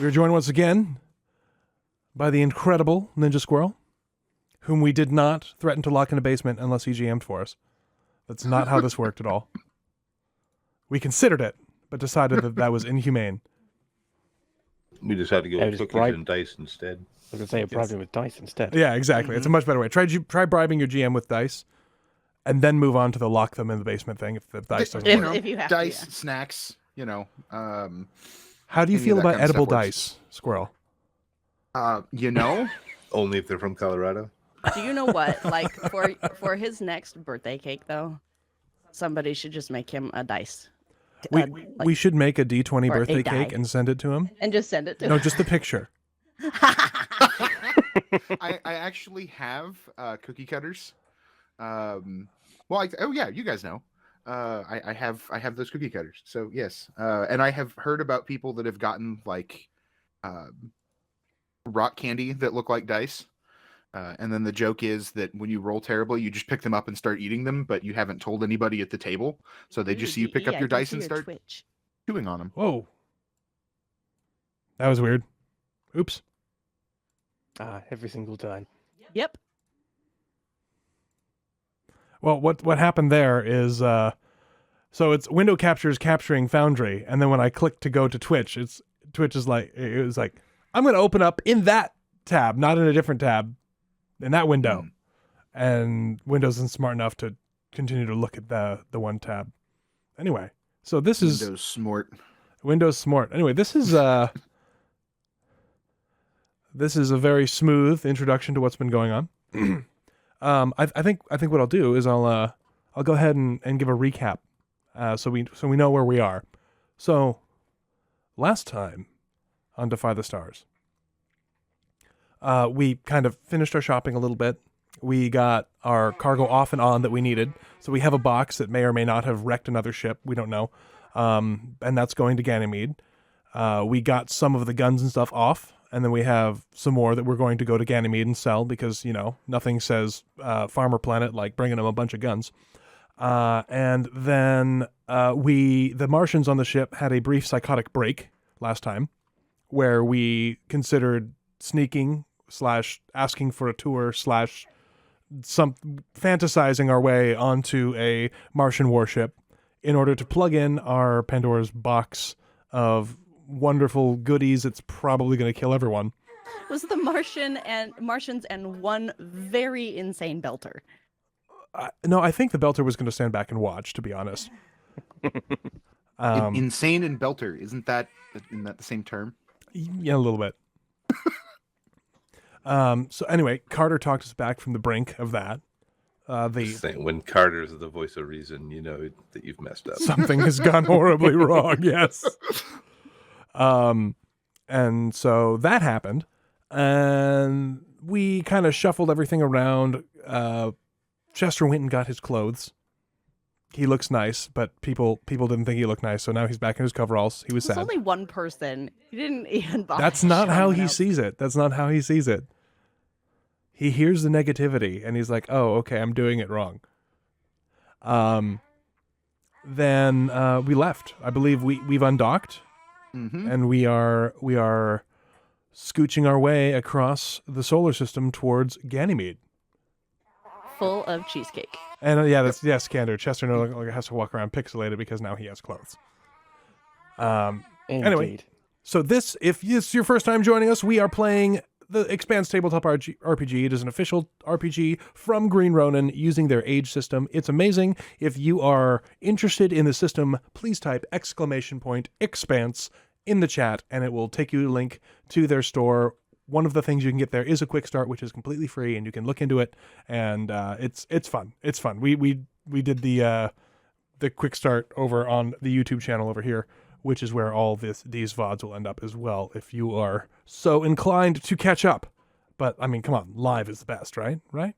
We are joined once again by the incredible Ninja Squirrel, whom we did not threaten to lock in a basement unless he GM'd for us. That's not how this worked at all. We considered it, but decided that that was inhumane. We just had to go with cookies and dice instead. I was going to say, bribe him with dice instead. Yeah, exactly. It's a much better way. Try bribing your GM with dice, and then move on to the lock them in the basement thing if the dice doesn't work. If you have dice, to, snacks, How do you feel about edible dice, Squirrel? Only if they're from Colorado. do you know what? Like for his next birthday cake, though, somebody should just make him a dice. We should make a D20 or a birthday die. cake and send it to him. And just send it to No, him. just the picture. I actually have cookie cutters. You guys know. I have those cookie cutters. So yes, and I have heard about people that have gotten like rock candy that look like dice. And then the joke is that when you roll terribly, you just pick them up and start eating them, but you haven't told anybody at the table. So they just see you pick up your dice and start chewing on them. Whoa. That was weird. Oops. Every single time. Yep. Well, what happened there is, so it's window captures capturing Foundry, and then when I click to go to Twitch, Twitch is like, it was like, I'm going to open up in that tab, not in a different tab, in that window. And Windows isn't smart enough to continue to look at the one tab. Anyway, so this is Windows Smart. Anyway, this is a very smooth introduction to what's been going on. I think what I'll do is I'll go ahead and give a recap, so we know where we are. So last time on Defy the Stars, we kind of finished our shopping a little bit. We got our cargo off and on that we needed. So we have a box that may or may not have wrecked another ship. We don't know. And that's going to Ganymede. We got some of the guns and stuff off. And then we have some more that we're going to go to Ganymede and sell because, nothing says Farmer Planet like bringing them a bunch of guns. And then the Martians on the ship had a brief psychotic break last time where we considered sneaking / asking for a tour / some fantasizing our way onto a Martian warship in order to plug in our Pandora's box of wonderful goodies. It's probably going to kill everyone. It was the Martians and one very insane belter. No, I think the belter was going to stand back and watch, to be honest. Insane and belter, isn't that the same term? Yeah, a little bit. So anyway, Carter talked us back from the brink of that. When Carter's the voice of reason, you know that you've messed up. Something has gone horribly wrong, yes. And so that happened, and we kind of shuffled everything around. Chester went and got his clothes. He looks nice, but people didn't think he looked nice, so now he's back in his coveralls. He was sad. There's only one person. He didn't even bother. That's not how he sees it. That's not how he sees it. He hears the negativity, and he's like, oh, okay, I'm doing it wrong. Then we left. I believe we've undocked, and we are scooching our way across the solar system towards Ganymede. Full of cheesecake. And yes, Candor. Chester no longer has to walk around pixelated because now he has clothes. Anyway, so if it's your first time joining us, we are playing the Expanse Tabletop RPG. It is an official RPG from Green Ronin using their age system. It's amazing. If you are interested in the system, please type !Expanse in the chat, and it will take you to a link to their store. One of the things you can get there is a quick start, which is completely free, and you can look into it. And it's fun. It's fun. We did the quick start over on the YouTube channel over here, which is where all these VODs will end up as well, if you are so inclined to catch up. But I mean, come on, live is the best, right? Right?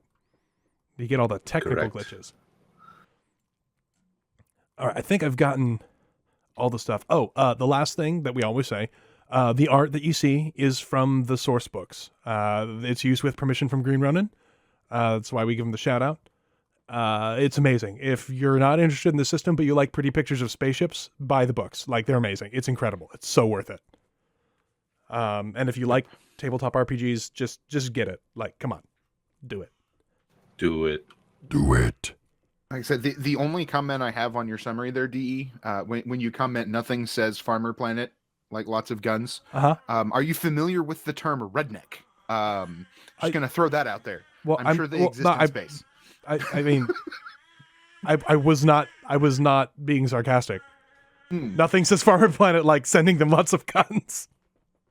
You get all the technical glitches. All right, I think I've gotten all the stuff. Oh, the last thing that we always say. The art that you see is from the source books. It's used with permission from Green Ronin. That's why we give them the shout out. It's amazing. If you're not interested in the system, but you like pretty pictures of spaceships, buy the books. Like, they're amazing. It's incredible. It's so worth it. And if you like tabletop RPGs, just get it. Like, come on, do it. Do it. Do it. Like I said, the only comment I have on your summary there, DE, when you comment nothing says Farmer Planet, like lots of guns. Uh-huh. Are you familiar with the term redneck? Just gonna throw that out there. Well, I'm sure they exist in space. I mean, I was not being sarcastic. Nothing says Farmer Planet like sending them lots of guns.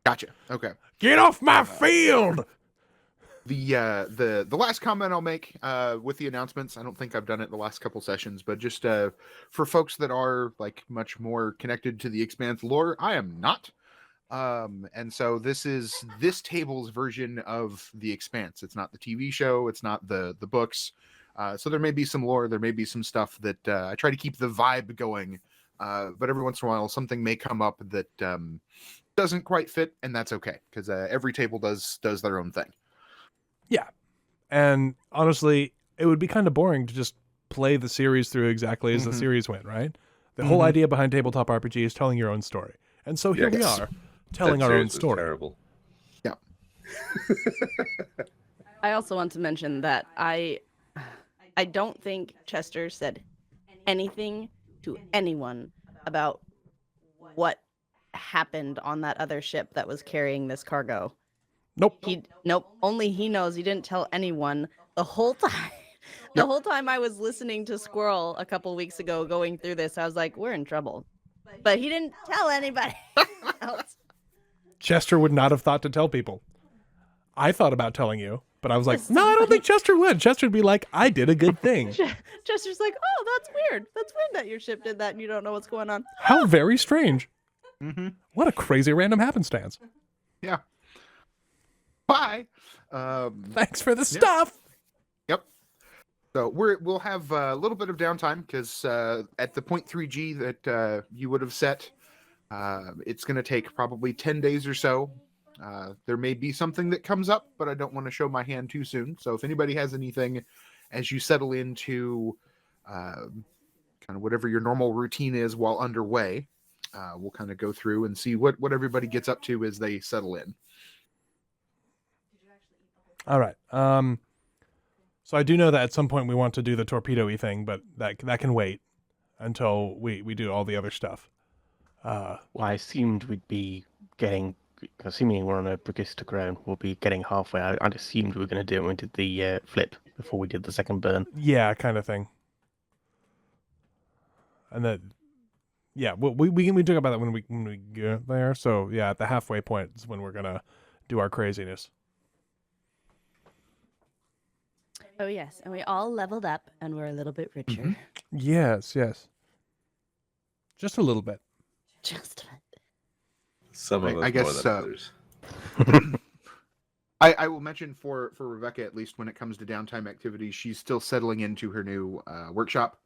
Gotcha. Okay. Get off my field. The last comment I'll make with the announcements, I don't think I've done it the last couple sessions, but just for folks that are like much more connected to the Expanse lore, I am not. And so this is this table's version of the Expanse. It's not the TV show, it's not the books. So there may be some lore, there may be some stuff that I try to keep the vibe going. But every once in a while something may come up that doesn't quite fit, and that's okay, because every table does their own thing. Yeah. And honestly, it would be kind of boring to just play the series through exactly as the series went, right? The whole idea behind tabletop RPG is telling your own story. And so here we are, telling That our own series was story. Terrible. Yeah. I also want to mention that I don't think Chester said anything to anyone about what happened on that other ship that was carrying this cargo. Nope. Only he knows. He didn't tell anyone the whole time. The whole time I was listening to Squirrel a couple weeks ago going through this, I was like, we're in trouble. But he didn't tell anybody else. Chester would not have thought to tell people. I thought about telling you, but I was like, no, I don't think Chester would. Chester would be like, I did a good thing. Chester's like, oh, that's weird. That's weird that your ship did that and you don't know what's going on. How very strange. Mm-hmm. What a crazy random happenstance. Yeah. Bye. Thanks for the stuff. Yep. So we'll have a little bit of downtime because at the 0.3G that you would have set, it's going to take probably 10 days or so. There may be something that comes up, but I don't want to show my hand too soon. So if anybody has anything as you settle into kind of whatever your normal routine is while underway, we'll kind of go through and see what everybody gets up to as they settle in. All right. So I do know that at some point we want to do the torpedo-y thing, but that can wait until we do all the other stuff. Well, I assumed we'd be getting, assuming we're on a Brigister ground, we'll be getting halfway. I'd assumed we were going to do it when we did the flip before we did the second burn. Yeah, kind of thing. And that, yeah, we can talk about that when we get there. So yeah, at the halfway point is when we're gonna do our craziness. Oh, yes. And we all leveled up and we're a little bit richer. Yes. Just a little bit. Just a bit. Some of us I guess, more than others. I will mention for Rebecca, at least when it comes to downtime activities, she's still settling into her new workshop.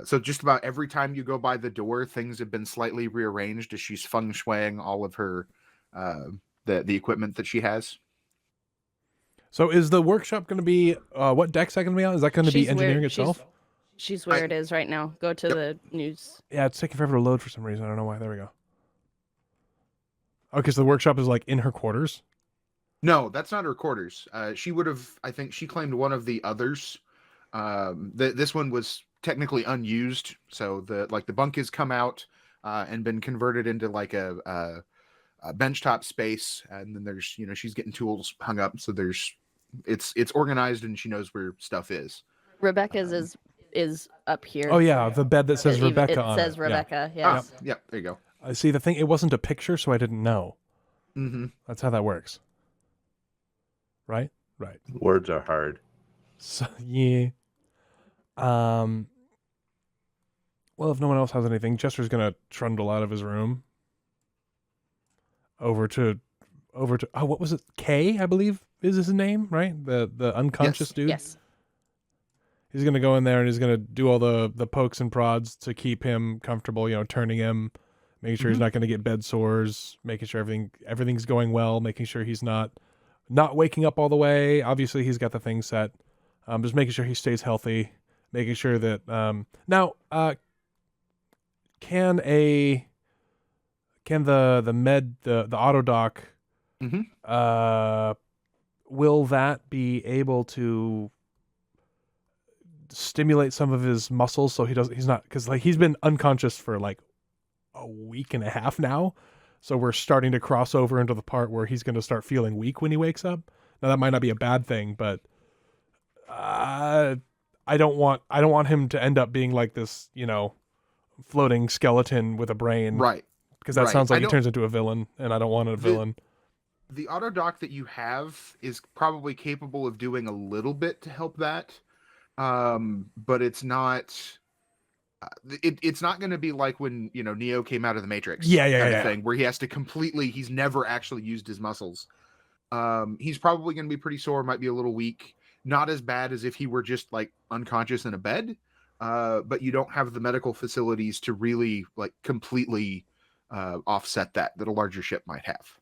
So just about every time you go by the door, things have been slightly rearranged as she's feng shuiing all of her the equipment that she has. So is the workshop going to be what deck's that going to be on? Is that going to be engineering itself? She's where it is right now. Go to the news. Yeah, it's taking forever to load for some reason. I don't know why. There we go. Okay, so the workshop is like in her quarters? No, that's not her quarters. She would have, I think she claimed one of the others. This one was technically unused, so the bunk has come out and been converted into like a benchtop space, and then there's she's getting tools hung up, so it's organized and she knows where stuff is. Rebecca's is up here. Oh yeah, the bed that says Rebecca on it. It says Rebecca, yes. Yep, there you go. I see the thing. It wasn't a picture, so I didn't know. Mm-hmm. That's how that works. Right. Words are hard. So, yeah. Well, if no one else has anything, Chester's gonna trundle out of his room over to what was it? K, I believe is his name, right? The unconscious dude. Yes. He's gonna go in there and he's gonna do all the pokes and prods to keep him comfortable. Turning him, making sure he's not gonna get bed sores, making sure everything's going well, making sure he's not waking up all the way. Obviously, he's got the thing set. Just making sure he stays healthy, making sure that now can can the auto dock, will that be able to stimulate some of his muscles so he's not, because like he's been unconscious for like a week and a half now, so we're starting to cross over into the part where he's going to start feeling weak when he wakes up. Now that might not be a bad thing, but I don't want him to end up being like this, floating skeleton with a brain, Right? Because that sounds like he don't- turns into a villain, and I don't want a villain. The auto dock that you have is probably capable of doing a little bit to help that, but it's not. It's not going to be like when Neo came out of the Matrix, kind of thing, where he has to completely. He's never actually used his muscles. He's probably going to be pretty sore, might be a little weak. Not as bad as if he were just like unconscious in a bed, but you don't have the medical facilities to really like completely offset that a larger ship might have.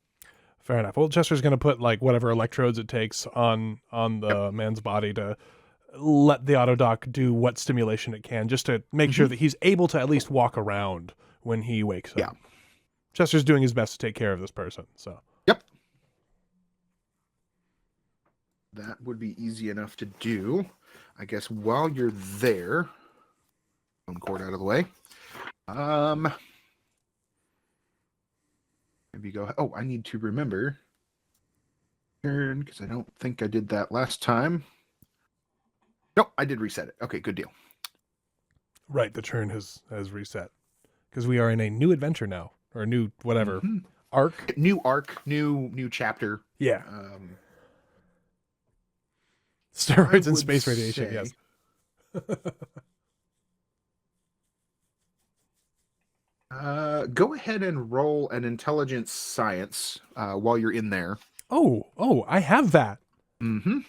Fair enough. Well, Chester's going to put like whatever electrodes it takes on the man's body to let the auto dock do what stimulation it can, just to make sure that he's able to at least walk around when he wakes up. Yeah. Chester's doing his best to take care of this person. So. Yep. That would be easy enough to do. I guess while you're there, phone cord out of the way. Maybe go. Oh, I need to remember. Because I don't think I did that last time. Nope, I did reset it. Okay, good deal. Right, the churn has reset because we are in a new adventure now, or a new whatever arc. New arc, new chapter. Yeah. Steroids and space radiation. say- Yes. Go ahead and roll an intelligence science while you're in there. Oh, I have that. Mm-hmm.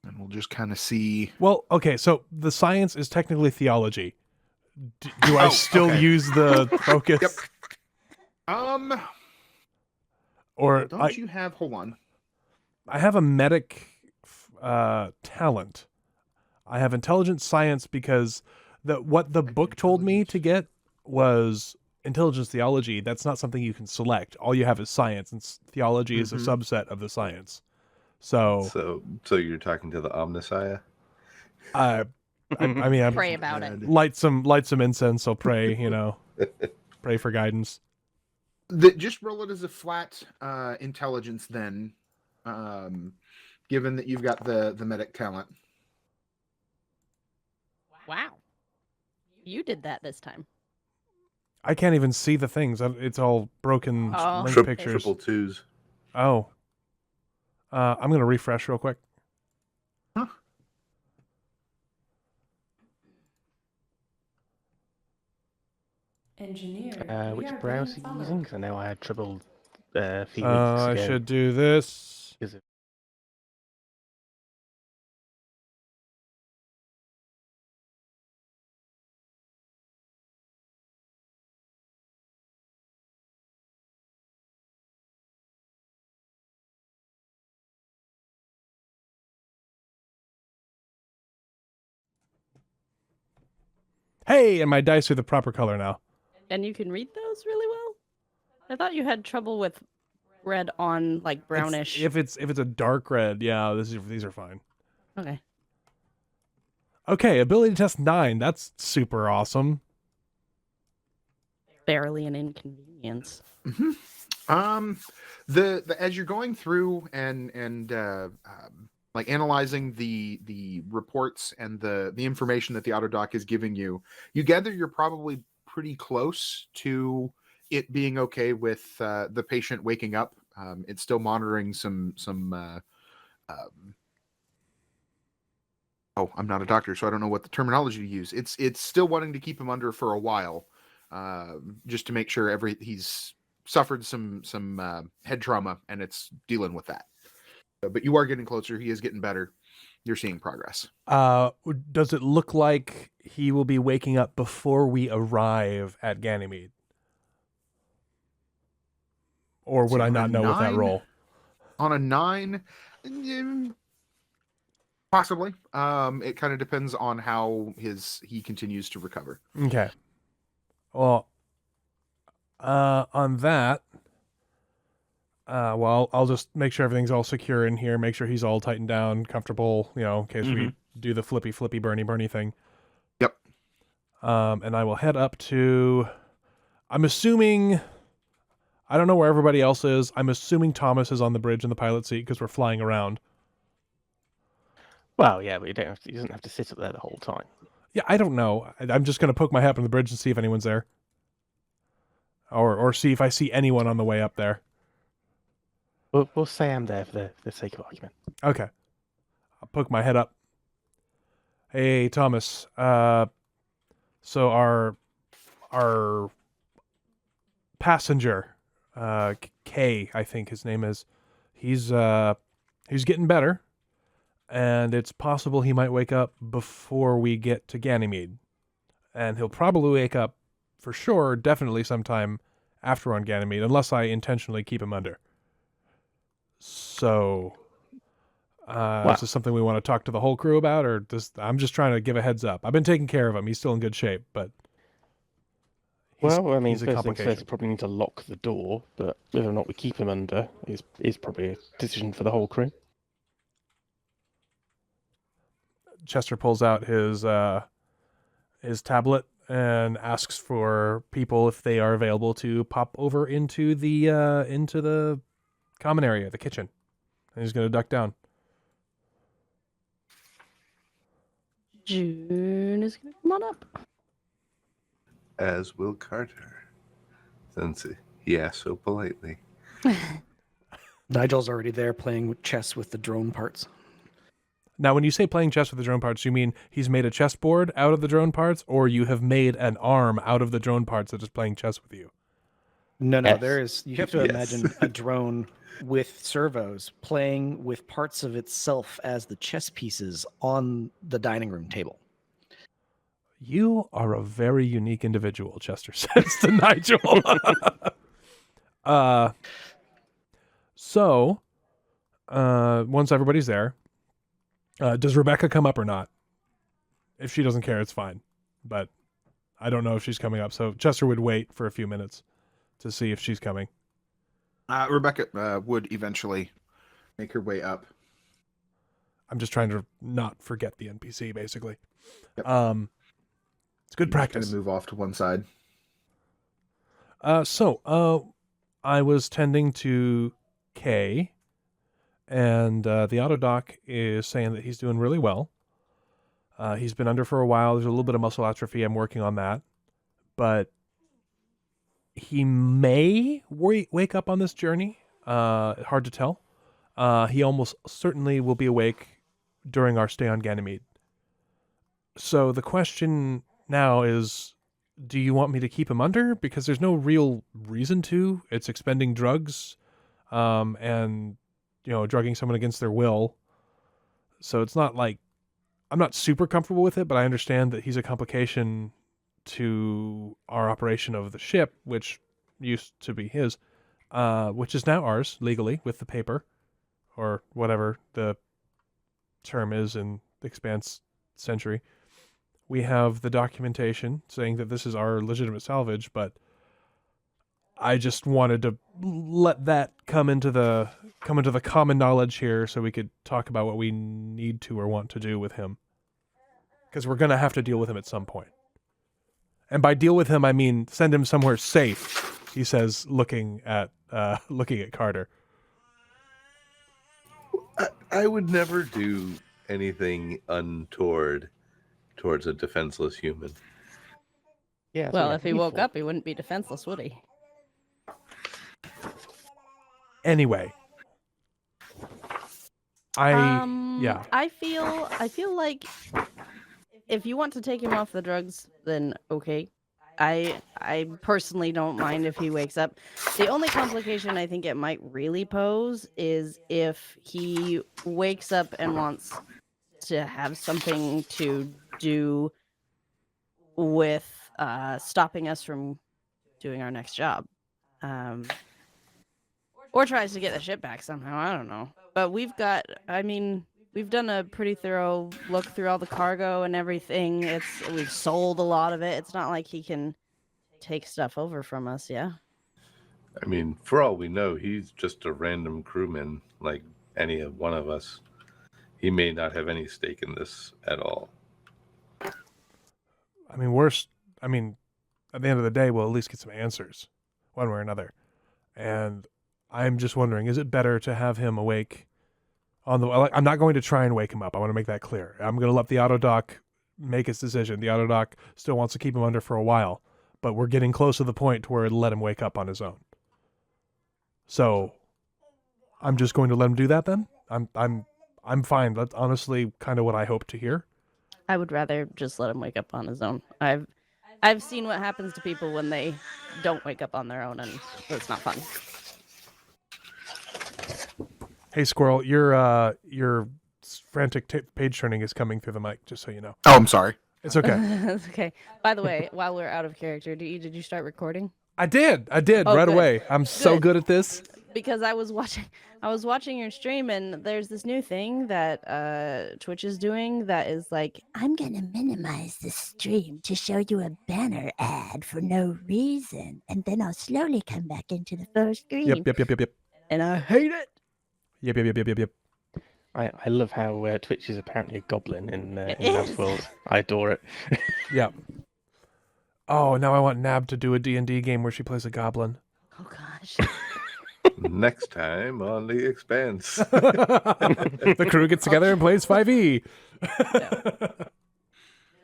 And we'll just kind of see. Well, okay, so the science is technically theology. Do I Oh, still okay. use the focus? Yep. Or Don't you have? Hold on. I have a medic talent. I have intelligence science because what the book told me to get was intelligence theology. That's not something you can select. All you have is science, and theology is a subset of the science. So you're talking to the Omnissiah? I mean, I'm Pray about it. light some incense. I'll pray. Pray for guidance. Just roll it as a flat intelligence then, given that you've got the medic talent. Wow. You did that this time. I can't even see the things. It's all broken Oh. link pictures. Triple twos. Oh. I'm gonna refresh real quick. Huh? Engineer. Which browser are you using? Because I know I had trouble a few weeks I ago. should do this. Is it- Hey, and my dice are the proper color now. And you can read those really well? I thought you had trouble with red on like brownish. If it's a dark red, yeah, these are fine. Okay. Okay, ability test 9. That's super awesome. Barely an inconvenience. The as you're going through and like analyzing the reports and the information that the autodoc is giving you, you gather you're probably pretty close to it being okay with the patient waking up. It's still monitoring some I'm not a doctor, so I don't know what the terminology to use. It's still wanting to keep him under for a while, just to make sure he's suffered some head trauma and it's dealing with that. But you are getting closer. He is getting better. You're seeing progress. Does it look like he will be waking up before we arrive at Ganymede? Or would So I on not a know with that 9? roll? On a 9, Possibly. It kind of depends on how he continues to recover. Okay. Well, on that, well, I'll just make sure everything's all secure in here. Make sure he's all tightened down, comfortable. In case we do the flippy, burny thing. Yep. And I will head up to. I'm assuming. I don't know where everybody else is. I'm assuming Thomas is on the bridge in the pilot seat because we're flying around. Well, yeah, but he doesn't have to sit up there the whole time. Yeah, I don't know. I'm just going to poke my head up on the bridge and see if anyone's there. Or see if I see anyone on the way up there. We'll say I'm there for the sake of argument. Okay. I'll poke my head up. Hey, Thomas. So our passenger, K, I think his name is, he's getting better, and it's possible he might wake up before we get to Ganymede. And he'll probably wake up for sure, definitely sometime after on Ganymede, unless I intentionally keep him under. So, is this something we want to talk to the whole crew about, or I'm just trying to give a heads up? I've been taking care of him. He's still in good shape, but well, I mean, he's a first things complication. first, we probably need to lock the door, but whether or not we keep him under is probably a decision for the whole crew. Chester pulls out his tablet and asks for people if they are available to pop over into the common area, the kitchen. And he's going to duck down. June is going to come on up. As will Carter, since he asked so politely. Nigel's already there playing chess with the drone parts. Now, when you say playing chess with the drone parts, you mean he's made a chessboard out of the drone parts, or you have made an arm out of the drone parts that is playing chess with you? No, Yes. there is. You have to imagine a drone with servos playing with parts of itself as the chess pieces on the dining room table. You are a very unique individual, Chester says to Nigel. So, once everybody's there, does Rebecca come up or not? If she doesn't care, it's fine. But I don't know if she's coming up. So Chester would wait for a few minutes to see if she's coming. Rebecca would eventually make her way up. I'm just trying to not forget the NPC, basically. Yep. It's good practice. Going to move off to one side. So I was tending to K, and the auto doc is saying that he's doing really well. He's been under for a while. There's a little bit of muscle atrophy. I'm working on that. But he may wake up on this journey. Hard to tell. He almost certainly will be awake during our stay on Ganymede. So the question now is, do you want me to keep him under? Because there's no real reason to. It's expending drugs, and drugging someone against their will. So it's not like, I'm not super comfortable with it, but I understand that he's a complication to our operation of the ship, which used to be his, which is now ours legally with the paper, or whatever the term is in the Expanse century. We have the documentation saying that this is our legitimate salvage, but I just wanted to let that come into the common knowledge here, so we could talk about what we need to or want to do with him, because we're going to have to deal with him at some point. And by deal with him, I mean send him somewhere safe. He says, looking at Carter. I would never do anything untoward towards a defenseless human. Yeah. Well, if he woke up, he wouldn't be defenseless, would he? Anyway, yeah. I feel like if you want to take him off the drugs, then okay. I personally don't mind if he wakes up. The only complication I think it might really pose is if he wakes up and wants to have something to do with stopping us from doing our next job. Or tries to get the ship back somehow. I don't know. But we've got we've done a pretty thorough look through all the cargo and everything. We've sold a lot of it. It's not like he can take stuff over from us, yeah? I mean, for all we know, he's just a random crewman like any one of us. He may not have any stake in this at all. I mean, at the end of the day, we'll at least get some answers, one way or another. And I'm just wondering, is it better to have him awake on the... I'm not going to try and wake him up. I want to make that clear. I'm going to let the auto dock make its decision. The auto dock still wants to keep him under for a while, but we're getting close to the point to where it'll let him wake up on his own. So I'm just going to let him do that then? I'm fine. That's honestly kind of what I hope to hear. I would rather just let him wake up on his own. I've seen what happens to people when they don't wake up on their own, and it's not fun. Hey, Squirrel, your frantic page turning is coming through the mic, just so you know. Oh, I'm sorry. It's okay. That's okay. By the way, while we're out of character, did you start recording? I did Oh, right good. away. I'm so good at this. Because I was watching your stream, and there's this new thing that Twitch is doing that is like, I'm gonna minimize the stream to show you a banner ad for no reason, and then I'll slowly come back into the full screen. Yep. and I hate it. Yep. I love how Twitch is apparently a goblin in It Nab's is. world. I adore it. Yep. Oh, now I want Nab to do a D&D game where she plays a goblin. Oh gosh. Next time on The Expanse. The crew gets together and plays 5e.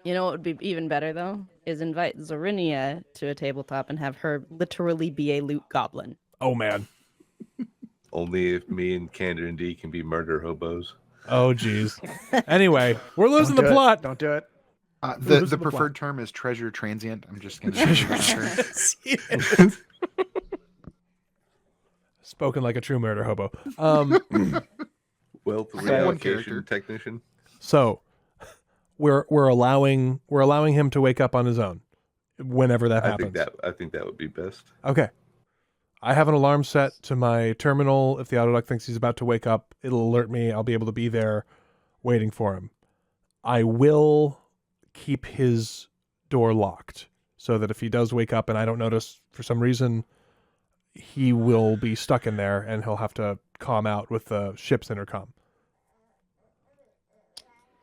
You know what would be even better though is invite Zorinia to a tabletop and have her literally be a loot goblin. Oh, man. Only if me and Candor and D can be murder hobos. Oh, geez. Anyway, we're losing the Don't do it. plot. Don't do it. The preferred term is treasure transient. I'm just gonna. Spoken like a true murder hobo. Wealth I have one reallocation character. technician. So we're allowing him to wake up on his own whenever that happens. I think that would be best. Okay. I have an alarm set to my terminal. If the autodoc thinks he's about to wake up, it'll alert me. I'll be able to be there waiting for him. I will keep his door locked so that if he does wake up and I don't notice for some reason, he will be stuck in there and he'll have to calm out with the ship's intercom.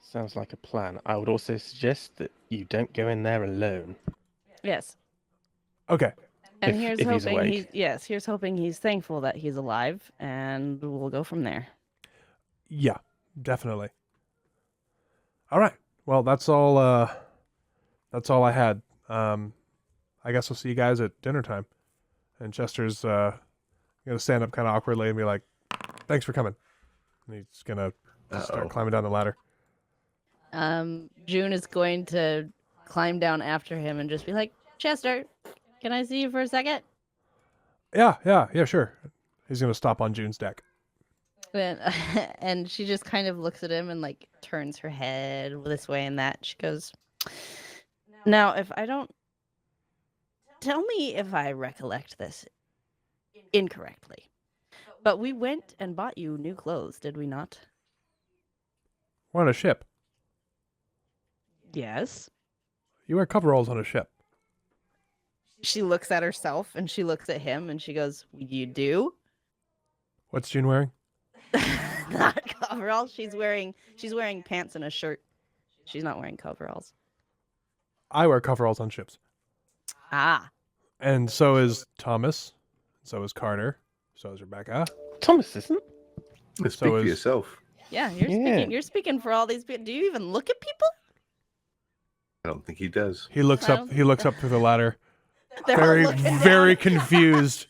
Sounds like a plan. I would also suggest that you don't go in there alone. Yes. Okay. And If- here's if he's hoping awake. here's hoping he's thankful that he's alive, and we'll go from there. Yeah, definitely. All right. Well, that's all I had. I guess we'll see you guys at dinner time. And Chester's gonna stand up kind of awkwardly and be like, "Thanks for coming." And he's gonna start climbing down the ladder. June is going to climb down after him and just be like, Chester, can I see you for a second? Yeah, sure. He's gonna stop on June's deck. And she just kind of looks at him and like turns her head this way and that. She goes, now, if I don't... Tell me if I recollect this incorrectly. But we went and bought you new clothes, did we not? We're on a ship. Yes. You wear coveralls on a ship. She looks at herself and she looks at him and she goes, you do? What's June wearing? Not coveralls. She's wearing pants and a shirt. She's not wearing coveralls. I wear coveralls on ships. Ah. And so is Thomas. So is Carter. So is Rebecca. Thomas isn't. Speak So for is- yourself. Yeah, Yeah. you're speaking for all these people. Do you even look at people? I don't think he does. He looks I up. don't- He looks up through the ladder, They're all very, looking down. very confused.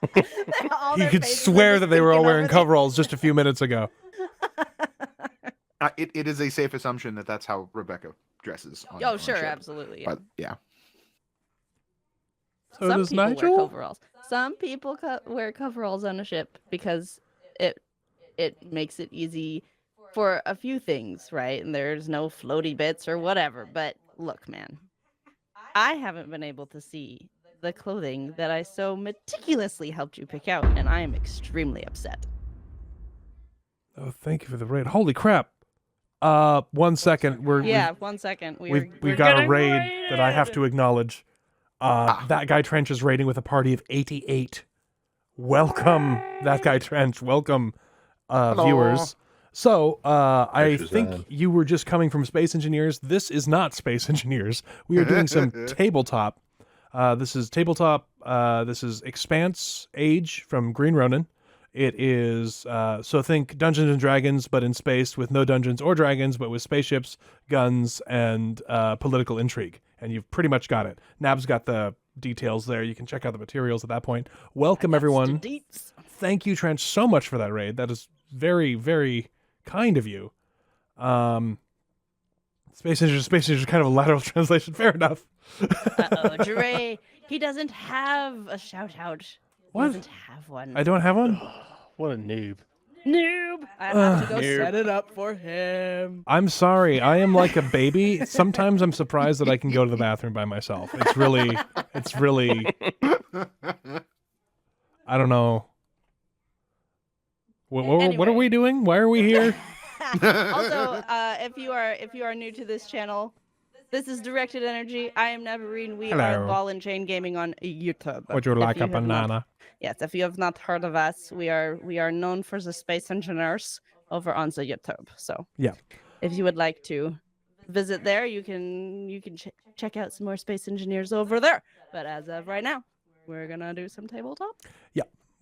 All He their could faces are swear just that they were all thinking wearing over there. coveralls just a few minutes ago. It is a safe assumption that that's how Rebecca dresses. On, Oh, on sure, ship. absolutely. Yeah. But yeah, So Some does people Nigel? wear coveralls. Some people wear coveralls on a ship because it makes it easy for a few things, right? And there's no floaty bits or whatever. But look, man, I haven't been able to see the clothing that I so meticulously helped you pick out, and I am extremely upset. Oh, thank you for the raid. Holy crap. 1 second. Yeah, 1 second. We've We're got a getting raid that I have to acknowledge. That guy Trench is raiding with a party of 88. Welcome, that guy Trench. Welcome, viewers. So, I Pressure's think on. you were just coming from Space Engineers. This is not Space Engineers. We are doing some tabletop. This is tabletop. This is Expanse Age from Green Ronin. It is, so think Dungeons and Dragons, but in space with no dungeons or dragons, but with spaceships, guns, and political intrigue. And you've pretty much got it. Nab's got the details there. You can check out the materials at that point. Welcome, everyone. Thank you, Trench, so much for that raid. That is very, very kind of you. Space Engineers is kind of a lateral translation. Fair enough. Uh-oh, Jure, he doesn't have a shout-out. He What? doesn't have one. I don't have one? What a noob. Noob! I have to go Noob. set it up for him. I'm sorry. I am like a baby. Sometimes I'm surprised that I can go to the bathroom by myself. It's really, I don't know. What are we doing? Why are we here? Also, if you are new to this channel, this is Directed Energy. I am Navarine. We Hello. are Ball&Chain Gaming on YouTube. Would you If like a have not- banana? Yes, if you have not heard of us, we are known for the space engineers over on the YouTube. So Yeah. if you would like to visit there, you can check out some more space engineers over there. But as of right now, we're gonna do some tabletop.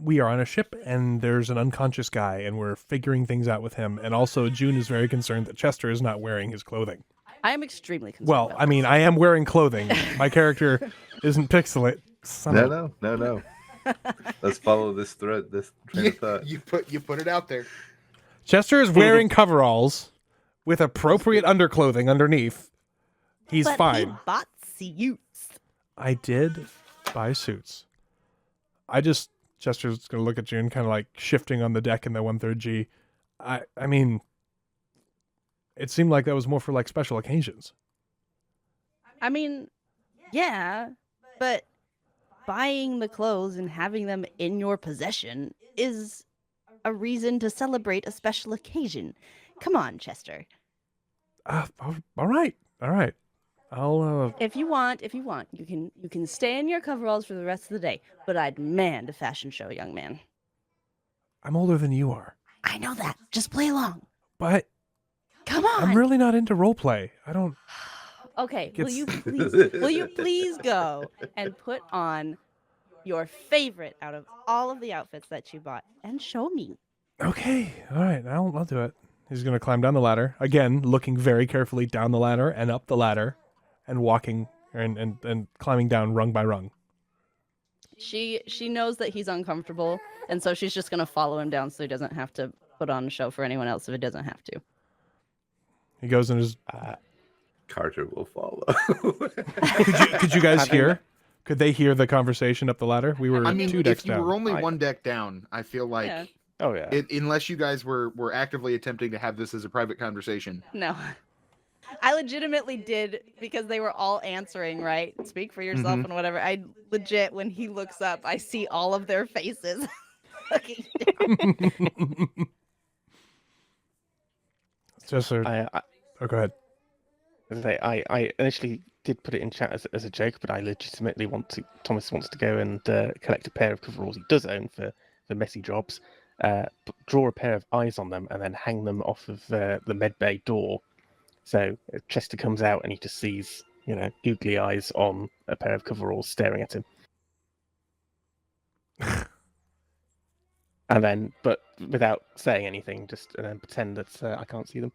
We are on a ship, and there's an unconscious guy, and we're figuring things out with him. And also, June is very concerned that Chester is not wearing his clothing. I am extremely concerned. Well, about I mean, this. I am wearing clothing. My character isn't pixelate. No. Let's follow this thread, this train of thought. You put it out there. Chester is wearing coveralls with appropriate underclothing underneath. He's But fine. He bought suits. I did buy suits. Chester's gonna look at June, kind of like shifting on the deck in the 1/3 G. I mean, it seemed like that was more for like special occasions. I mean, yeah, but buying the clothes and having them in your possession is a reason to celebrate a special occasion. Come on, Chester. All right. I'll If you want, you can stay in your coveralls for the rest of the day. But I'd demand a fashion show, young man. I'm older than you are, I know that. Just play along. but Come on. I'm really not into role play. I don't. Okay, Gets- will you please go and put on your favorite out of all of the outfits that you bought and show me? Okay, all right, I'll do it. He's gonna climb down the ladder again, looking very carefully down the ladder and up the ladder, and walking and climbing down rung by rung. She knows that he's uncomfortable, and so she's just gonna follow him down so he doesn't have to put on a show for anyone else if he doesn't have to. He goes in his. Carter will follow. Could you guys hear? Could they hear the conversation up the ladder? We were I mean, two decks if you down. were only one deck down, I feel like Yeah. Oh yeah. unless you guys were actively attempting to have this as a private conversation. No. I legitimately did because they were all answering, right? Speak for yourself and whatever. I legit, when he looks up, I see all of their faces looking down. Just a, I oh, go ahead. I initially did put it in chat as a joke, but I legitimately Thomas wants to go and collect a pair of coveralls he does own for messy jobs, draw a pair of eyes on them, and then hang them off of the med bay door. So Chester comes out and he just sees, googly eyes on a pair of coveralls staring at him. And then, but without saying anything, just pretend that I can't see them.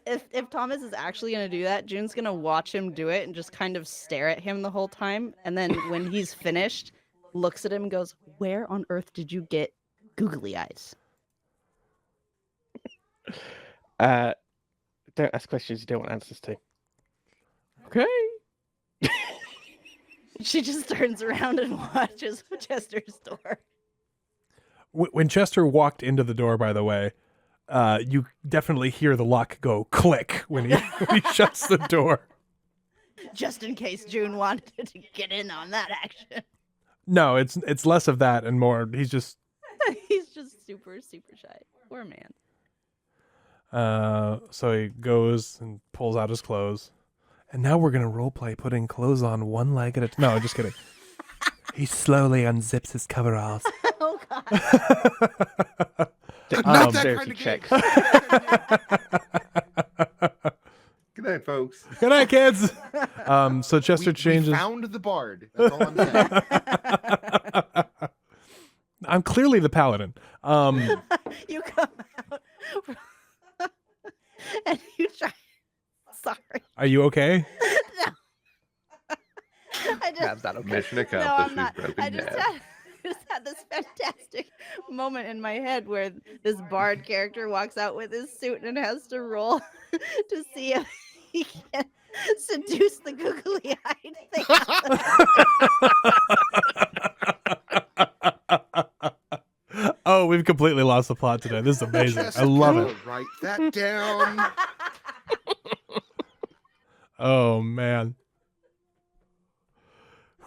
If Thomas is actually gonna do that, June's gonna watch him do it and just kind of stare at him the whole time. And then when he's finished, looks at him and goes, "Where on earth did you get googly eyes?" Don't ask questions you don't want answers to. Okay. She just turns around and watches Chester's door. When Chester walked into the door, by the way, you definitely hear the lock go click when he shuts the door. Just in case June wanted to get in on that action. No, it's less of that and more. He's just He's just super shy. Poor man. So he goes and pulls out his clothes. And now we're going to roleplay putting clothes on one leg at a time. No, just kidding. He slowly unzips his coveralls. Oh God. Not that Dirty kind of game. checks. Good night, folks. Good night, kids. So Chester We changes. found the bard. That's all I'm saying. I'm clearly the paladin. You come out and you try. Sorry. Are you okay? No. I just, That's not okay. Mission no, accomplished. I'm not. We've broken I just dad. had this fantastic moment in my head where this bard character walks out with his suit and has to roll to see if he can seduce the googly-eyed thing. Oh, we've completely lost the plot today. This is amazing. I love it. Write that down. Oh man.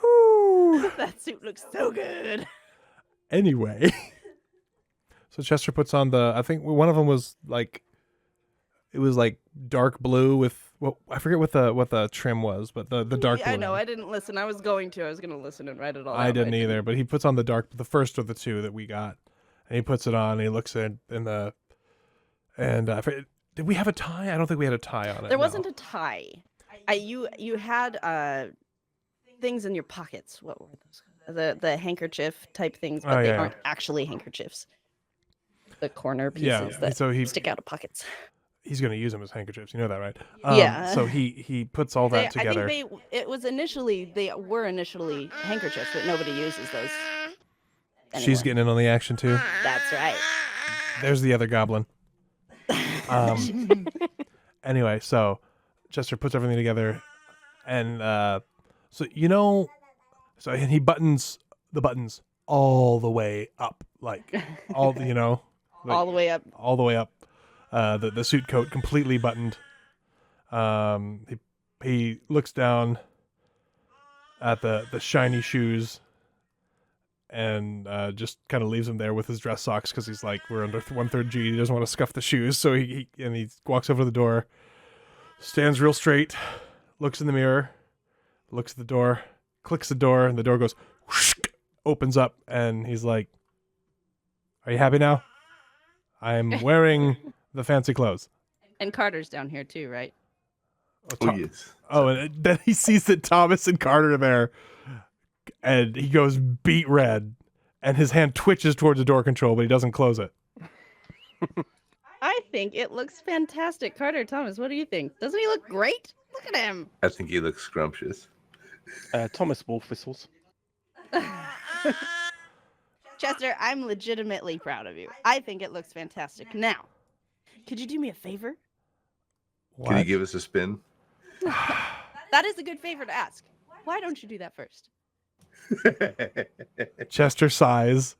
Whew. That suit looks so good. Anyway, so Chester puts on the. I think one of them was like, it was like dark blue with. Well, I forget what the trim was, but the dark blue. I know. I didn't listen. I was going to to listen and write it all out. I but didn't either, but he puts on the first of the two that we got, and he puts it on. And he looks in the, and did we have a tie? I don't think we had a tie on it. There no. wasn't a tie. You had things in your pockets. What were those? The handkerchief type things, but Oh, they yeah. aren't actually handkerchiefs. The corner pieces Yeah, that so he stick out of pockets. he's going to use them as handkerchiefs. You know that, right? Yeah. So he puts all that together. I think they were initially handkerchiefs, but nobody uses those. She's anymore. getting in on the action too. That's right. There's the other goblin. Anyway, so Chester puts everything together, and and he buttons the buttons all the way up, like all the like, All the way up. all the way up. The suit coat completely buttoned. He looks down at the shiny shoes, and just kind of leaves him there with his dress socks because he's like, we're under 1/3 G. He doesn't want to scuff the shoes, so he walks over to the door, stands real straight, looks in the mirror, looks at the door, clicks the door, and the door goes whoosh, opens up, and he's like, "Are you happy now? I'm wearing the fancy clothes." And Carter's down here too, right? Oh, yes. Oh, and then he sees that Thomas and Carter are there, and he goes beet red, and his hand twitches towards the door control, but he doesn't close it. I think it looks fantastic. Carter, Thomas, what do you think? Doesn't he look great? Look at him. I think he looks scrumptious. Thomas Wolf whistles. Chester, I'm legitimately proud of you. I think it looks fantastic. Now, could you do me a favor? Can you give us a spin? That is a good favor to ask. Why don't you do that first? Chester sighs,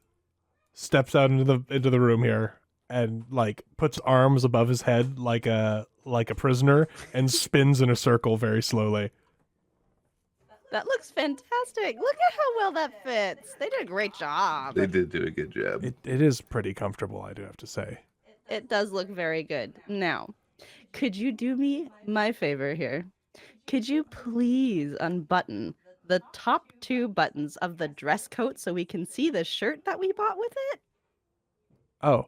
steps out into the room here, and like puts arms above his head like a prisoner, and spins in a circle very slowly. That looks fantastic. Look at how well that fits. They did a great job. They did do a good job. It is pretty comfortable, I do have to say. It does look very good. Now, could you do me my favor here? Could you please unbutton the top 2 buttons of the dress coat so we can see the shirt that we bought with it? Oh,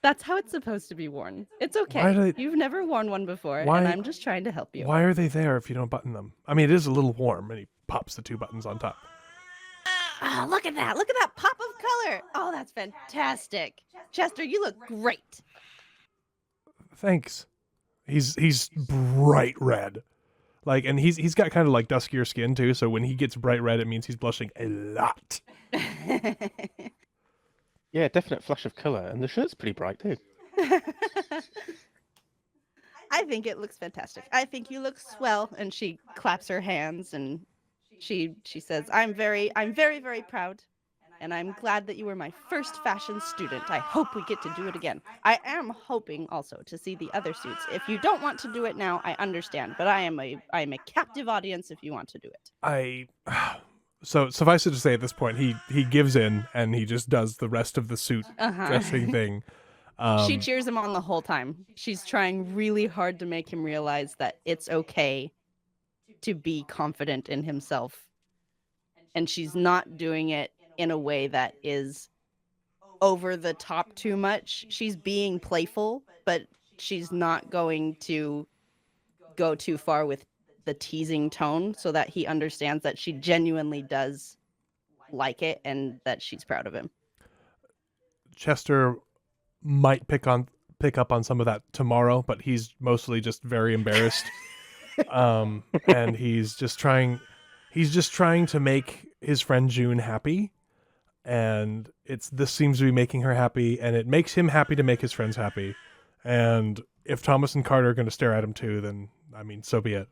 That's how it's supposed to be worn. It's Why okay. do they- You've never worn one before, Why- and I'm just trying to help you. why are they there if you don't button them? I mean, it is a little warm, and he pops the 2 buttons on top. Ah, look at that. Look at that pop of color. Oh, that's fantastic. Chester, you look great. Thanks. He's bright red. Like, and he's got kind of like duskier skin too, so when he gets bright red, it means he's blushing a lot. Yeah, definite flash of colour, and the shirt's pretty bright too. I think it looks fantastic. I think you look swell. And she claps her hands and she says, I'm very, very proud. And I'm glad that you were my first fashion student. I hope we get to do it again. I am hoping also to see the other suits. If you don't want to do it now, I understand. But I am a captive audience if you want to do it. So suffice it to say, at this point, he gives in and he just does the rest of the suit dressing thing. She cheers him on the whole time. She's trying really hard to make him realize that it's okay to be confident in himself. And she's not doing it in a way that is over the top too much. She's being playful, but she's not going to go too far with the teasing tone so that he understands that she genuinely does like it and that she's proud of him. Chester might pick up on some of that tomorrow, but he's mostly just very embarrassed. And he's just trying to make his friend June happy, and this seems to be making her happy, and it makes him happy to make his friends happy. And if Thomas and Carter are going to stare at him too, then I mean, so be it.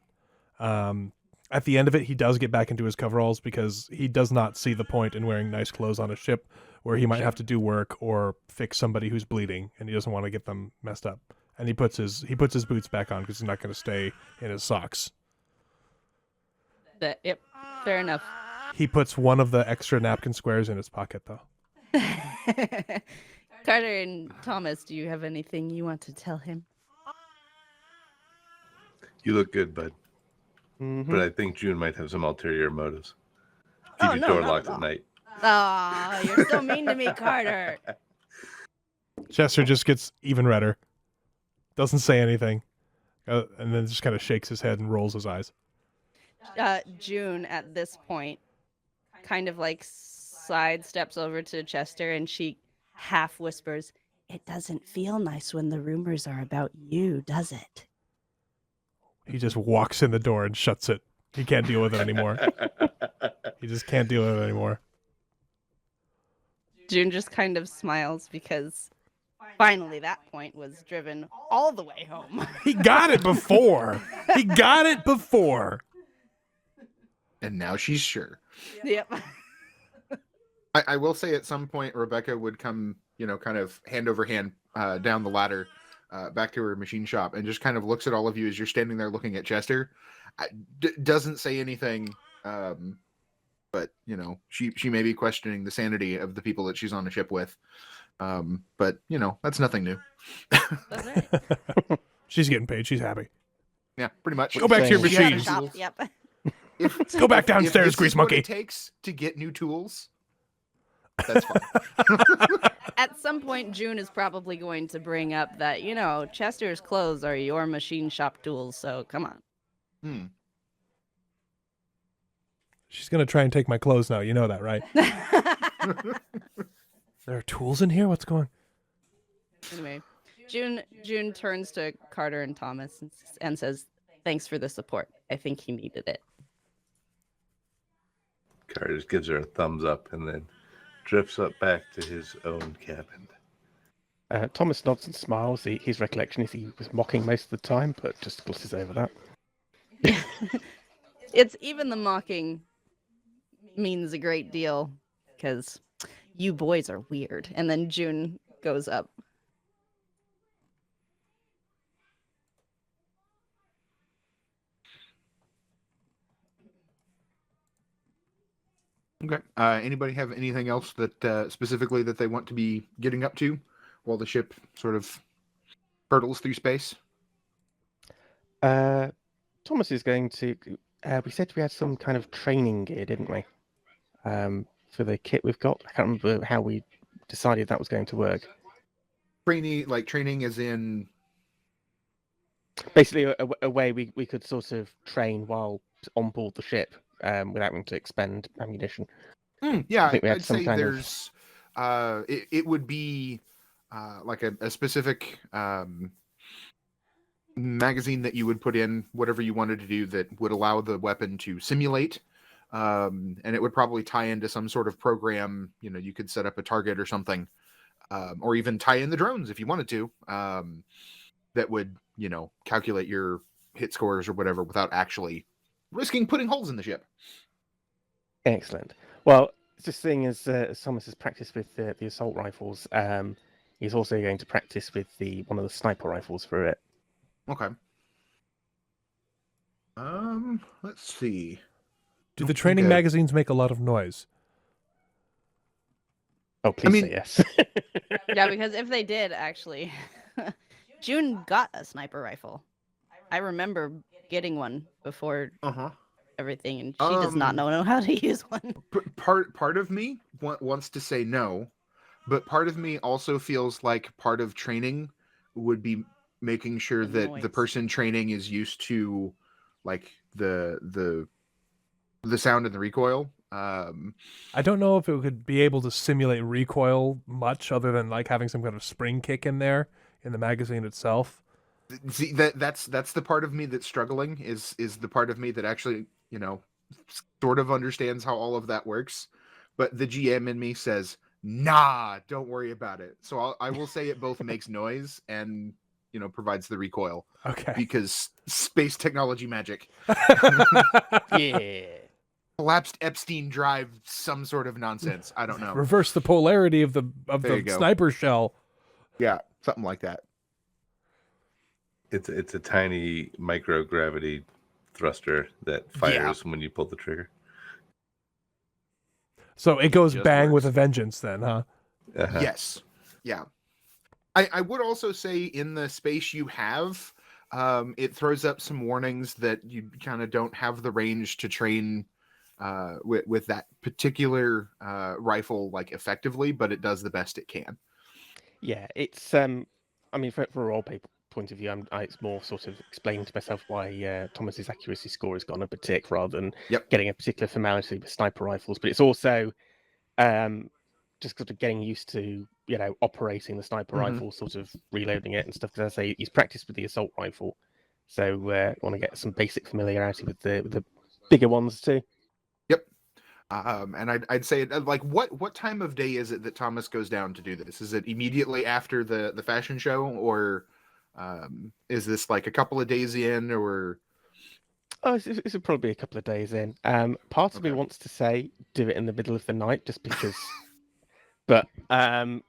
At the end of it, he does get back into his coveralls because he does not see the point in wearing nice clothes on a ship where he might have to do work or fix somebody who's bleeding, and he doesn't want to get them messed up. And he puts his boots back on because he's not going to stay in his socks. Yep, fair enough. He puts one of the extra napkin squares in his pocket, though. Carter and Thomas, do you have anything you want to tell him? You look good, bud. Mm-hmm. But I think June might have some ulterior motives. Keep your door locked at night. Oh, you're so mean to me, Carter. Chester just gets even redder. Doesn't say anything. And then just kind of shakes his head and rolls his eyes. June, at this point, kind of like sidesteps over to Chester and she half whispers, It doesn't feel nice when the rumors are about you, does it? He just walks in the door and shuts it. He can't deal with it anymore. He just can't deal with it anymore. June just kind of smiles because finally that point was driven all the way home. He got it before. He got it before. And now she's sure. Yep. I will say at some point Rebecca would come, kind of hand over hand down the ladder back to her machine shop and just kind of looks at all of you as you're standing there looking at Chester. Doesn't say anything, but she may be questioning the sanity of the people that she's on a ship with. But that's nothing new. That's right. She's getting paid. She's happy. Yeah, pretty much. Go back to your She had machines. tools. Yep. Go back downstairs, if this Grease is what Monkey. it takes to get new tools, that's fine. At some point, June is probably going to bring up that, Chester's clothes are your machine shop tools, so come on. She's going to try and take my clothes now. You know that, right? There are tools in here? What's going on? Anyway, June turns to Carter and Thomas and says, "Thanks for the support. I think he needed it." Carter just gives her a thumbs up and then drifts up back to his own cabin. Thomas nods and smiles. His recollection is he was mocking most of the time, but just glosses over that. It's even the mocking means a great deal because you boys are weird. And then June goes up. Okay. Anybody have anything else that specifically that they want to be getting up to while the ship sort of hurtles through space? Thomas is going to. We said we had some kind of training gear, didn't we? For the kit we've got. I can't remember how we decided that was going to work. Training as in basically a way we could sort of train while on board the ship without having to expend ammunition. Yeah, I think we had I'd some say kind there's it would be like a specific magazine that you would put in whatever you wanted to do that would allow the weapon to simulate, and it would probably tie into some sort of program. You could set up a target or something, or even tie in the drones if you wanted to, that would calculate your hit scores or whatever without actually risking putting holes in the ship. Excellent. Well, just seeing as Thomas has practiced with the assault rifles, he's also going to practice with one of the sniper rifles for it. Okay. Let's see. Do the training Okay. magazines make a lot of noise? Oh, please mean- say yes. Yeah, because if they did, actually, June got a sniper rifle. I remember getting one before Uh-huh. everything, and she does not know how to use one. Part of me wants to say no, but part of me also feels like part of training would be making sure The that the noise. person training is used to like the sound and the recoil. I don't know if it could be able to simulate recoil much other than like having some kind of spring kick in there in the magazine itself. See, that's the part of me that's struggling is the part of me that actually, sort of understands how all of that works, but the GM in me says, nah, don't worry about it. So I will say it both makes noise and provides the recoil Okay. because space technology magic. Yeah. Collapsed Epstein drive, some sort of nonsense. I don't know. Reverse the polarity of the There you go. sniper shell. Yeah, something like that. It's a tiny microgravity thruster that fires when you pull the trigger. So it goes Just bang with works. a vengeance then, huh? Uh-huh. Yes. Yeah. I would also say in the space you have, it throws up some warnings that you kind of don't have the range to train with that particular rifle like effectively, but it does the best it can. Yeah, it's I mean, for a role play point of view, it's more sort of explaining to myself why Thomas's accuracy score has gone up a tick rather than getting a particular familiarity with sniper rifles. But it's also just sort of getting used to operating the sniper rifle, sort of reloading it and stuff. Because I say he's practiced with the assault rifle, so want to get some basic familiarity with the bigger ones too. Yep. And I'd say like what time of day is it that Thomas goes down to do this? Is it immediately after the fashion show, or is this like a couple of days in, or? Oh, it's probably a couple of days in. Part of me wants to say do it in the middle of the night, just because, but no,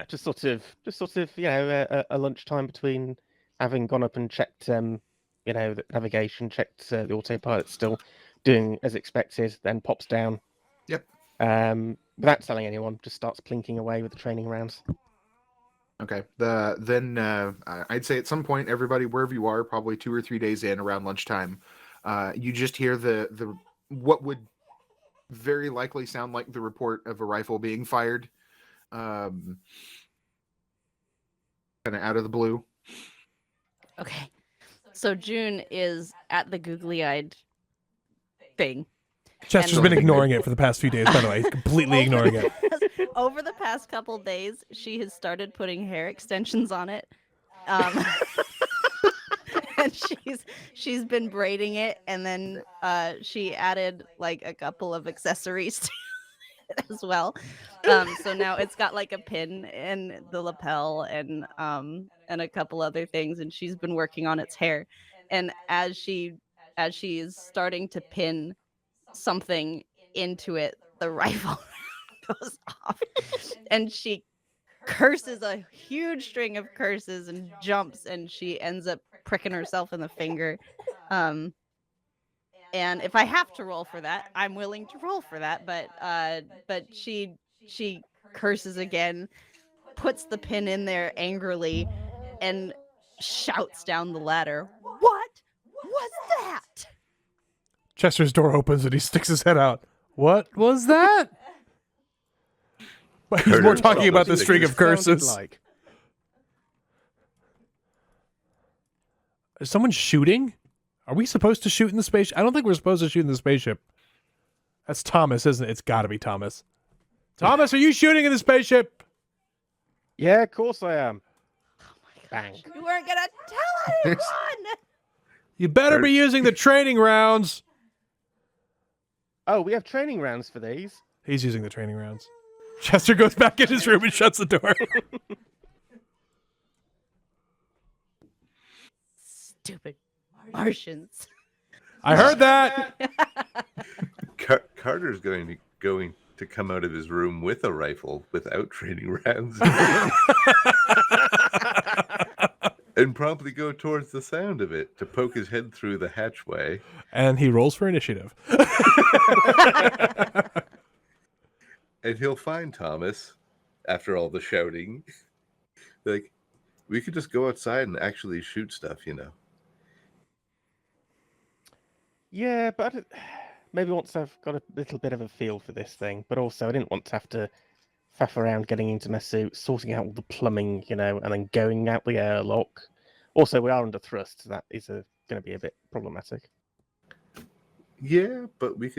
just sort of a lunchtime between having gone up and checked the navigation, checked the autopilot still doing as expected, then pops down. Yep. Without telling anyone, just starts plinking away with the training rounds. Okay. Then I'd say at some point, everybody, wherever you are, probably 2 or 3 days in around lunchtime, you just hear the what would very likely sound like the report of a rifle being fired, kind of out of the blue. Okay. So June is at the googly-eyed thing. Chester's been ignoring it for the past few days, by the way. He's completely ignoring it. Over the past couple days, she has started putting hair extensions on it. And she's been braiding it, and then she added like a couple of accessories to it as well. So now it's got like a pin in the lapel and a couple other things, and she's been working on its hair. And as she is starting to pin something into it, the rifle goes off, and she curses a huge string of curses and jumps, and she ends up pricking herself in the finger. And if I have to roll for that, I'm willing to roll for that. But she curses again, puts the pin in there angrily, and shouts down the ladder, "What was that?" Chester's door opens and he sticks his head out. What was that? But he's more talking about the string of curses. Like. Is someone shooting? Are we supposed to shoot in the spaceship? I don't think we're supposed to shoot in the spaceship. That's Thomas, isn't it? It's got to be Thomas. Thomas, are you shooting in the spaceship? Yeah, of course I am. Bang. You weren't gonna tell anyone. You better be using the training rounds. Oh, we have training rounds for these. He's using the training rounds. Chester goes back in his room and shuts the door. Stupid Martians. I heard that. Carter's going to come out of his room with a rifle without training rounds. and promptly go towards the sound of it to poke his head through the hatchway. And he rolls for initiative. And he'll find Thomas after all the shouting. Like, we could just go outside and actually shoot stuff, you know. Yeah, but maybe once I've got a little bit of a feel for this thing, but also I didn't want to have to faff around getting into my suit, sorting out all the plumbing, you know, and then going out the airlock. Also, we are under thrust, so that is going to be a bit problematic. Yeah, but we're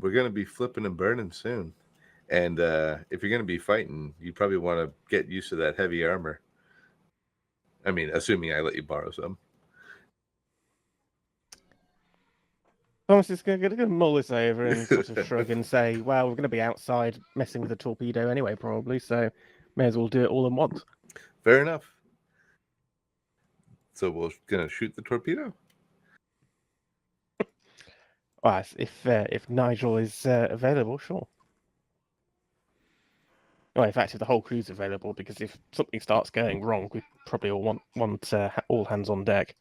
going to be flipping and burning soon. And if you're going to be fighting, you probably want to get used to that heavy armor. I mean, assuming I let you borrow some. Thomas is going to mull this over and sort of shrug and say, well, we're going to be outside messing with the torpedo anyway, probably, so may as well do it all in once. Fair enough. So we're going to shoot the torpedo? Well, if Nigel is available, sure. Well, in fact, if the whole crew's available, because if something starts going wrong, we probably all want all hands on deck.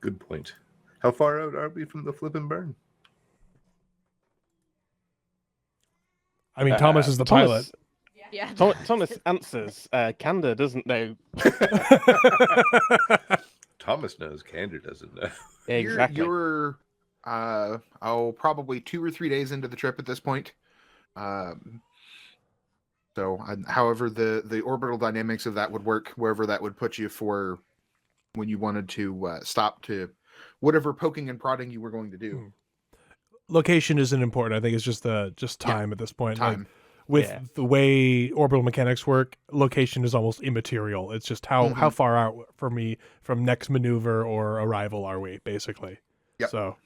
Good point. How far out are we from the flip and burn? I mean, Thomas is the pilot. Yeah. Thomas answers. Candor doesn't know. Thomas knows. Candor doesn't know. Exactly. You're probably 2 or 3 days into the trip at this point. However the orbital dynamics of that would work, wherever that would put you for when you wanted to stop to whatever poking and prodding you were going to do. Location isn't important. I think it's just time at this point. Time. Like, with the way orbital mechanics work, location is almost immaterial. It's just how far out for me from next maneuver or arrival are we, basically. Yep. So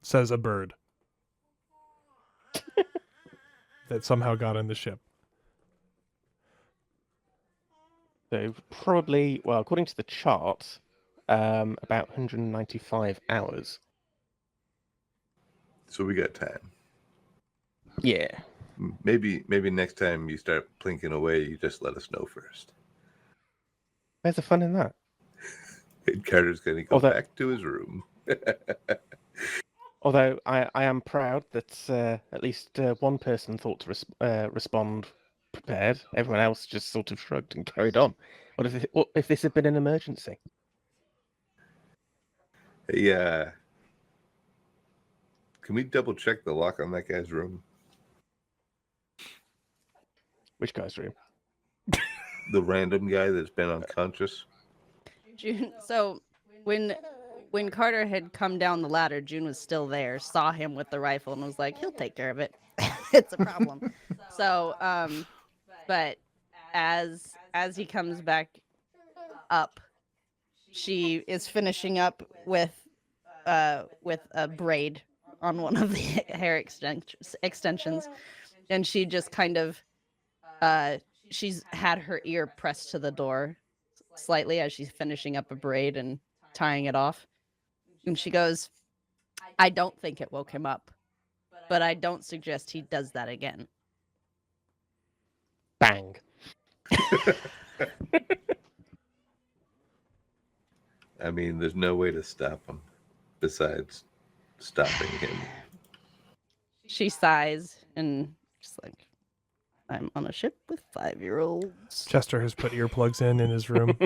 says a bird that somehow got in the ship. So probably, well, according to the chart, about 195 hours. So we got time. Yeah. Maybe next time you start plinking away, you just let us know first. Where's the fun in that? And Carter's going to go back to his room. Although I am proud that at least one person thought to respond prepared. Everyone else just sort of shrugged and carried on. What if this had been an emergency? Yeah. Can we double check the lock on that guy's room? Which guy's room? The random guy that's been unconscious. June. So when Carter had come down the ladder, June was still there, saw him with the rifle, and was like, "He'll take care of it. It's a problem." So, but as he comes back up, she is finishing up with a braid on one of the hair extensions, and she just kind of she's had her ear pressed to the door slightly as she's finishing up a braid and tying it off, and she goes, "I don't think it woke him up, but I don't suggest he does that again." Bang. I mean, there's no way to stop him besides stopping him. She sighs and just like, "I'm on a ship with 5-year-olds." Chester has put earplugs in his room.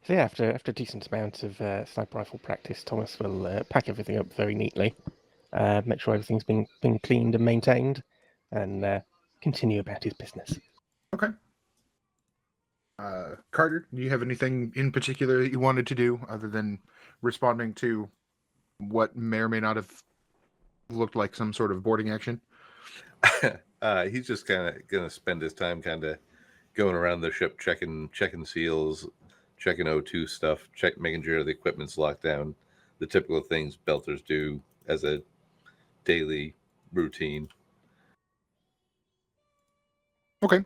So yeah, after a decent amount of sniper rifle practice, Thomas will pack everything up very neatly, make sure everything's been cleaned and maintained, and continue about his business. Okay. Carter, do you have anything in particular that you wanted to do other than responding to what may or may not have looked like some sort of boarding action? He's just kind of going to spend his time kind of going around the ship, checking seals, checking O2 stuff, making sure the equipment's locked down, the typical things belters do as a daily routine. Okay.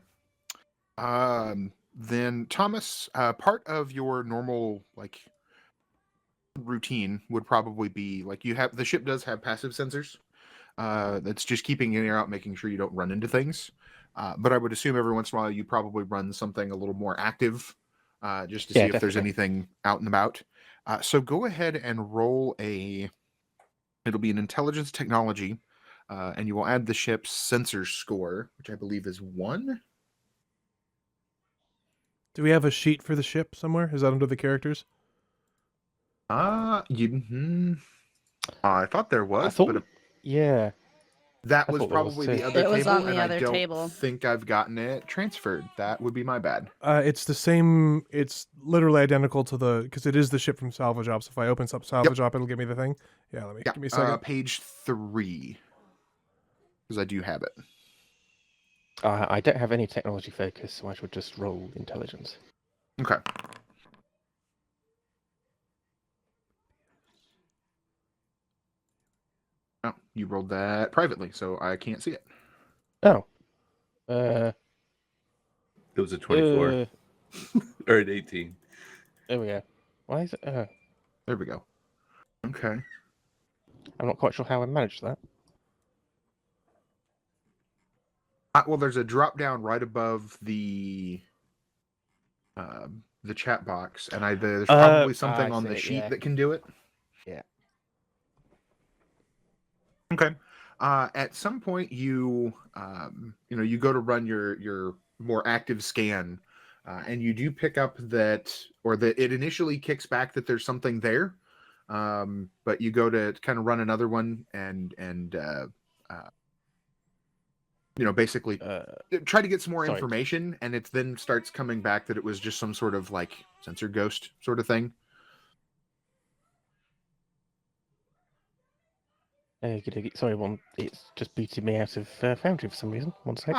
Then Thomas, part of your normal routine would probably be the ship does have passive sensors, That's just keeping an ear out, making sure you don't run into things. But I would assume every once in a while you probably run something a little more active, just to see if there's definitely. anything out and about. So go ahead and roll a. It'll be an intelligence technology, and you will add the ship's sensor score, which I believe is 1. Do we have a sheet for the ship somewhere? Is that under the characters? I thought there was, thought but yeah. that I was thought there was probably too. the other It was table, on the and other I don't table. think I've gotten it transferred. That would be my bad. It's the same. It's literally identical to the because it is the ship from Salvage Ops. If I open up Salvage Op, it'll give me the thing. Yeah, let me give me a second. Page 3, because I do have it. I don't have any technology focus, so I should just roll intelligence. Okay. Oh, you rolled that privately, so I can't see it. Oh. It was a 24 or an 18. There we go. Why is it? There we go. Okay. I'm not quite sure how I managed that. Well, there's a drop down right above the chat box, and there's probably something on the sheet that can do it. Yeah. Okay. At some point, you you go to run your more active scan, and you do pick up that, or that it initially kicks back that there's something there, but you go to kind of run another one and basically try to get some more information, and it then starts coming back that it was just some sort of like sensor ghost sort of thing. Sorry, it's just booted me out of Foundry for some reason. One sec.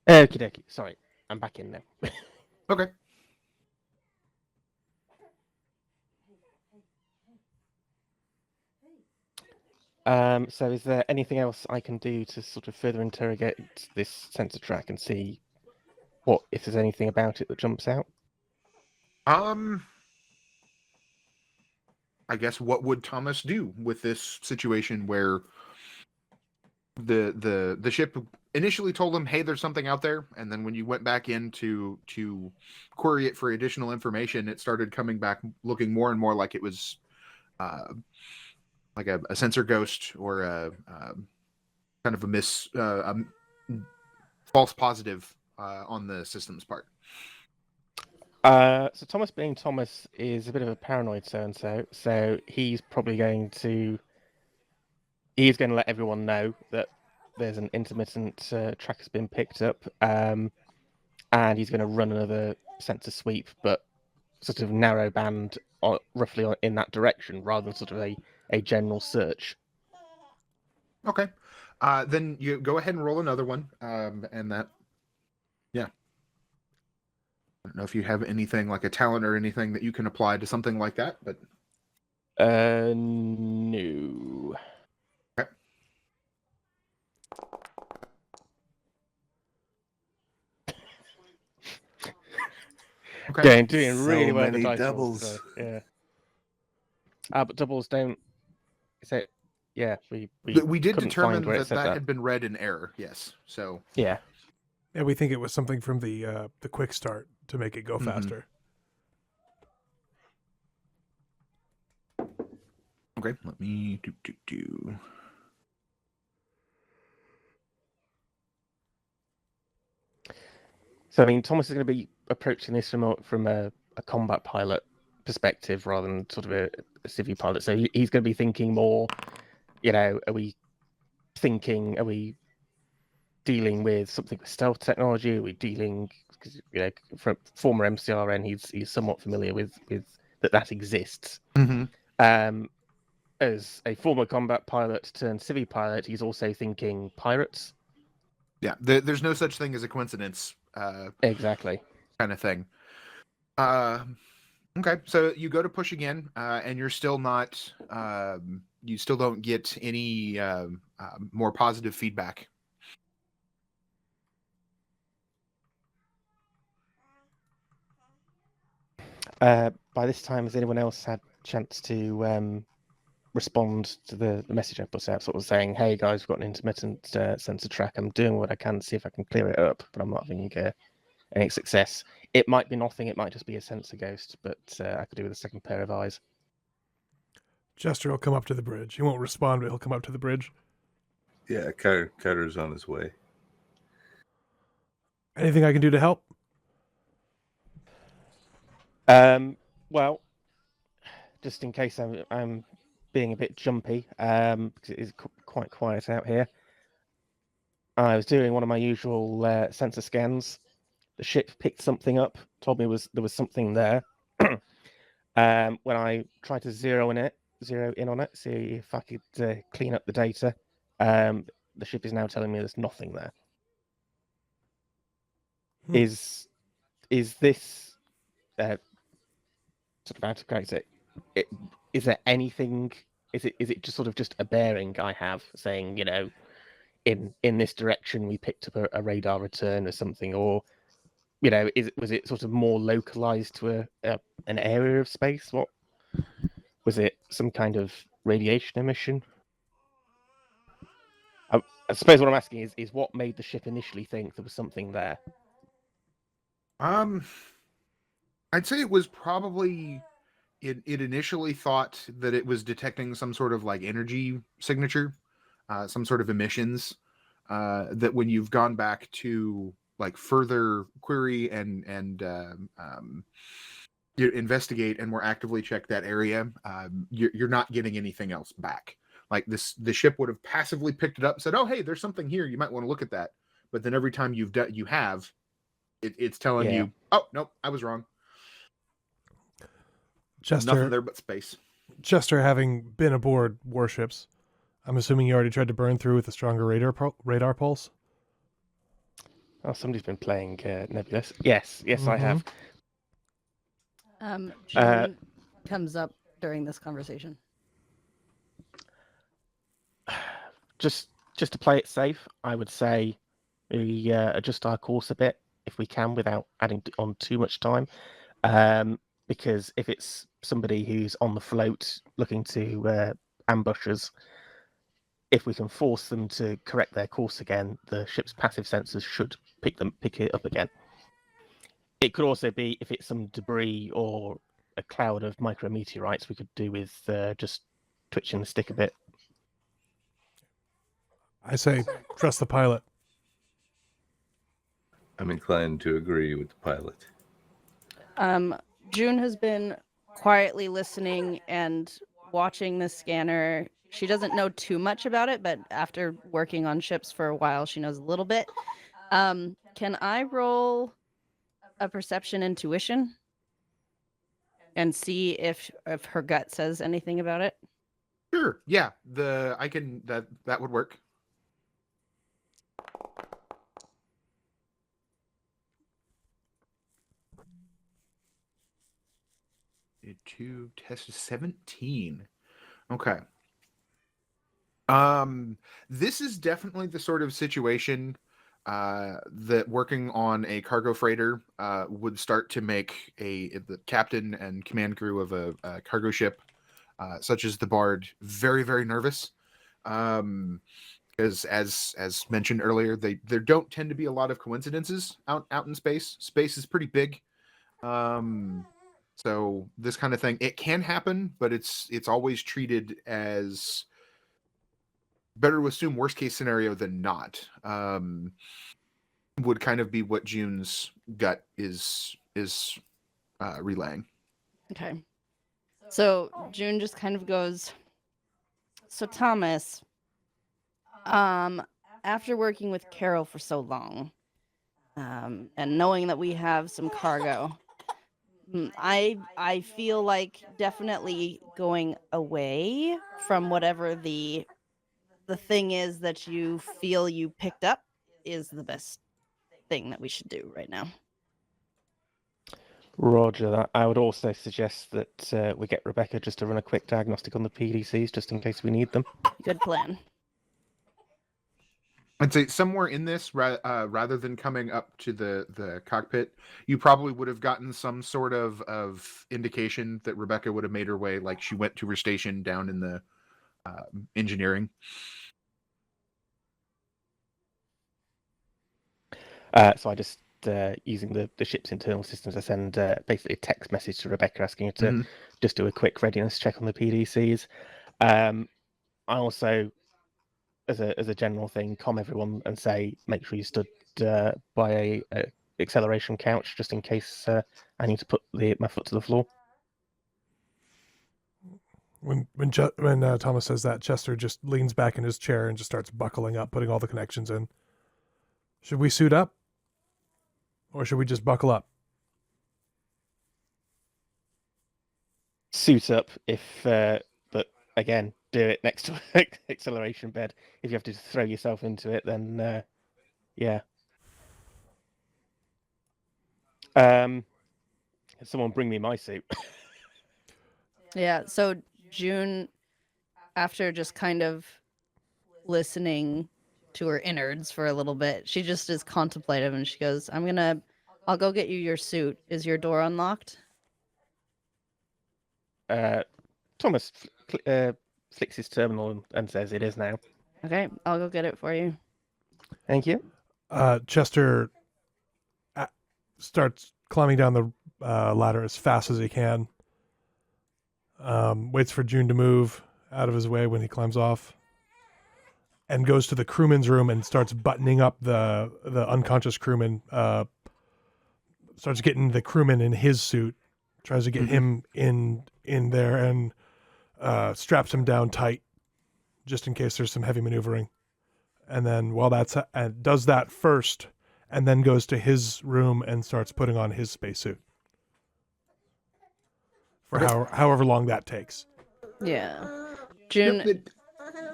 Okie dokie. Sorry, I'm back in now. Okay. So is there anything else I can do to sort of further interrogate this sensor track and see if there's anything about it that jumps out? I guess what would Thomas do with this situation where the ship initially told him, "Hey, there's something out there," and then when you went back in to query it for additional information, it started coming back looking more and more like it was like a sensor ghost or a kind of a false positive on the system's part. So Thomas, being Thomas, is a bit of a paranoid so-and-so, so he's probably going to let everyone know that there's an intermittent track has been picked up, and he's going to run another sensor sweep, but sort of narrow band, roughly in that direction, rather than sort of a general search. Okay. Then you go ahead and roll another one, and that, yeah. I don't know if you have anything like a talent or anything that you can apply to something like that, but no. Okay. Okay, doing really So well. many The dice doubles. rolls, so, yeah. But doubles don't. So yeah, we did couldn't determine find where it that said that had been read in error. Yes. So Yeah. Yeah, we think it was something from the quick start to make it go Mhm. faster. okay, let me do. So I mean, Thomas is going to be approaching this from a combat pilot perspective rather than sort of a civvy pilot. So he's going to be thinking more. Are we dealing with something with stealth technology? Are we dealing, because from former MCRN, he's somewhat familiar with that exists. Mm-hmm. As a former combat pilot turned civvy pilot, he's also thinking pirates. Yeah, there's no such thing as a coincidence. Exactly. Kind of thing. Okay, so you go to push again, and you're still not. You still don't get any more positive feedback. By this time, has anyone else had a chance to respond to the message I put out, sort of saying, "Hey guys, we've got an intermittent sensor track. I'm doing what I can to see if I can clear it up, but I'm not having any success." It might be nothing. It might just be a sensor ghost, but I could do with a second pair of eyes. Jester will come up to the bridge. He won't respond, but he'll come up to the bridge. Yeah, Carter's on his way. Anything I can do to help? Well, just in case I'm being a bit jumpy, because it is quite quiet out here. I was doing one of my usual sensor scans. The ship picked something up, told me there was something there. When I tried to zero in on it, see if I could clean up the data, the ship is now telling me there's nothing there. Is this sort of out of character? Is there anything? Is it just sort of just a bearing I have saying, in this direction we picked up a radar return or something, or was it sort of more localized to an area of space? What was it? Some kind of radiation emission? I suppose what I'm asking is what made the ship initially think there was something there? I'd say it was probably it initially thought that it was detecting some sort of like energy signature, some sort of emissions. That when you've gone back to like further query and you investigate and more actively check that area, you're not getting anything else back. Like the ship would have passively picked it up and said, "Oh, hey, there's something here. You might want to look at that." But then every time it's telling you, "Oh, nope, I was wrong." Jester, nothing there but space. Jester, having been aboard warships, I'm assuming you already tried to burn through with a stronger radar pulse? Oh, somebody's been playing Nebulous. Yes, I have. June comes up during this conversation. Just to play it safe, I would say we adjust our course a bit if we can without adding on too much time. Because if it's somebody who's on the float looking to ambush us, if we can force them to correct their course again, the ship's passive sensors should pick it up again. It could also be if it's some debris or a cloud of micrometeorites, we could do with just twitching the stick a bit. I say trust the pilot. I'm inclined to agree with the pilot. June has been quietly listening and watching the scanner. She doesn't know too much about it, but after working on ships for a while, she knows a little bit. Can I roll a perception intuition and see if her gut says anything about it? Sure. Yeah. That would work. To test 17. Okay. This is definitely the sort of situation that working on a cargo freighter would start to make the captain and command crew of a cargo ship, such as the Bard, very, very nervous. Because as mentioned earlier, there don't tend to be a lot of coincidences out in space. Space is pretty big. So this kind of thing, it can happen, but it's always treated as better to assume worst case scenario than not. Would kind of be what June's gut is relaying. Okay. So June just kind of goes, "So Thomas, after working with Carol for so long, and knowing that we have some cargo, I feel like definitely going away from whatever the thing is that you feel you picked up is the best thing that we should do right now." Roger that. I would also suggest that we get Rebecca just to run a quick diagnostic on the PDCs just in case we need them. Good plan. I'd say somewhere in this, rather than coming up to the cockpit, you probably would have gotten some sort of indication that Rebecca would have made her way, like she went to her station down in the engineering. So I just, using the ship's internal systems, I send basically a text message to Rebecca asking her to just do a quick readiness check on the PDCs. I also, as a general thing, calm everyone and say, make sure you stood by a acceleration couch just in case I need to put my foot to the floor. When Thomas says that, Chester just leans back in his chair and just starts buckling up, putting all the connections in. Should we suit up? Or should we just buckle up? Suit up but again, do it next to an acceleration bed. If you have to throw yourself into it, then yeah. Someone bring me my suit. Yeah, so June, after just kind of listening to her innards for a little bit, she just is contemplative and she goes, I'll go get you your suit. Is your door unlocked? Thomas flicks his terminal and says it is now. Okay, I'll go get it for you. Thank you. Chester starts climbing down the ladder as fast as he can. Waits for June to move out of his way when he climbs off, and goes to the crewman's room and starts buttoning up the unconscious crewman. Starts getting the crewman in his suit, tries to get him in there, and straps him down tight, just in case there's some heavy maneuvering. And then while does that first, and then goes to his room and starts putting on his spacesuit for however long that takes. Yeah, June.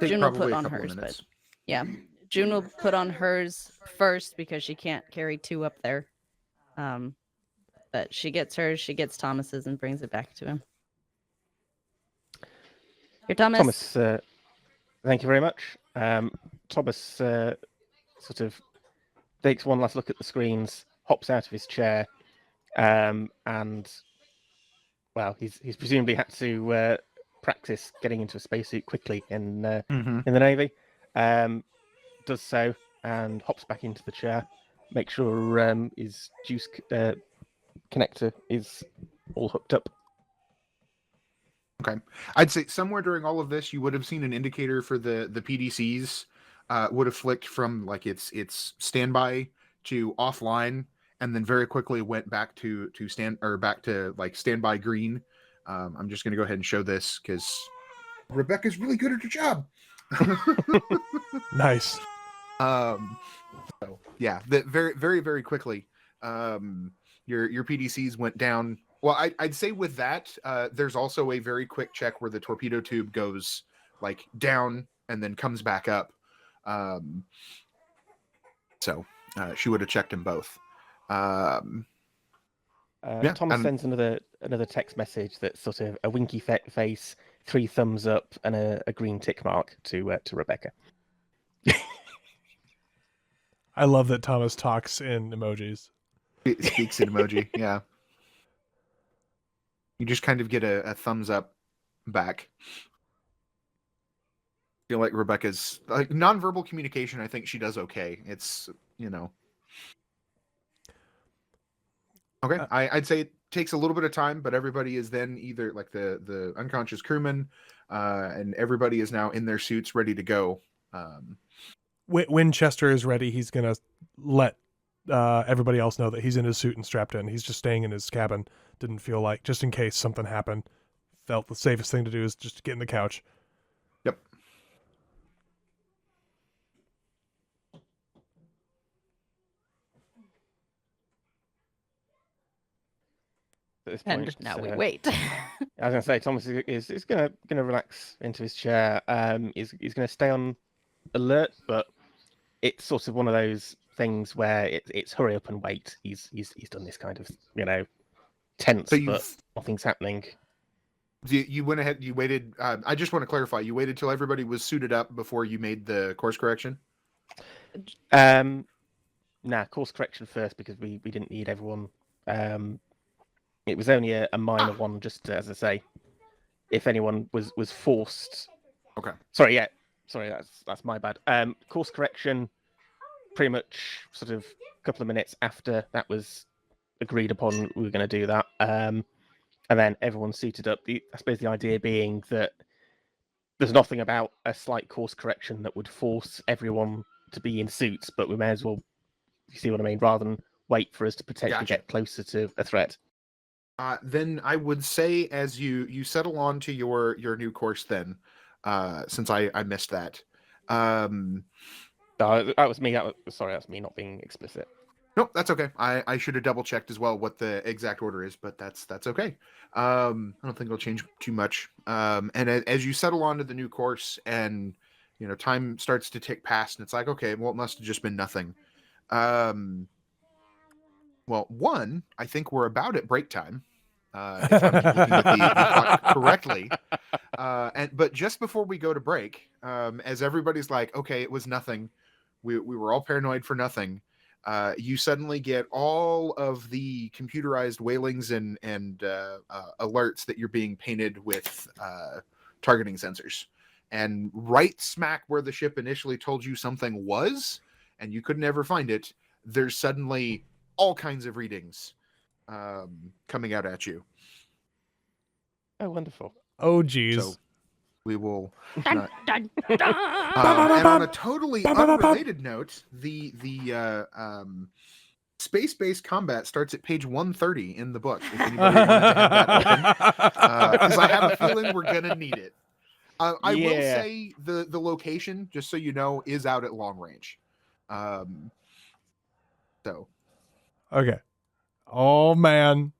June will put on hers, but yeah, June will put on hers first because she can't carry two up there. But she gets hers, she gets Thomas's, and brings it back to him. Here, Thomas. Thomas, thank you very much. Thomas sort of takes one last look at the screens, hops out of his chair, and well, he's presumably had to practice getting into a spacesuit quickly in the Navy. Does so and hops back into the chair. Make sure his juice connector is all hooked up. Okay, I'd say somewhere during all of this, you would have seen an indicator for the PDCs would have flicked from like its standby to offline, and then very quickly went back to standby green. I'm just going to go ahead and show this because Rebecca's really good at her job. Nice. So yeah, very very very quickly, your PDCs went down. Well, I'd say with that, there's also a very quick check where the torpedo tube goes like down and then comes back up. So she would have checked them both. Thomas sends another text message that's sort of a winky face, 3 thumbs up, and a green tick mark to Rebecca. I love that Thomas talks in emojis. It speaks in emoji, yeah. You just kind of get a thumbs up back. I feel like Rebecca's like nonverbal communication. I think she does okay. It's okay. I'd say it takes a little bit of time, but everybody is then either like the unconscious crewman, and everybody is now in their suits, ready to go. When Chester is ready, he's gonna let everybody else know that he's in his suit and strapped in. He's just staying in his cabin. Didn't feel like, just in case something happened, felt the safest thing to do is just get in the couch. Yep. At this point, And now we wait. I was going to say, Thomas is going to relax into his chair. He's going to stay on alert, but it's sort of one of those things where it's hurry up and wait. He's done this kind of tense, So but nothing's happening. You went ahead. You waited. I just want to clarify. You waited till everybody was suited up before you made the course correction. Course correction first because we didn't need everyone. It was only a minor one, just as I say. If anyone was forced. Okay. Sorry, that's my bad. Course correction, pretty much sort of a couple of minutes after that was agreed upon, we were going to do that. And then everyone suited up. I suppose the idea being that there's nothing about a slight course correction that would force everyone to be in suits, but we may as well, you see what I mean, rather than wait for us to potentially get closer to a threat. Then I would say, as you settle on to your new course, then, since I missed that. That was me. Sorry, that's me not being explicit. Nope, that's okay. I should have double checked as well what the exact order is, but that's okay. I don't think it'll change too much. And as you settle onto the new course, and time starts to tick past, and it's like, okay, well, it must have just been nothing. Well, one, I think we're about at break time. If I'm looking at the clock correctly. But just before we go to break, as everybody's like, okay, it was nothing. We were all paranoid for nothing. You suddenly get all of the computerized wailings and alerts that you're being painted with targeting sensors. And right smack where the ship initially told you something was, and you could never find it, there's suddenly all kinds of readings coming out at you. Oh, wonderful. Oh, geez. So we will. And on a totally unrelated note, the space-based combat starts at page 130 in the book. If anybody wanted to have that open, because I have a feeling we're gonna need it. I will say the location, just so you know, is out at long range. So. Okay. Oh man.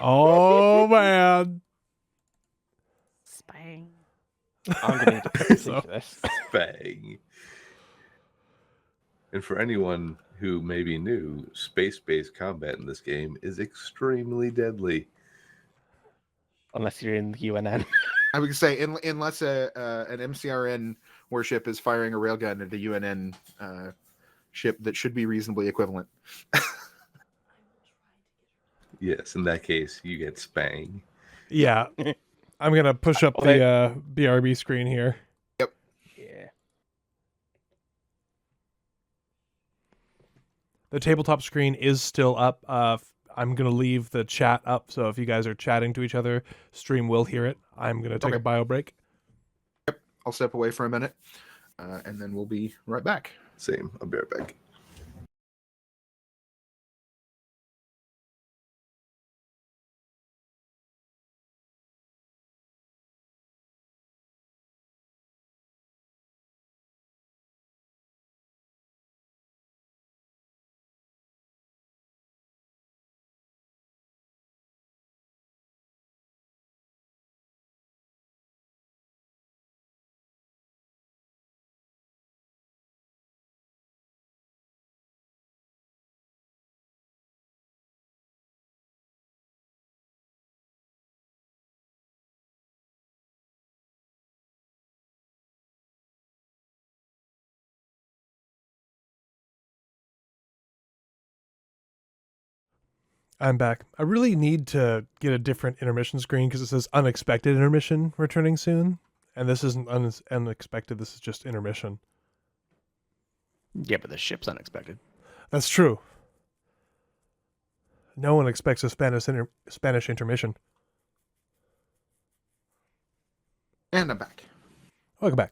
Oh man. Spang. I'm going to need to put this into this. Bang. And for anyone who may be new, space-based combat in this game is extremely deadly. Unless you're in the UNN. I would say, unless an MCRN warship is firing a railgun at a UNN ship that should be reasonably equivalent. Yes, in that case, you get spang. Yeah. I'm going to push up the BRB screen here. Yep. Yeah. The tabletop screen is still up. I'm going to leave the chat up, so if you guys are chatting to each other, stream will hear it. I'm going to take a bio break. Yep. I'll step away for a minute, and then we'll be right back. Same. I'll be right back. I'm back. I really need to get a different intermission screen because it says unexpected intermission returning soon. And this isn't unexpected. This is just intermission. Yeah, but the ship's unexpected. That's true. No one expects a Spanish intermission. And I'm back. Welcome back.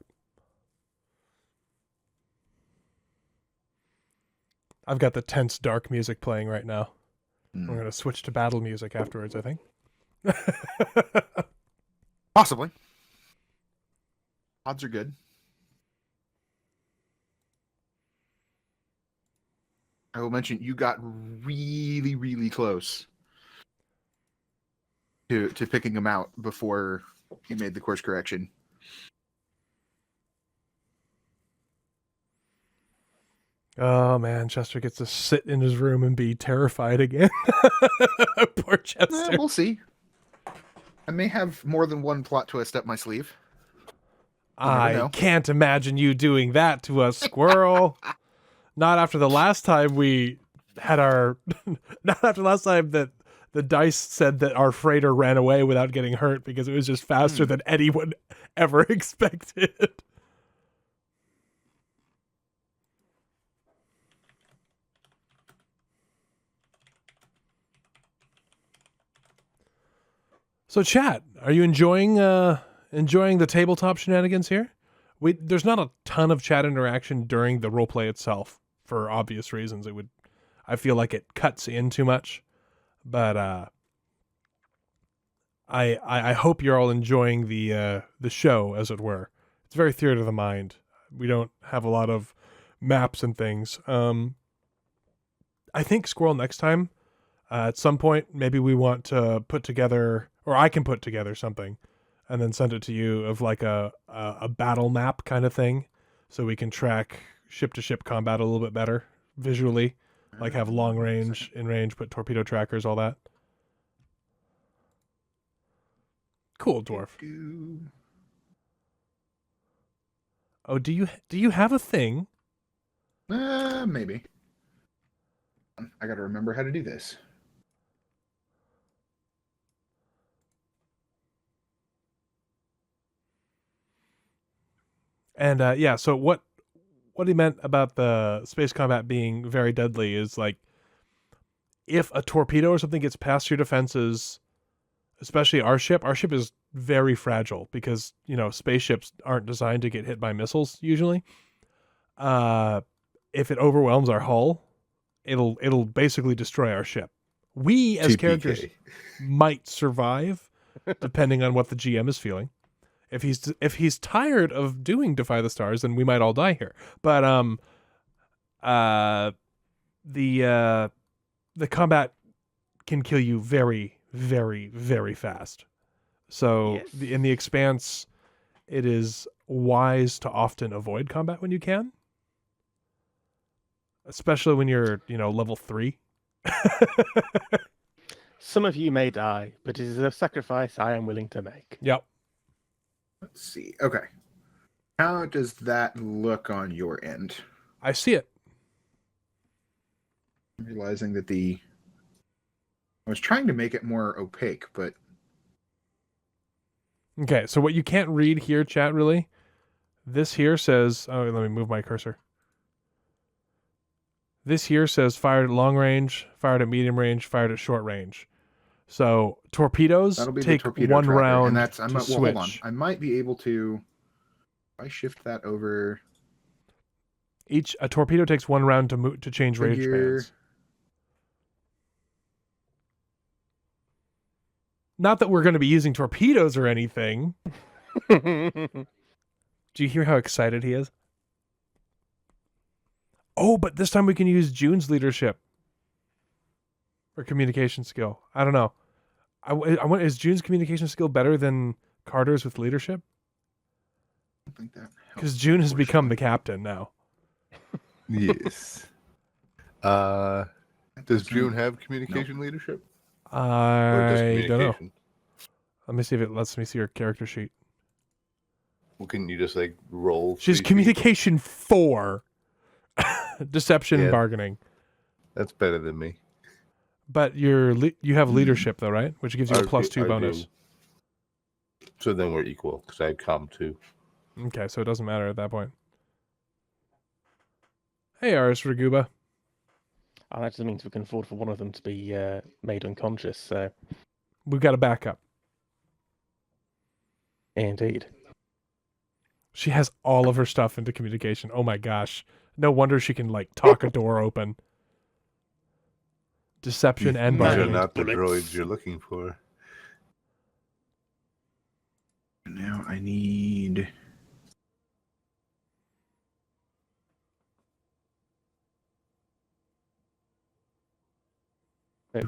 I've got the tense dark music playing right now. We're going to switch to battle music afterwards, I think. Possibly. Odds are good. I will mention you got really, really close to picking them out before you made the course correction. Oh man, Chester gets to sit in his room and be terrified again. Poor Chester. We'll see. I may have more than one plot twist up my sleeve. I know. can't imagine you doing that to us, squirrel. Not after the last time we had our... Not after the last time that the dice said that our freighter ran away without getting hurt because it was just faster than anyone ever expected. So, chat, are you enjoying the tabletop shenanigans here? There's not a ton of chat interaction during the roleplay itself for obvious reasons. I feel like it cuts in too much, but I hope you're all enjoying the show, as it were. It's very theater of the mind. We don't have a lot of maps and things. I think Squirrel next time, at some point, maybe we want to put together, or I can put together something, and then send it to you of like a battle map kind of thing, so we can track ship-to-ship combat a little bit better visually, like have long range, in range, put torpedo trackers, all that. Cool, dwarf. Oh, do you have a thing? Maybe. I got to remember how to do this. And yeah, so what he meant about the space combat being very deadly is like if a torpedo or something gets past your defenses, especially our ship is very fragile because, you know, spaceships aren't designed to get hit by missiles usually. If it overwhelms our hull, it'll basically destroy our ship. We as TPK. characters might survive depending on what the GM is feeling. If he's tired of doing Defy the Stars, then we might all die here. But the combat can kill you very, very, very fast. So Yes. in the Expanse, it is wise to often avoid combat when you can, especially when you're, you know, level 3. Some of you may die, but it is a sacrifice I am willing to make. Yep. Let's see. Okay. How does that look on your end? I see it. I'm realizing that I was trying to make it more opaque, but Okay, so what you can't read here, chat, really, this here says, oh, let me move my cursor. This here says fired at long range, fired at medium range, fired at short range. So torpedoes that'll be take the torpedo one tracker, round and that's to well, switch. hold on. I might be able to. If I shift that over. A torpedo takes one round to change range Figure- bands. Not that we're going to be using torpedoes or anything. Do you hear how excited he is? Oh, but this time we can use June's leadership or communication skill. I don't know. I want, is June's communication skill better than Carter's with leadership? I don't think that Because helps, June has become the unfortunately. captain now. Yes. That Does doesn't- June have communication leadership? Or just I don't know. communication? Let me see if it lets me see her character sheet. Well, couldn't you just like roll? She's 3 feet? communication 4. Deception, Yeah. bargaining. That's better than me. But you have leadership though, right? Which gives you a I plus do- 2 I bonus. do. So then we're equal because I had comm 2. Okay, so it doesn't matter at that point. Hey, Aris Raguba. And that just means we can afford for one of them to be made unconscious. So We've got a backup. indeed. She has all of her stuff into communication. Oh my gosh. No wonder she can like talk a door open. Deception and These are bargaining. not the Bullets. droids you're looking for. Now I need.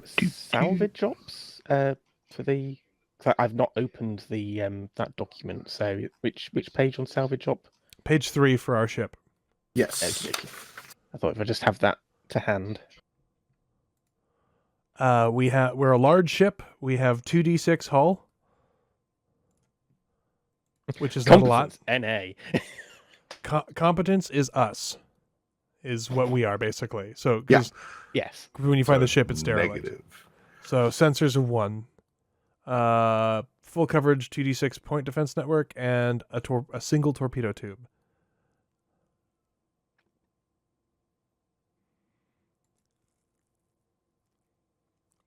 Salvage ops for the. 'Cause I've not opened the that document. So which page on salvage op? Page 3 for our ship. Yes. Okay. I thought if I just have that to hand. We're a large ship. We have 2d6 hull. which is not a lot. NA. Competence is us, is what we are basically. So Yeah. because Yes. when you find So the ship, it's derelict. negative. So sensors of 1, full coverage 2d6 point defense network, and a single torpedo tube.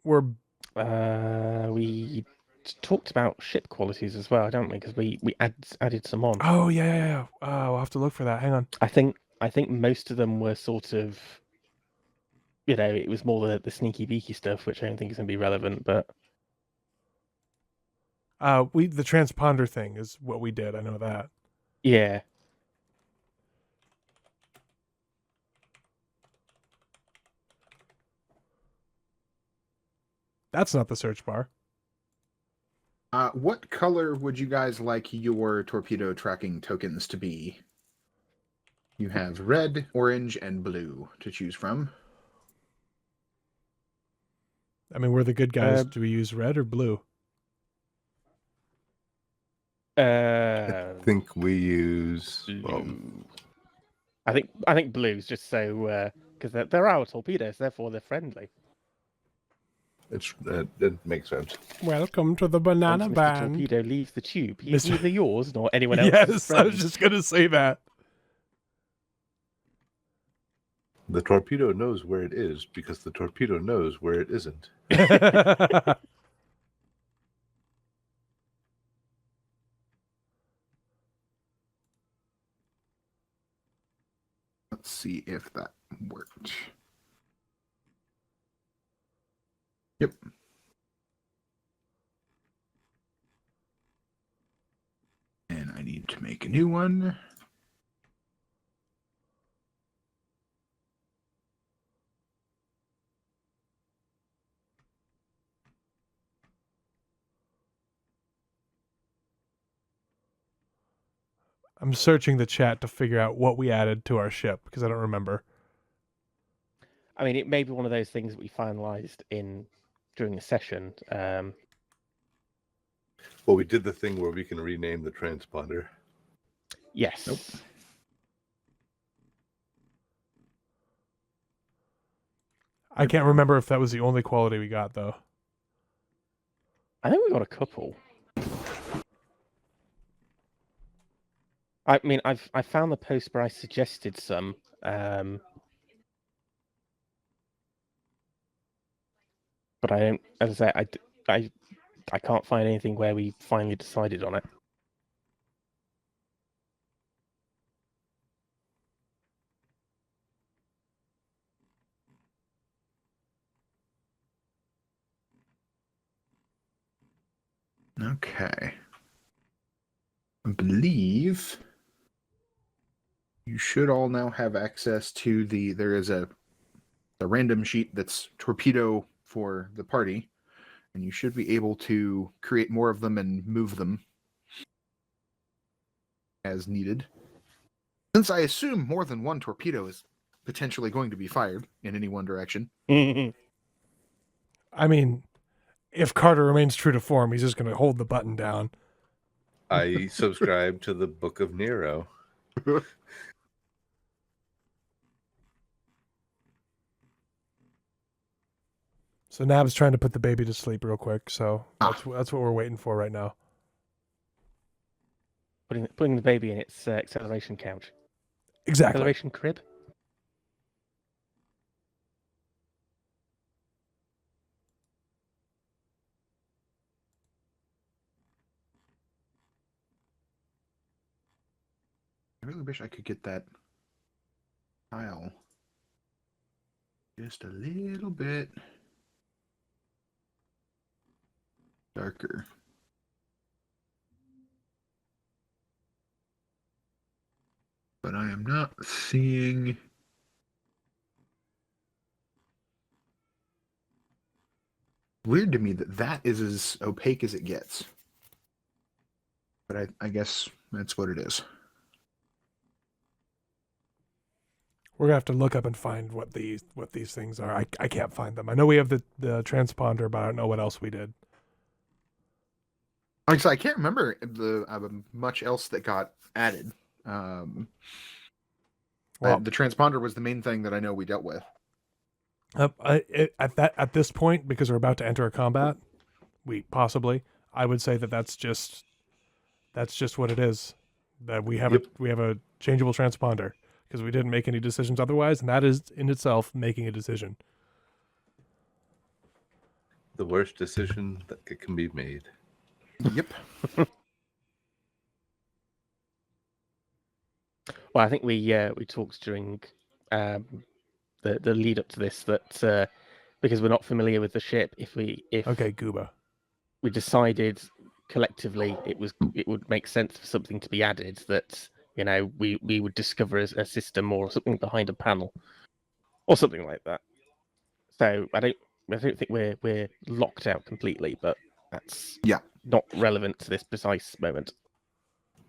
We're We talked about ship qualities as well, don't we? Because we added some on. oh yeah. We'll have to look for that. Hang on. I think most of them were sort of, it was more the sneaky beaky stuff, which I don't think is going to be relevant. But The transponder thing is what we did. I know that. yeah, That's not the search bar. What color would you guys like your torpedo tracking tokens to be? You have red, orange, and blue to choose from. I mean, we're the good guys. Do we use red or blue? I think we use. Well, blue. I think blue's just so because they're our torpedoes, therefore they're friendly. it makes sense. Welcome to the banana Once Mr. band. Torpedo leaves the tube. He's Mr. either yours nor anyone else's. Yes, I was just gonna say that. The torpedo knows where it is because the torpedo knows where it isn't. Let's see if that worked. Yep. And I need to make a new one. I'm searching the chat to figure out what we added to our ship because I don't remember. I mean, it may be one of those things that we finalised during the session. Well, we did the thing where we can rename the transponder. Yes. Nope. I can't remember if that was the only quality we got though. I think we got a couple. I mean, I found the post where I suggested some. But I don't, as I say, I can't find anything where we finally decided on it. Okay. I believe you should all now have access to there is a random sheet that's torpedo for the party, and you should be able to create more of them and move them as needed. Since I assume more than one torpedo is potentially going to be fired in any one direction. I mean, if Carter remains true to form, he's just going to hold the button down. I subscribe to the Book of Nero. So Nab's trying to put the baby to sleep real quick, so that's what we're waiting for right now. Putting the baby in its acceleration couch. Exactly. Acceleration crib. I really wish I could get that tile just a little bit darker. But I am not seeing weird to me that is as opaque as it gets. But I guess that's what it is. We're gonna have to look up and find what these things are. I can't find them. I know we have the transponder, but I don't know what else we did. Like, I can't remember much else that got added. Well, the transponder was the main thing that I know we dealt with. At this point, because we're about to enter a combat, I would say that's just what it is. That we have a changeable transponder because we didn't make any decisions otherwise, and that is in itself making a decision. The worst decision that can be made. Yep. Well, I think we talked during the lead up to this that because we're not familiar with the ship, if Gooba. we decided collectively it would make sense for something to be added that we would discover as a system or something behind a panel or something like that. So I don't think we're locked out completely, but that's not relevant to this precise moment.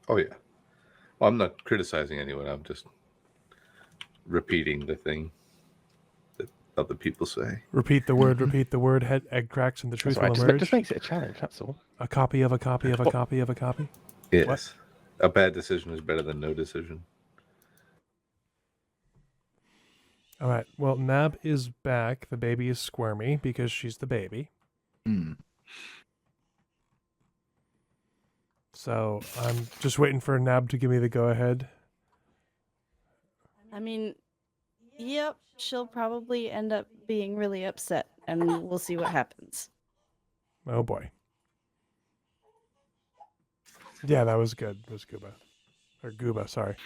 Oh yeah. Well, I'm not criticizing anyone. I'm just repeating the thing that other people say. Repeat the word. Repeat the word. Egg cracks and the truth will emerge. Just makes it a challenge. That's all. A copy of a copy of a copy of a copy. Yes. What? A bad decision is better than no decision. All right. Well, Nab is back. The baby is squirmy because she's the baby. So I'm just waiting for Nab to give me the go-ahead. I mean, yep, she'll probably end up being really upset, and we'll see what happens. Oh boy. Yeah, that was good. It was Gooba. Or Gooba, sorry.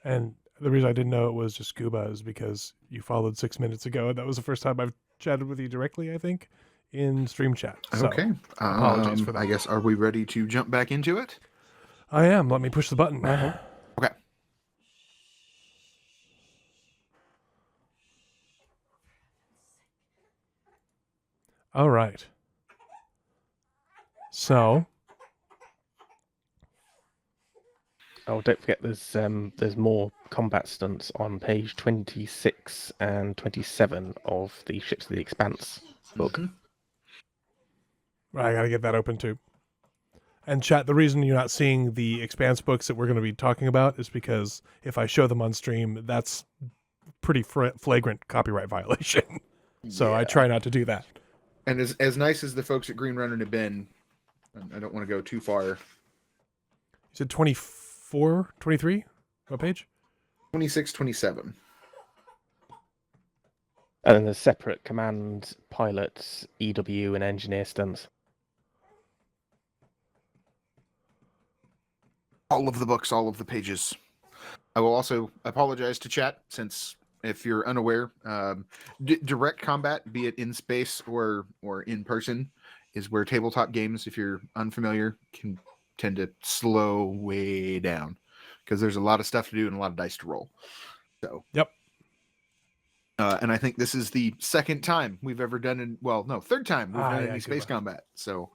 And the reason I didn't know it was just Gooba is because you followed 6 minutes ago, and that was the first time I've chatted with you directly, I think, in stream chat. So, Okay. apologies for that. I guess, are we ready to jump back into it? I am. Let me push the button. Okay. All right. So. Oh, don't forget there's more combat stunts on page 26 and 27 of the Ships of the Expanse book. Mm-hmm. I gotta get that open too. And chat, the reason you're not seeing the Expanse books that we're going to be talking about is because if I show them on stream, that's pretty flagrant copyright violation. So I try not to do that. And as nice as the folks at Green Runner have been, I don't want to go too far. You said 24, 23? What page? 26, 27. And then there's separate command, pilots, EW, and engineer stunts. All of the books, all of the pages. I will also apologize to chat, since if you're unaware, direct combat, be it in space or in person, is where tabletop games, if you're unfamiliar, can tend to slow way down because there's a lot of stuff to do and a lot of dice to roll. So yep. And I think this is the second time we've ever done third time we've done any space combat. So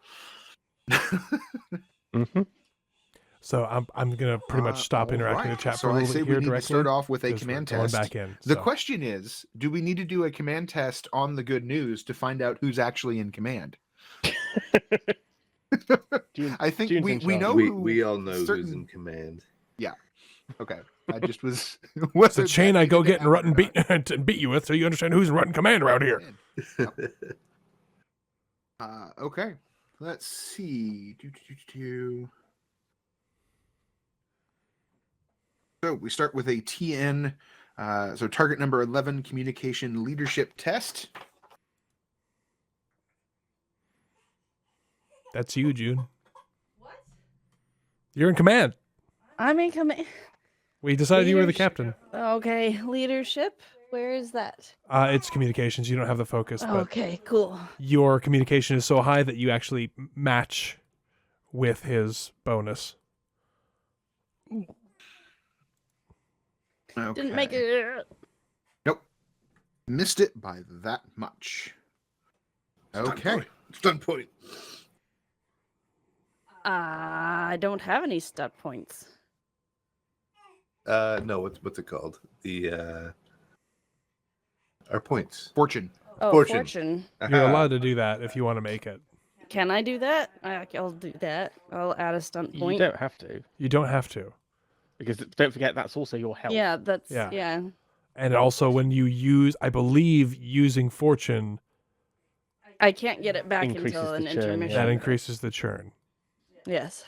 So I'm gonna pretty much stop interacting with the chat for a little bit here we need directly. to start off with a command test. Back in, The question is, do we need to do a command test on the good news to find out who's actually in command? I think we know we all know who's in command. Yeah. Okay. I just was. It's the chain I go get and run and beat you with, so you understand who's running command around here. Yep. Okay. Let's see. So we start with a TN. So target number 11, communication leadership test. That's you, June. What? You're in command. I'm in command. We decided you were the captain. Okay, leadership. Where is that? It's communications. You don't have the focus. Okay, cool. Your communication is so high that you actually match with his bonus. Okay. Didn't make it. Nope. Missed it by that much. Okay. Stun point. I don't have any stud points. No, what's it called? Our points. Fortune. Oh, fortune. You're allowed to do that if you want to make it. Can I do that? I'll do that. I'll add a stunt You point. don't have to, You don't have to. because don't forget that's also your health. Yeah, that's Yeah. yeah. And also, when you use, I believe, using fortune, I can't get it back Increases until an the churn, intermission. that Yeah. increases the churn. Yes.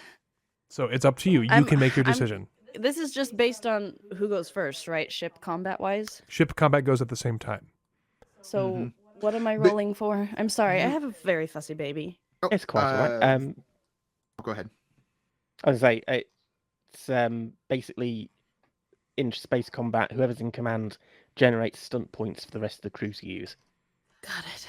So it's up to you. You I'm- can make your I'm- decision. This is just based on who goes first, right? Ship combat wise. Ship combat goes at the same time. So Mhm. what am I But rolling for? I'm sorry, I you- have a very fussy baby. Oh, It's quite alright. Go ahead. I was say it's basically in space combat, whoever's in command generates stunt points for the rest of the crew to use. Got it.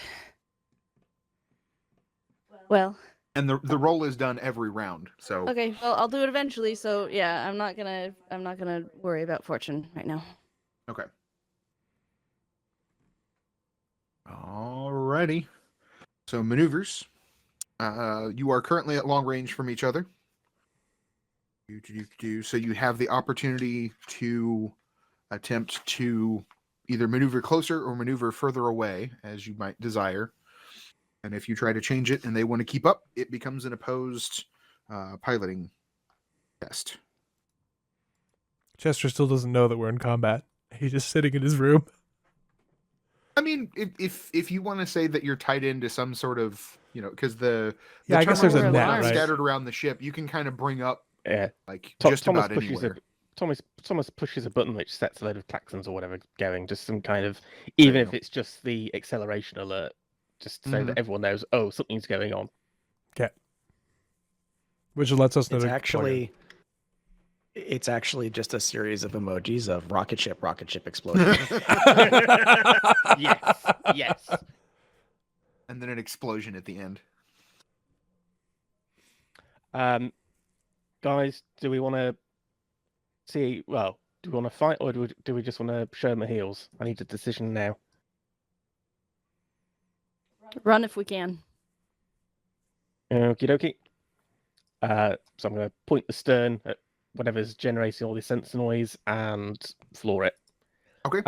Well, And the roll is done every round. So okay. Well, I'll do it eventually. So yeah, I'm not gonna worry about fortune right now. okay. Alrighty. So maneuvers. You are currently at long range from each other. So you have the opportunity to attempt to either maneuver closer or maneuver further away, as you might desire. And if you try to change it and they want to keep up, it becomes an opposed piloting test. Chester still doesn't know that we're in combat. He's just sitting in his room. I mean, if you want to say that you're tied into some sort of, because the Yeah, I guess there's a terminals net, are right? scattered around the ship, you can kind of bring up Yeah. like Thomas just about pushes anywhere. Thomas pushes a button which sets a load of klaxons or whatever going, just some kind of, even you if go. it's just the acceleration alert, just so Mhm. that everyone knows, oh, something's going on. Which lets us know It's to plug in. actually just a series of emojis of rocket ship explosion. Yes. And then an explosion at the end. Guys, do we want to see? Well, do we want to fight or do we just want to show them the heels? I need a decision now. Run if we can. Okie dokie. So I'm going to point the stern at whatever's generating all this sensor noise and floor it. Okay.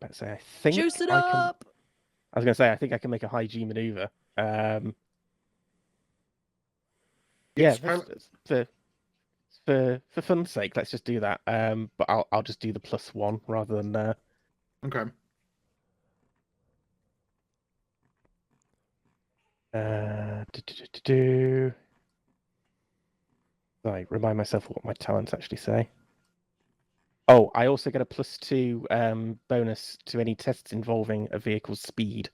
Let's say I think Juice it I can. up. I was going to say I think I can make a high G maneuver. Yes, Yeah, for fun's sake, let's just do that. But I'll just do the +1 rather than Okay. Right, remind myself what my talents actually say. Oh, I also get a +2 bonus to any tests involving a vehicle's speed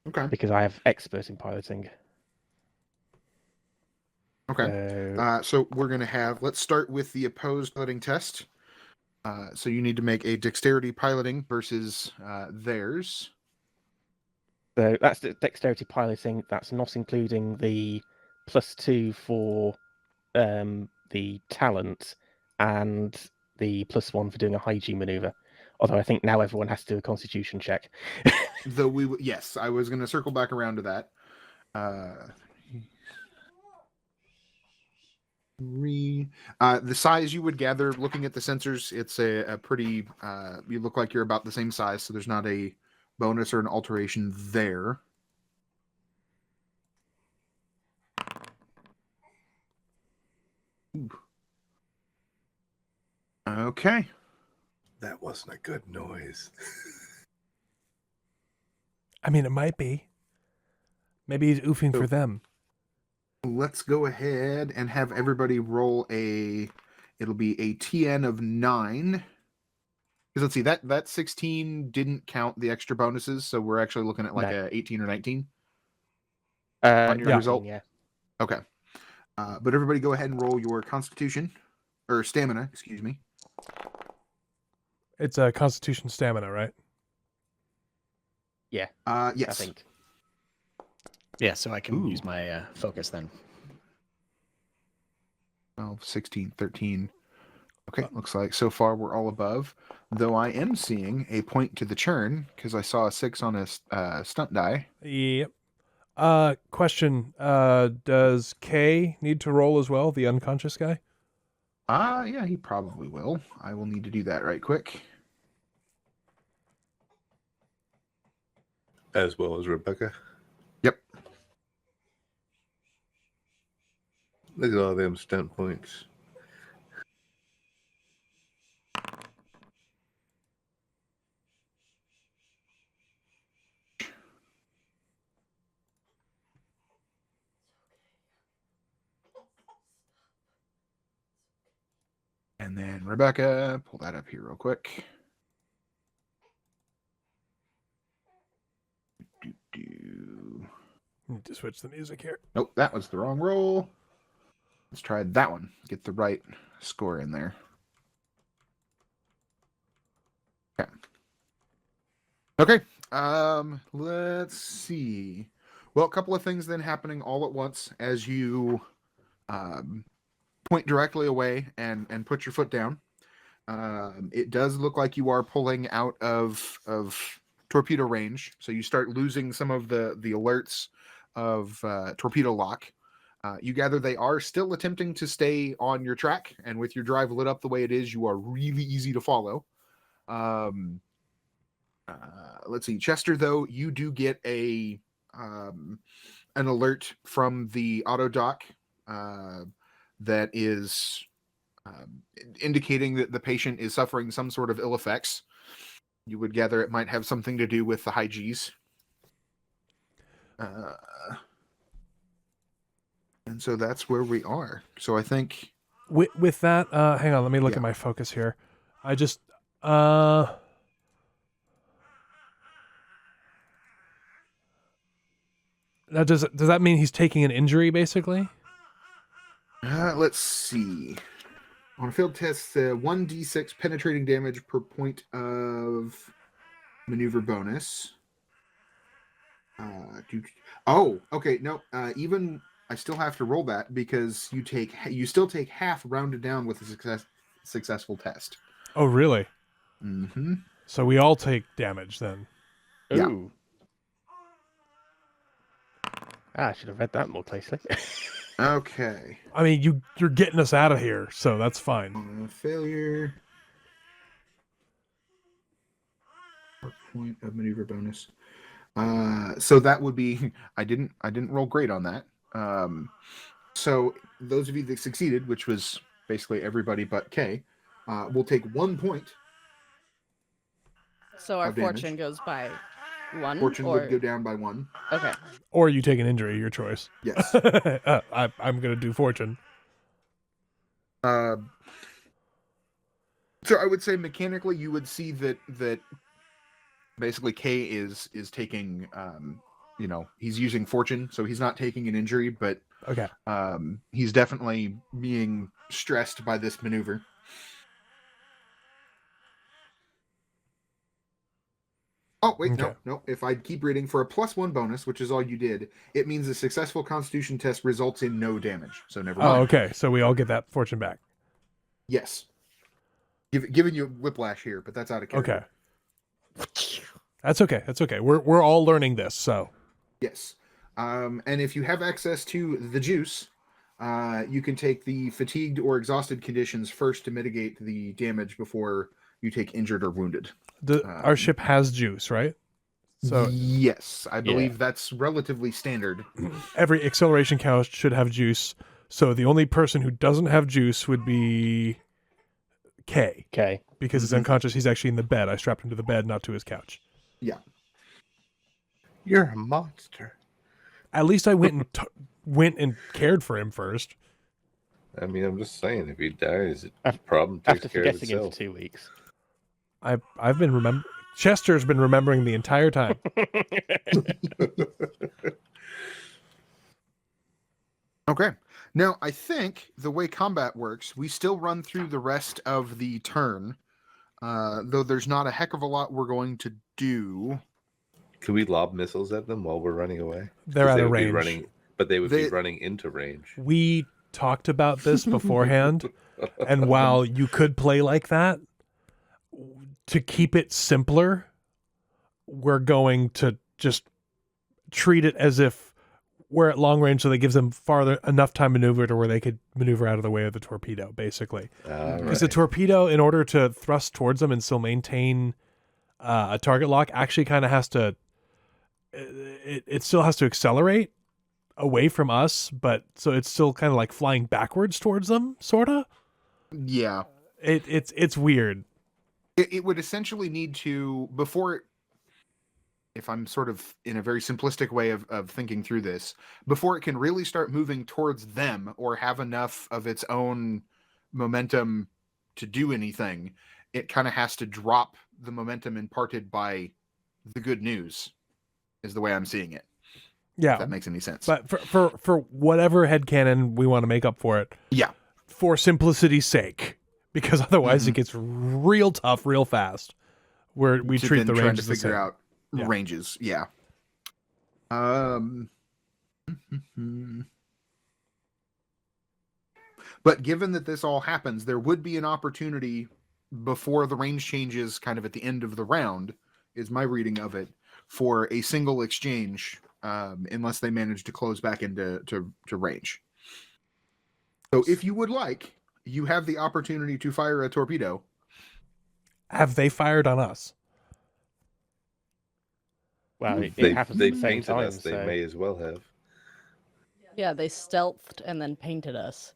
Okay. because I have expert in piloting. Okay. So, So we're going to have, let's start with the opposed piloting test. So you need to make a dexterity piloting versus theirs. so that's the dexterity piloting. That's not including the +2 for the talent and the +1 for doing a high G maneuver. Although I think now everyone has to do a constitution check. Though yes, I was going to circle back around to that. The size you would gather looking at the sensors, it's a pretty, you look like you're about the same size, so there's not a bonus or an alteration there. Ooh. Okay. That wasn't a good noise. I mean, it might be. Maybe he's oofing for them. Let's go ahead and have everybody roll it'll be a TN of 9. Because let's see, that 16 didn't count the extra bonuses, so we're actually looking at like No. a 18 or 19 on your Yeah, result. yeah. Okay. But everybody go ahead and roll your constitution, or stamina, excuse me. It's a constitution stamina, right? Yes. Yes. I think. Yeah, so I can Ooh. use my focus then. 12, 16, 13. Okay, looks like so far we're all above. Though I am seeing a point to the churn, because I saw a 6 on a stunt die. Yep. Question. Does K need to roll as well, the unconscious guy? Yeah, he probably will. I will need to do that right quick. As well as Rebecca. Yep. Look at all them stunt points. And then Rebecca, pull that up here real quick. Need to switch the music here. Nope, that was the wrong roll. Let's try that one. Get the right score in there. Okay. Okay. Let's see. Well, a couple of things then happening all at once as you point directly away and put your foot down. It does look like you are pulling out of torpedo range, so you start losing some of the alerts of torpedo lock. You gather they are still attempting to stay on your track, and with your drive lit up the way it is, you are really easy to follow. Let's see, Chester, though, you do get an alert from the auto dock that is indicating that the patient is suffering some sort of ill effects. You would gather it might have something to do with the high Gs. And so that's where we are. So I think... With that, hang on, let me look at my focus here. I just... Now, does that mean he's taking an injury, basically? Let's see. On a field test, 1d6 penetrating damage per point of maneuver bonus. Oh, okay. No, even I still have to roll that because you still take half rounded down with a successful test. Oh, really? Mm-hmm. So we all take damage then. Yeah. Ooh. I should have read that more closely. Okay. I mean, you're getting us out of here, so that's fine. Failure. Point of maneuver bonus. So that would be. I didn't roll great on that. So those of you that succeeded, which was basically everybody but Kay, will take 1 point. So our of damage. fortune goes by 1? Fortune or... would go down by 1. Okay. Or you take an injury, your choice. Yes. I'm going to do fortune. So I would say mechanically, you would see that basically Kay is taking, he's using fortune, so he's not taking an injury, but okay. He's definitely being stressed by this maneuver. Oh, wait, Okay. no. If I keep reading, for a +1 bonus, which is all you did, it means a successful Constitution test results in no damage. So never mind. Oh, okay. So we all get that fortune back. Yes. Giving you whiplash here, but that's out of character. Okay. That's okay. That's okay. We're all learning this, so. Yes. And if you have access to the juice, you can take the fatigued or exhausted conditions first to mitigate the damage before you take injured or wounded. Our ship has juice, right? So yes, I believe that's relatively standard. Every acceleration couch should have juice. So the only person who doesn't have juice would be K. Okay. Because he's unconscious. He's actually in the bed. I strapped him to the bed, not to his couch. Yeah. You're a monster. At least I went and cared for him first. I mean, I'm just saying, if he dies, the problem takes After care of forgetting him itself. for 2 weeks. I've been Chester's been remembering the entire time. Okay. Now, I think the way combat works, we still run through the rest of the turn, though there's not a heck of a lot we're going to do. Can we lob missiles at them while we're running away? They're 'Cause out they of would be range. running, but they would be running into range. We talked about this beforehand, and while you could play like that, to keep it simpler, we're going to just treat it as if we're at long range, so that gives them enough time maneuver to where they could maneuver out of the way of the torpedo, basically. Because the torpedo, in order to thrust towards them and still maintain a target lock, actually kind of has to it still has to accelerate away from us, but so it's still kind of like flying backwards towards them, sorta. Yeah. It's weird. It would essentially need to, before, if I'm sort of in a very simplistic way of thinking through this, before it can really start moving towards them or have enough of its own momentum to do anything, it kind of has to drop the momentum imparted by the good news, is the way I'm seeing it. Yeah. If that makes any sense. But for whatever headcanon we want to make up for it. Yeah. For simplicity's sake. Because otherwise it gets real tough real fast. Where we to treat then the trying ranges to the figure same. out Yeah. ranges. Yeah. But given that this all happens, there would be an opportunity before the range changes kind of at the end of the round, is my reading of it, for a single exchange, unless they manage to close back into to range. So if you would like, you have the opportunity to fire a torpedo. Have they fired on us? Well, it They happens they at the same painted time. us. They So may as well have. Yeah, they stealthed and then painted us.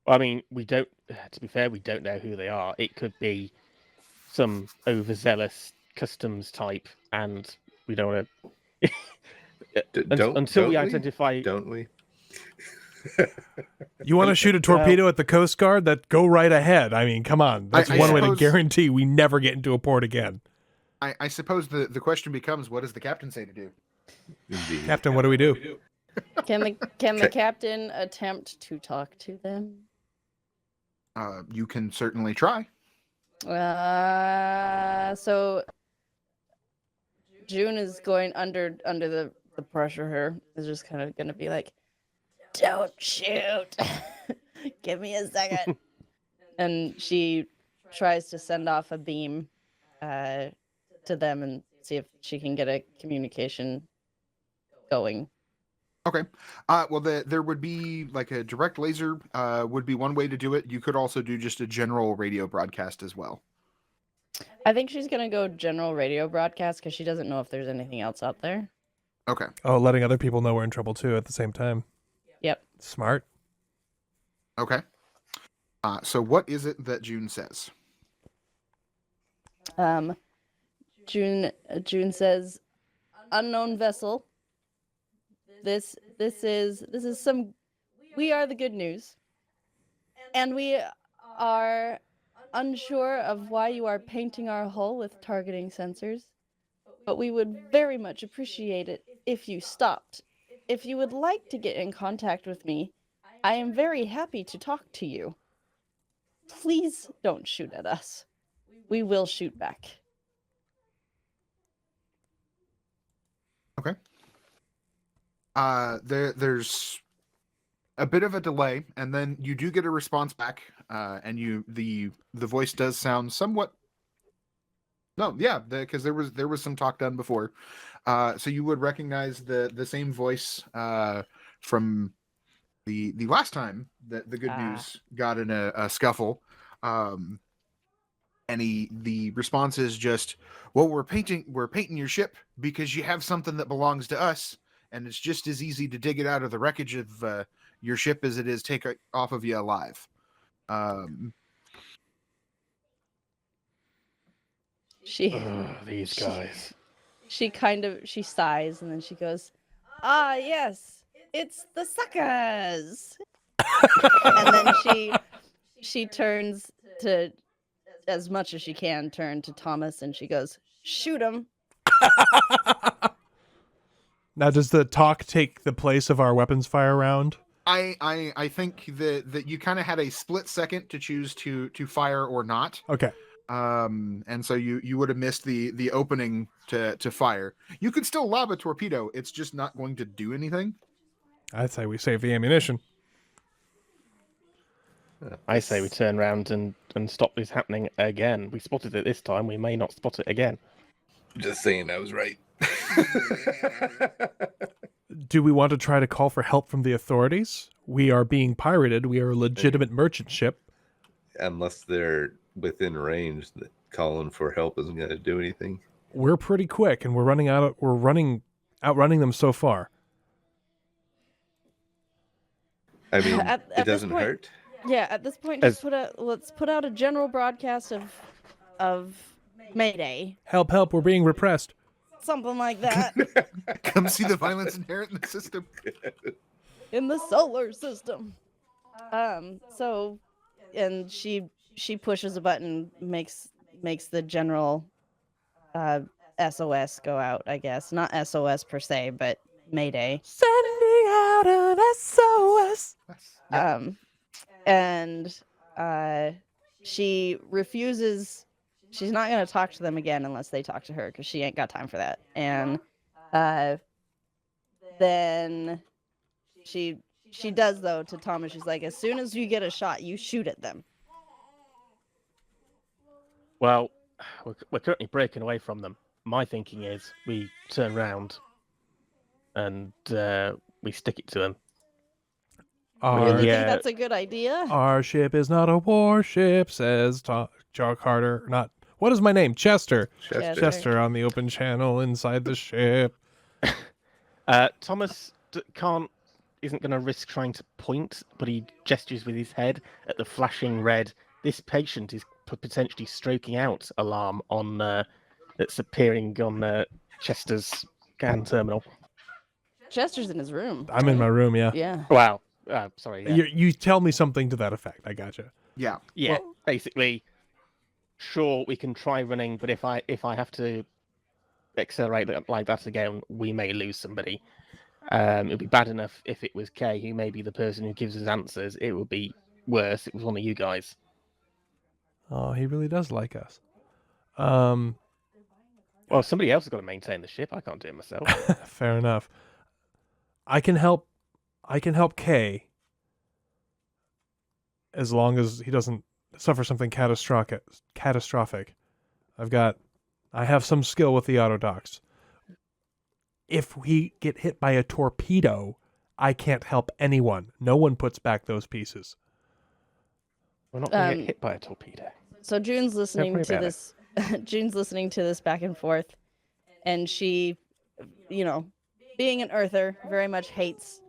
I mean, we don't. To be fair, we don't know who they are. It could be some overzealous customs type, and we don't want to. Until we identify. Don't we? You want to shoot a torpedo at the Coast Guard? That go right ahead. I mean, come on. That's I one way to suppose- guarantee we never get into a port again. I suppose the question becomes, what does the captain say to do? Indeed. Captain, what do we do? Can the captain attempt to talk to them? You can certainly try. So June is going under the pressure here. Is just kind of gonna be like, don't shoot. Give me a second. And she tries to send off a beam to them and see if she can get a communication going. Okay. Well, there would be like a direct laser would be one way to do it. You could also do just a general radio broadcast as well. I think she's gonna go general radio broadcast because she doesn't know if there's anything else out there. Okay. Oh, letting other people know we're in trouble too at the same time. Yep. Smart. Okay. So what is it that June says? June says, unknown vessel. This is some. We are the good news, and we are unsure of why you are painting our hull with targeting sensors, but we would very much appreciate it if you stopped. If you would like to get in contact with me, I am very happy to talk to you. Please don't shoot at us. We will shoot back. Okay. There's a bit of a delay, and then you do get a response back, and the voice does sound somewhat. No, yeah, because there was some talk done before, so you would recognize the same voice from the last time that the good news got in a scuffle, and the response is just, well, we're painting your ship because you have something that belongs to us, and it's just as easy to dig it out of the wreckage of your ship as it is take it off of you alive. These guys. She sighs and then she goes, yes, it's the suckers. And then she turns to, as much as she can, turn to Thomas and she goes, shoot him. Now, does the talk take the place of our weapons fire round? I think that you kind of had a split second to choose to fire or not. Okay. And so you would have missed the opening to fire. You could still lob a torpedo. It's just not going to do anything. I'd say we save the ammunition. I say we turn around and stop this happening again. We spotted it this time. We may not spot it again. Just saying, I was right. Do we want to try to call for help from the authorities? We are being pirated. We are a legitimate merchant ship. Unless they're within range, calling for help isn't going to do anything. We're pretty quick, and we're outrunning them so far. I mean, At it this doesn't point- hurt. Yeah, at this point, As- let's put out a general broadcast of Mayday, Help, help, we're being repressed. something like that, Come see the violence inherent in the system. in the solar system. So, and she pushes a button, makes the general SOS go out. I guess not SOS per se, but Mayday. Sending out an SOS. And she refuses. She's not going to talk to them again unless they talk to her, because she ain't got time for that. And then she does, though, to Thomas. She's like, as soon as you get a shot, you shoot at them. Well, we're currently breaking away from them. My thinking is we turn round and we stick it to them. Really Our, think Yeah. that's a good idea? our ship is not a warship, says Jaw Carter. Not, what is my name? Chester. Chester. Chester on the open channel inside the ship. Thomas isn't going to risk trying to point, but he gestures with his head at the flashing red. This patient is potentially stroking out alarm on that's appearing on Chester's scan terminal. Chester's in his room. I'm in my room, yeah. Yeah. Wow. Sorry. Yeah. You tell me something to that effect. I gotcha. Yeah. Yeah, basically, sure, we can try running, but if I have to accelerate like that again, we may lose somebody. It'd be bad enough if it was Kay, who may be the person who gives us answers. It would be worse. It was one of you guys. Oh, he really does like us. Well, somebody else has got to maintain the ship. I can't do it myself. Fair enough. I can help Kay as long as he doesn't suffer something catastrophic. I have some skill with the autodocs. If we get hit by a torpedo, I can't help anyone. No one puts back those pieces. We're not going to get hit by a torpedo. So June's listening worry to about it. this. June's listening to this back and forth, and she, being an Earther, very much hates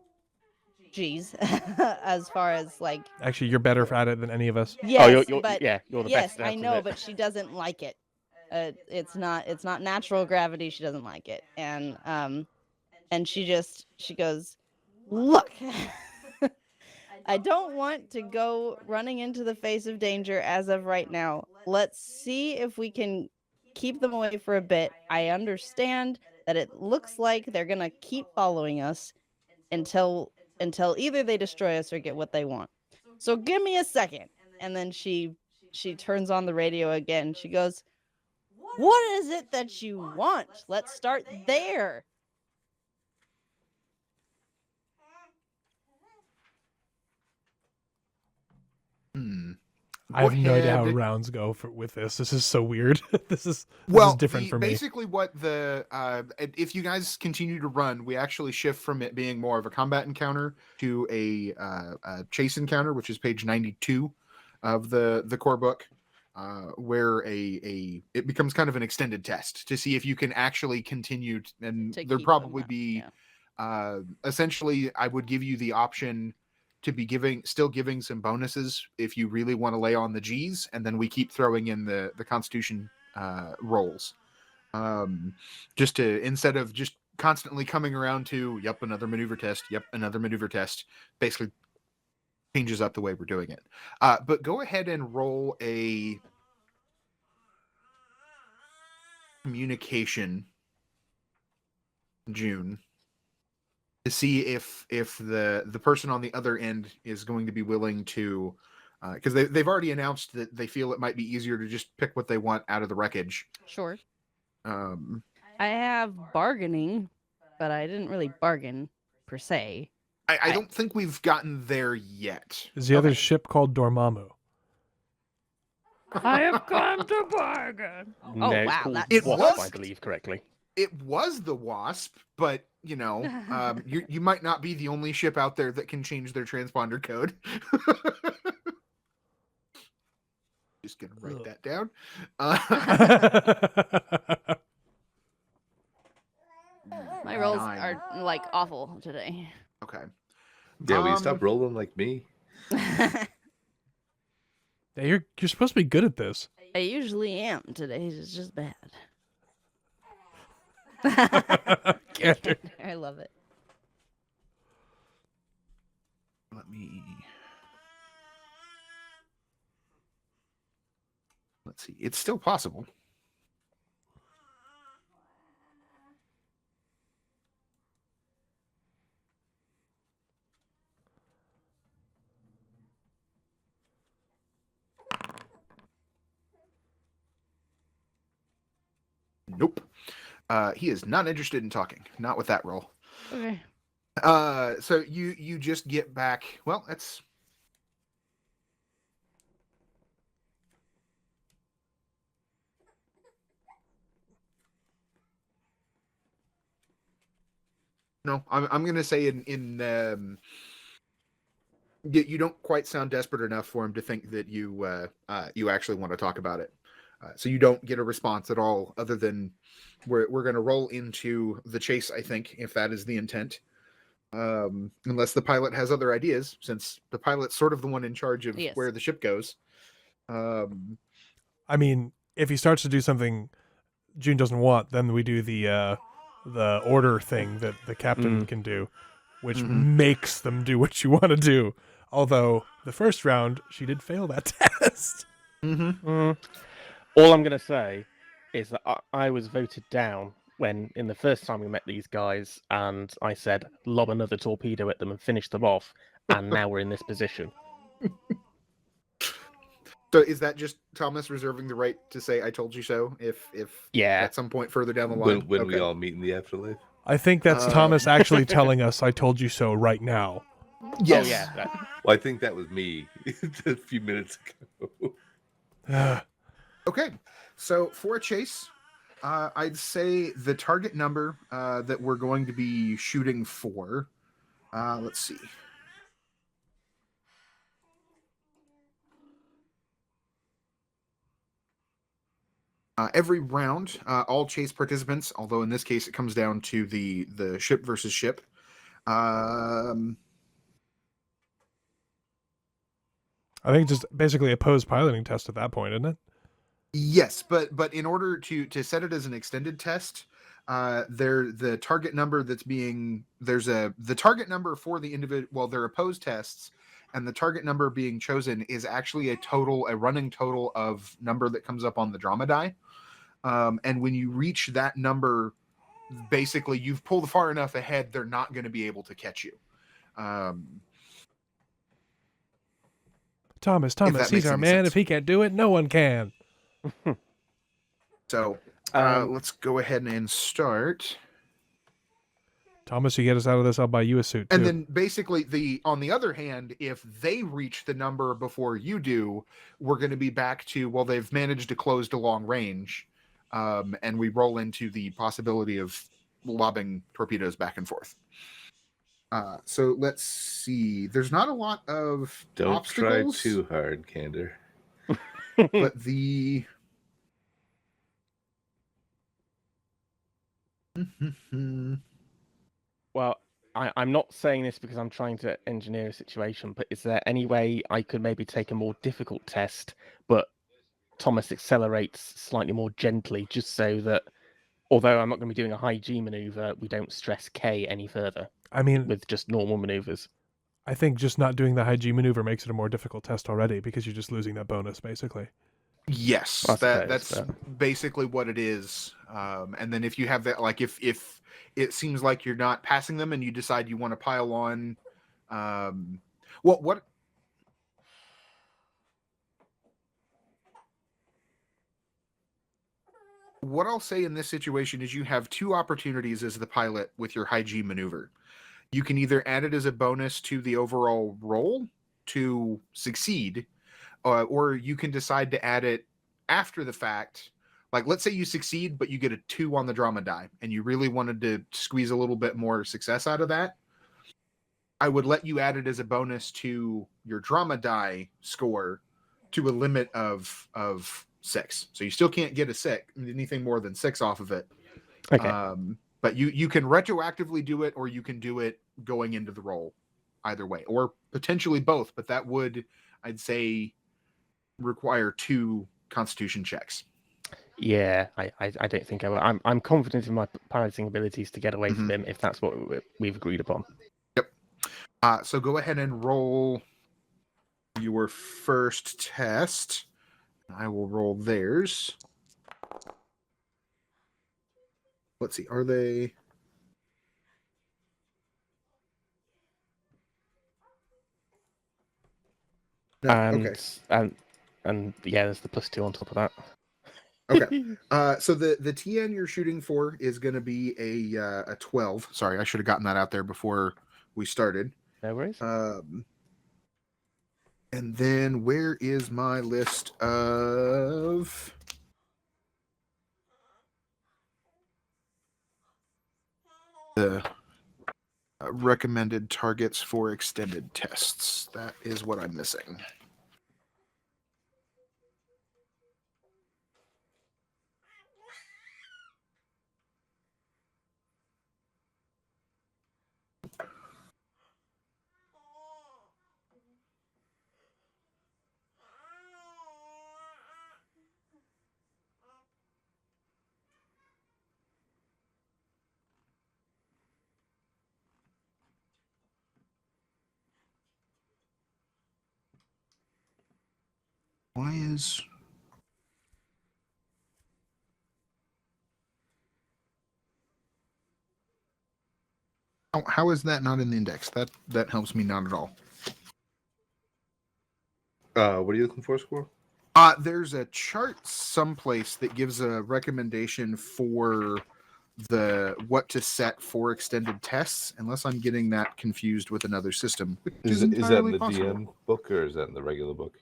G's as far as like. Actually, you're better at it than any of us. Yes, you're but you're the yes, best. I out of know, it. but she doesn't like it. It's not natural gravity. She doesn't like it, and she goes, look. I don't want to go running into the face of danger as of right now. Let's see if we can keep them away for a bit. I understand that it looks like they're going to keep following us until either they destroy us or get what they want. So give me a second. And then she turns on the radio again. She goes, what is it that you want? Let's start there. I have no idea how ahead- rounds go with this. This is so weird. This is Well, different for me. basically, what if you guys continue to run, we actually shift from it being more of a combat encounter to a chase encounter, which is page 92 of the core book, where it becomes kind of an extended test to see if you can actually continue. And To there'd keep probably them, be yeah. essentially, I would give you the option to be still giving some bonuses if you really want to lay on the G's, and then we keep throwing in the Constitution rolls, just to, instead of just constantly coming around to another maneuver test, basically changes up the way we're doing it. But go ahead and roll a communication, June, to see if the person on the other end is going to be willing to, because they've already announced that they feel it might be easier to just pick what they want out of the wreckage. Sure. I I have bargaining, but I didn't really bargain per se. don't think we've gotten there yet. Is the other ship called Dormammu? I have come to bargain. No, it's wow, called that's Wasp, I was- believe correctly. It was the Wasp, but you might not be the only ship out there that can change their transponder code. Just gonna write Ugh. that down. My rolls 9. are like awful today. Okay. Yeah, will you stop rolling like me? Yeah, you're supposed to be good at this. I usually am. Today's is just bad. Gander. I love it. Let's see. It's still possible. Nope. He is not interested in talking. Not with that roll. Okay. So you just get back. Well, that's. No, I'm gonna say you don't quite sound desperate enough for him to think that you actually want to talk about it. So you don't get a response at all, other than we're going to roll into the chase, I think, if that is the intent. Unless the pilot has other ideas, since the pilot's sort of the one in charge of Yes. where the ship goes. I mean, if he starts to do something June doesn't want, then we do the order thing that the captain can do, which makes them do what you want to do. Although the first round, she did fail that test. All I'm going to say is that I was voted down when, in the first time we met these guys, and I said, lob another torpedo at them and finish them off, and now we're in this position. So is that just Thomas reserving the right to say "I told you so" if at some point further down the line when we all meet in the afterlife? I think that's Thomas actually telling us "I told you so" right now. Yes. Oh, yeah. Well, I think that was me a few minutes ago. Okay, so for a chase, I'd say the target number that we're going to be shooting for. Let's see. Every round, all chase participants, although in this case it comes down to the ship versus ship. I think just basically a posed piloting test at that point, isn't it? Yes, but in order to set it as an extended test, the target number that's being the target number for the individual. Well, they're opposed tests, and the target number being chosen is actually a running total of number that comes up on the drama die. And when you reach that number, basically you've pulled far enough ahead, they're not going to be able to catch you. Thomas, he's our man. Sense. If he can't do it, no one can. So let's go ahead and start. Thomas, you get us out of this, I'll buy you a suit, too. And then basically, on the other hand, if they reach the number before you do, we're going to be back to, well, they've managed to close to long range. And we roll into the possibility of lobbing torpedoes back and forth. So let's see. There's not a lot of Don't obstacles. try too hard, Candor. But the... Well, I'm not saying this because I'm trying to engineer a situation, but is there any way I could maybe take a more difficult test, but Thomas accelerates slightly more gently, just so that, although I'm not going to be doing a high G maneuver, we don't stress K any further? I mean, with just normal maneuvers. I think just not doing the high G maneuver makes it a more difficult test already, because you're just losing that bonus, basically. Yes, that's basically what it is. And then if you have that, like if it seems like you're not passing them and you decide you want to pile on, what I'll say in this situation is you have two opportunities as the pilot with your high G maneuver. You can either add it as a bonus to the overall roll to succeed, or you can decide to add it after the fact. Like, let's say you succeed, but you get a 2 on the drama die, and you really wanted to squeeze a little bit more success out of that. I would let you add it as a bonus to your drama die score to a limit of 6. So you still can't get anything more than 6 off of it. Okay. But you can retroactively do it, or you can do it going into the roll, either way, or potentially both. But that would, I'd say, require 2 Constitution checks. Yeah, I don't think I will. I'm confident in my piloting abilities to get away from him if that's what we've agreed upon. So go ahead and roll your first test. I will roll theirs. Let's see. Are they? No. Okay. And yeah, there's the +2 on top of that. Okay. So the TN you're shooting for is going to be a 12. Sorry, I should have gotten that out there before we started. No worries. And then where is my list of the recommended targets for extended tests? That is what I'm missing. Why is... How is that not in the index? That helps me not at all. What are you looking for, Squirrel? There's a chart someplace that gives a recommendation for what to set for extended tests, unless I'm getting that confused with another system. Is that in the DM book or is that in the regular book?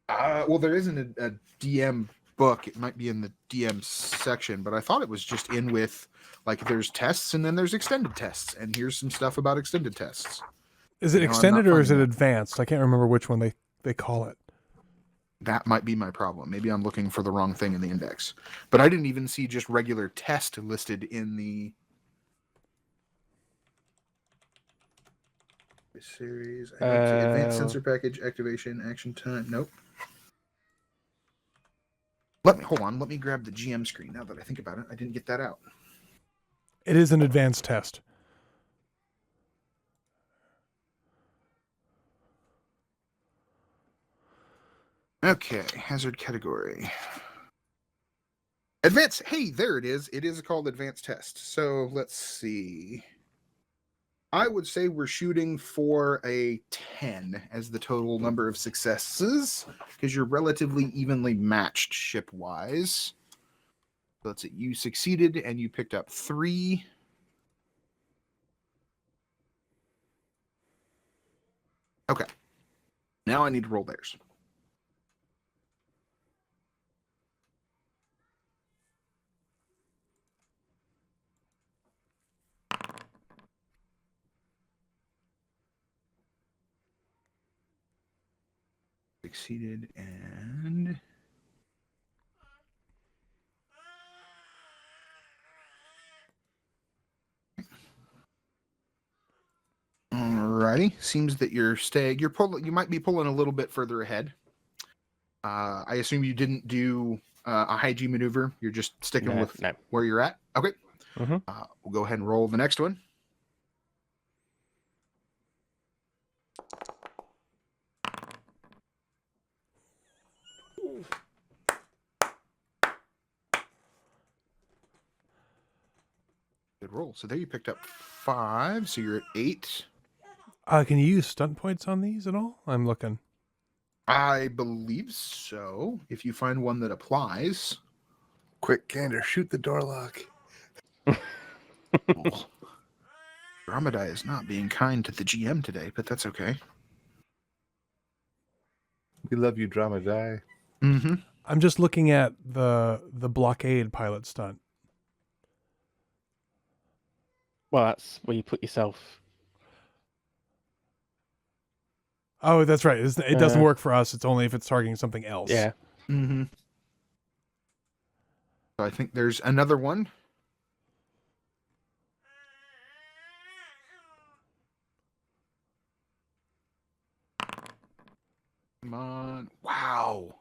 Well, there isn't a DM book. It might be in the DM section, but I thought it was just in with, like, there's tests and then there's extended tests, and here's some stuff about extended tests. Is it extended or is it advanced? I can't remember which one they call it. That might be my problem. Maybe I'm looking for the wrong thing in the index. But I didn't even see just regular test listed in the series. I don't see advanced sensor package activation action time. Nope. Hold on. Let me grab the GM screen now that I think about it. I didn't get that out. It is an advanced test. Okay, hazard category. Advanced. Hey, there it is. It is called advanced test. So let's see. I would say we're shooting for a 10 as the total number of successes, because you're relatively evenly matched ship-wise. So that's it. You succeeded and you picked up 3. Okay. Now I need to roll theirs. Succeeded and alrighty. Seems that you're you might be pulling a little bit further ahead. I assume you didn't do a high G maneuver. You're just sticking with where you're at. Okay. Mm-hmm. We'll go ahead and roll the next one. Good roll. So there you picked up 5. So you're at 8. Can you use stunt points on these at all? I'm looking. I believe so. If you find one that applies. Quick, Gander, shoot the door lock. Ramadai is not being kind to the GM today, but that's okay. We love you, Dramadai. Mm-hmm. I'm just looking at the blockade pilot stunt. Well, that's where you put yourself. Oh, that's right. It doesn't work for us. It's only if it's targeting something else. Yeah. Mm-hmm. So I think there's another one. Come on. Wow.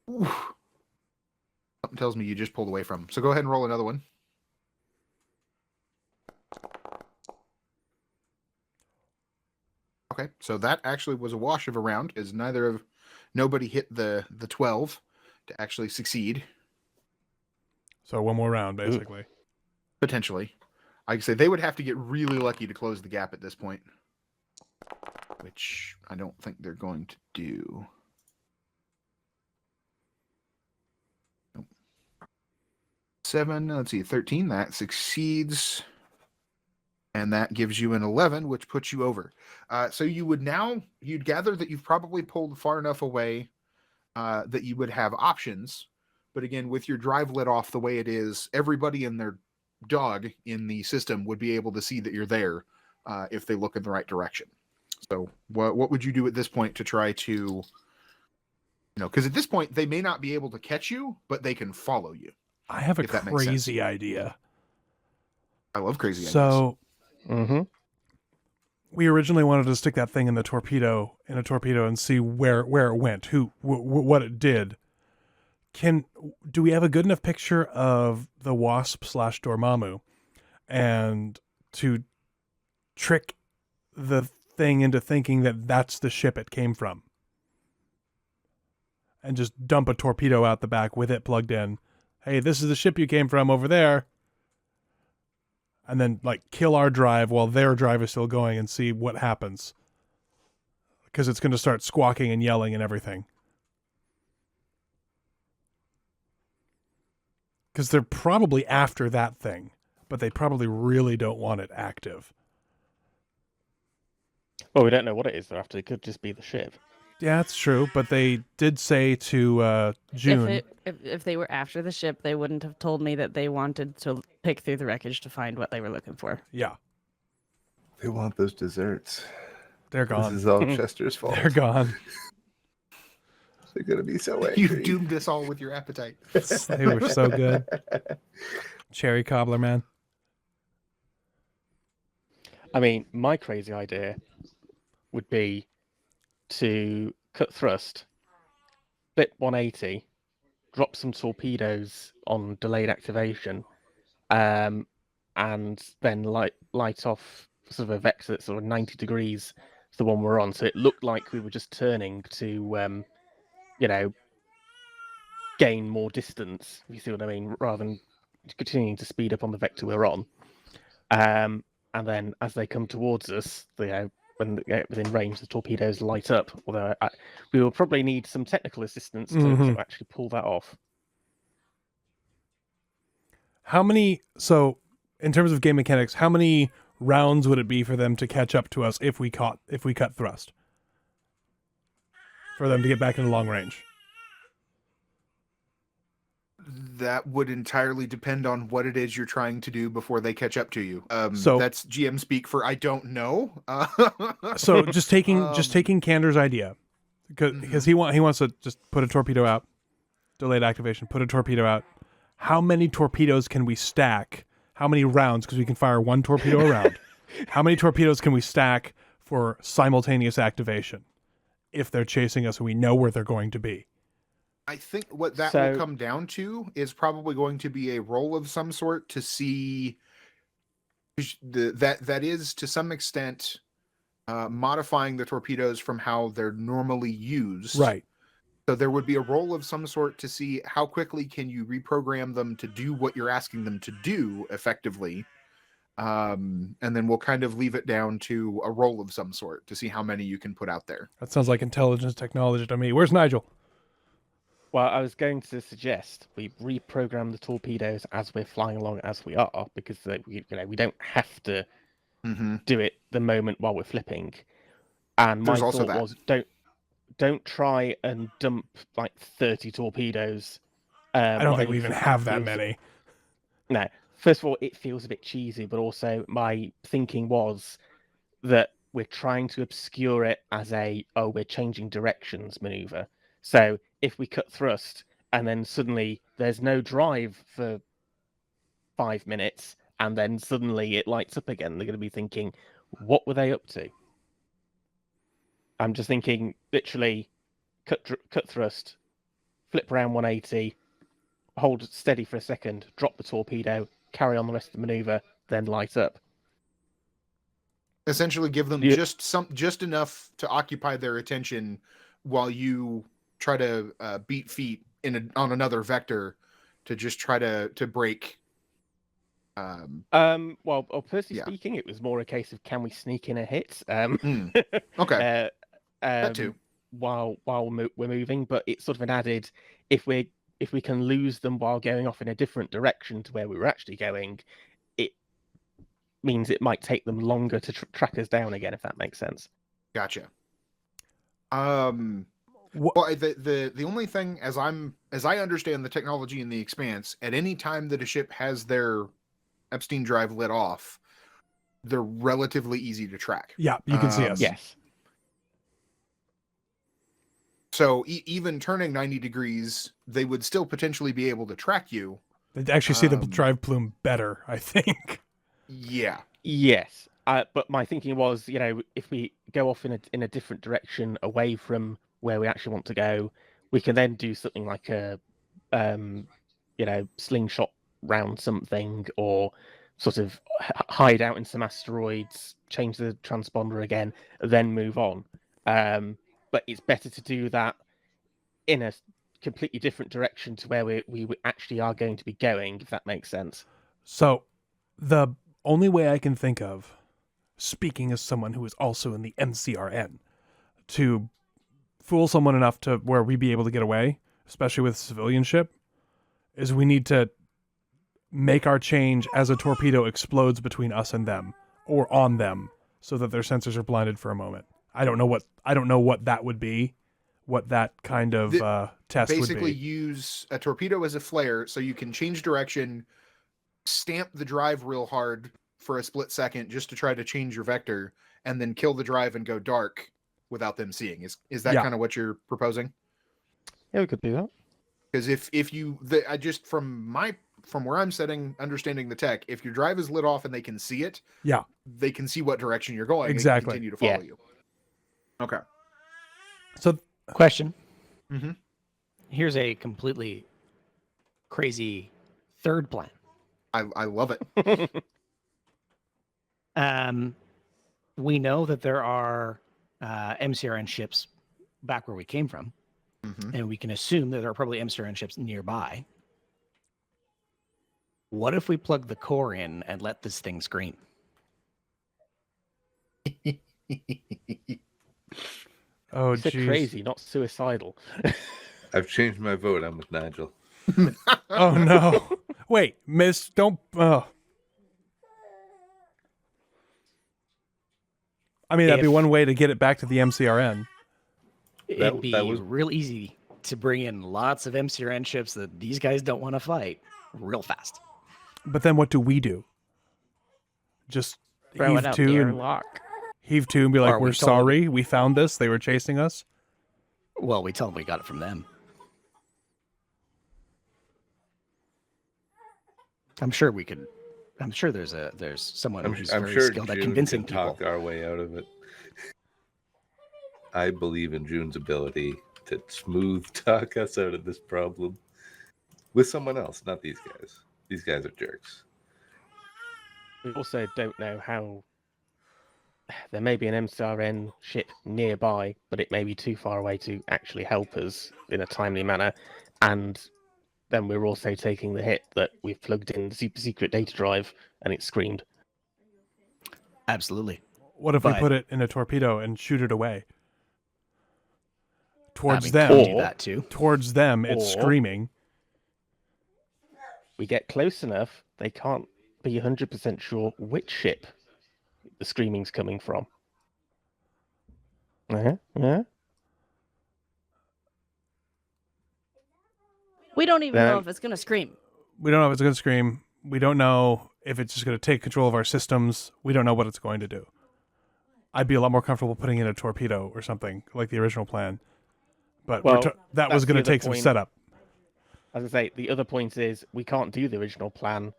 Oof. Something tells me you just pulled away from. So go ahead and roll another one. Okay, so that actually was a wash of a round, as nobody hit the 12 to actually succeed. So one more round, basically. Potentially. Like I say, they would have to get really lucky to close the gap at this point, which I don't think they're going to do. Nope. 7, let's see, 13, that succeeds. And that gives you an 11, which puts you over. So you'd gather that you've probably pulled far enough away that you would have options. But again, with your drive lit off the way it is, everybody and their dog in the system would be able to see that you're there if they look in the right direction. So what would you do at this point to try to, because at this point they may not be able to catch you, but they can follow you. I have a if that makes sense. crazy idea. I love crazy ideas. So Mm-hmm. we originally wanted to stick that thing in a torpedo and see where it went, what it did. Do we have a good enough picture of the Wasp / Dormammu and to trick the thing into thinking that that's the ship it came from? And just dump a torpedo out the back with it plugged in. Hey, this is the ship you came from over there. And then, kill our drive while their drive is still going and see what happens. Because it's going to start squawking and yelling and everything. Because they're probably after that thing. But they probably really don't want it active. Well, we don't know what it is they're after. It could just be the ship. Yeah, that's true. But they did say to June... If they were after the ship, they wouldn't have told me that they wanted to pick through the wreckage to find what they were looking for. Yeah. They want those desserts. They're gone. This is all Chester's fault. They're gone. They're going to be so angry. You doomed us all with your appetite. They were so good. Cherry cobbler, man. I mean, my crazy idea would be to cut thrust, flip 180, drop some torpedoes on delayed activation, and then light off sort of a vector that's sort of 90 degrees to the one we're on. So it looked like we were just turning to, gain more distance, if you see what I mean, rather than continuing to speed up on the vector we're on. And then as they come towards us, when they get within range, the torpedoes light up. Although we will probably need some technical assistance to actually pull that off. So in terms of game mechanics, how many rounds would it be for them to catch up to us if we cut thrust? For them to get back into long range? That would entirely depend on what it is you're trying to do before they catch up to you. So that's GM speak for I don't know. So just taking Cander's idea, because he wants to just put a torpedo out, delayed activation, put a torpedo out. How many torpedoes can we stack? How many rounds? Because we can fire one torpedo a round. How many torpedoes can we stack for simultaneous activation if they're chasing us and we know where they're going to be? I think what that will come down to is probably going to be a roll of some sort to see that is to some extent modifying the torpedoes from how they're normally used. Right. So there would be a roll of some sort to see how quickly can you reprogram them to do what you're asking them to do effectively. And then we'll kind of leave it down to a roll of some sort to see how many you can put out there. That sounds like intelligence technology to me. Where's Nigel? Well, I was going to suggest we reprogram the torpedoes as we're flying along as we are, because we don't have to do it the moment while we're flipping. And my thought was don't try and dump 30 torpedoes. I don't think we even have that many. No. First of all, it feels a bit cheesy, but also my thinking was that we're trying to obscure it as we're changing directions maneuver. So if we cut thrust and then suddenly there's no drive for 5 minutes and then suddenly it lights up again, they're going to be thinking, what were they up to? I'm just thinking, literally, cut thrust, flip around 180, hold steady for a second, drop the torpedo, carry on the rest of the maneuver, then light up. Essentially, give them just enough to occupy their attention while you try to beat feet on another vector to just try to break. Well, personally speaking, it was more a case of can we sneak in a hit? Okay. That too. While we're moving, but it's sort of an added if we can lose them while going off in a different direction to where we were actually going, it means it might take them longer to track us down again, if that makes sense. Gotcha. Well, the only thing, as I understand the technology in the Expanse, at any time that a ship has their Epstein drive lit off, they're relatively easy to track. Yeah, you can see us. Yes. So even turning 90 degrees, they would still potentially be able to track you. They'd actually see the drive plume better, I think. Yeah. Yes. But my thinking was, if we go off in a different direction away from where we actually want to go, we can then do something like a, slingshot round something, or sort of hide out in some asteroids, change the transponder again, then move on. But it's better to do that in a completely different direction to where we actually are going to be going, if that makes sense. So the only way I can think of, speaking as someone who is also in the MCRN, to fool someone enough to where we'd be able to get away, especially with civilian ship, is we need to make our change as a torpedo explodes between us and them, or on them, so that their sensors are blinded for a moment. I don't know what that would be, what that kind of test would be. Basically, use a torpedo as a flare, so you can change direction, stamp the drive real hard for a split second just to try to change your vector, and then kill the drive and go dark without them seeing. Is that kind of what you're proposing? Yeah, we could do that. Because if you, I just from where I'm understanding the tech, if your drive is lit off and they can see it, they can see what direction you're going. Exactly. And continue to follow you. Okay. So, question. Mm-hmm. Here's a completely crazy third plan. I love it. We know that there are MCRN ships back where we came from, and we can assume that there are probably MCRN ships nearby. What if we plug the core in and let this thing scream? Oh, it's crazy, not suicidal. I've changed my vote. I'm with Nigel. Oh no! Wait, Miss, don't. Oh. I mean, that'd be one way to get it back to the MCRN. It'd be real easy to bring in lots of MCRN ships that these guys don't want to fight real fast. But then what do we do? Just throw it out the airlock. Heave to and be like, we're sorry, we found this, they were chasing us. Well, we tell them we got it from them. I'm sure we could. I'm sure there's someone who's very skilled at convincing people. Talk our way out of it. I believe in June's ability to smooth talk us out of this problem with someone else, not these guys. These guys are jerks. We also don't know how. There may be an MCRN ship nearby, but it may be too far away to actually help us in a timely manner. And then we're also taking the hit that we've plugged in the super secret data drive and it screamed. Absolutely. What if we put it in a torpedo and shoot it away? Towards them. Do that too. Towards them, it's screaming. We get close enough, they can't be 100% sure which ship the screaming's coming from. Yeah. We don't even know if it's going to scream. We don't know if it's going to scream. We don't know if it's just going to take control of our systems. We don't know what it's going to do. I'd be a lot more comfortable putting in a torpedo or something like the original plan. But Well, that was that's going the to other take some point. setup. As I say, the other point is we can't do the original plan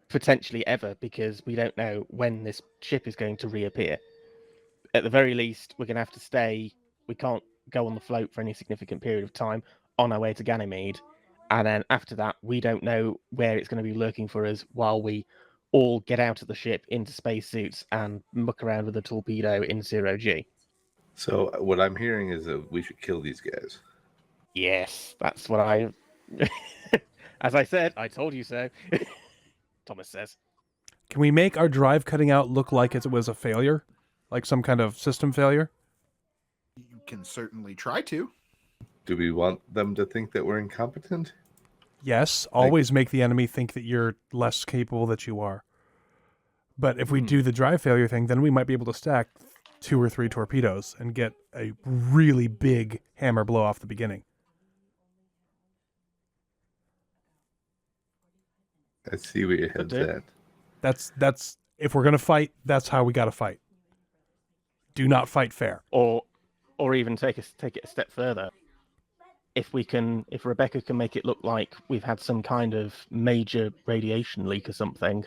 potentially ever because we don't know when this ship is going to reappear. At the very least, we're going to have to stay. We can't go on the float for any significant period of time on our way to Ganymede. And then after that, we don't know where it's going to be lurking for us while we all get out of the ship into spacesuits and muck around with a torpedo in 0G. So what I'm hearing is that we should kill these guys. Yes, that's what I... As I said, I told you so. Thomas says. Can we make our drive cutting out look like it was a failure? Like some kind of system failure? You can certainly try to. Do we want them to think that we're incompetent? Yes, always make the enemy think that you're less capable than you are. But if we do the drive failure thing, then we might be able to stack 2 or 3 torpedoes and get a really big hammer blow off the beginning. I see where your head's at. That's if we're gonna fight, that's how we gotta fight. Do not fight fair. Or even take it a step further. If Rebecca can make it look like we've had some kind of major radiation leak or something,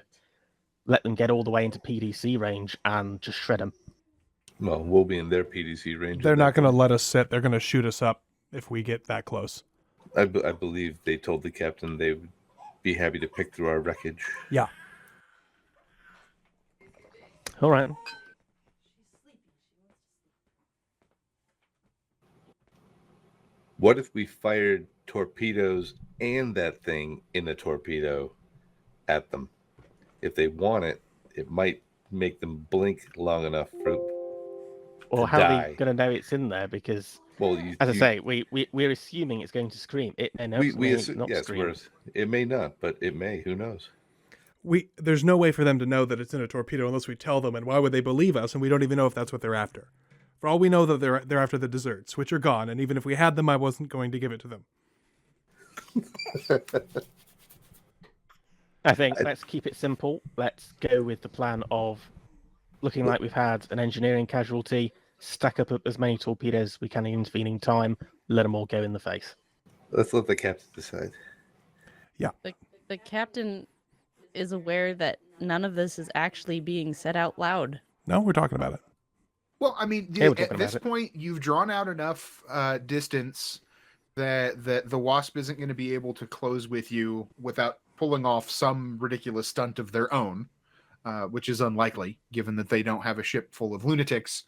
let them get all the way into PDC range and just shred them. Well, we'll be in their PDC range. They're not going to let us sit. They're going to shoot us up if we get that close. I believe they told the captain they would be happy to pick through our wreckage. Yeah. All right. What if we fired torpedoes and that thing in a torpedo at them? If they want it, it might make them blink long enough for Or to how die. are they going to know it's in there? Because, Well, as I say, we're assuming it's going to scream. It may not, yes, scream. it may not, but it may. Who knows? There's no way for them to know that it's in a torpedo unless we tell them, and why would they believe us? And we don't even know if that's what they're after. For all we know, that they're after the desserts, which are gone. And even if we had them, I wasn't going to give it to them. I think let's keep it simple. Let's go with the plan of looking like we've had an engineering casualty, stack up as many torpedoes as we can in intervening time, let them all go in the face. Let's let the captain decide. Yeah. The captain is aware that none of this is actually being said out loud. No, we're talking about it. Well, I mean, Yeah, we're talking at this about it. point, you've drawn out enough distance that the Wasp isn't going to be able to close with you without pulling off some ridiculous stunt of their own, which is unlikely, given that they don't have a ship full of lunatics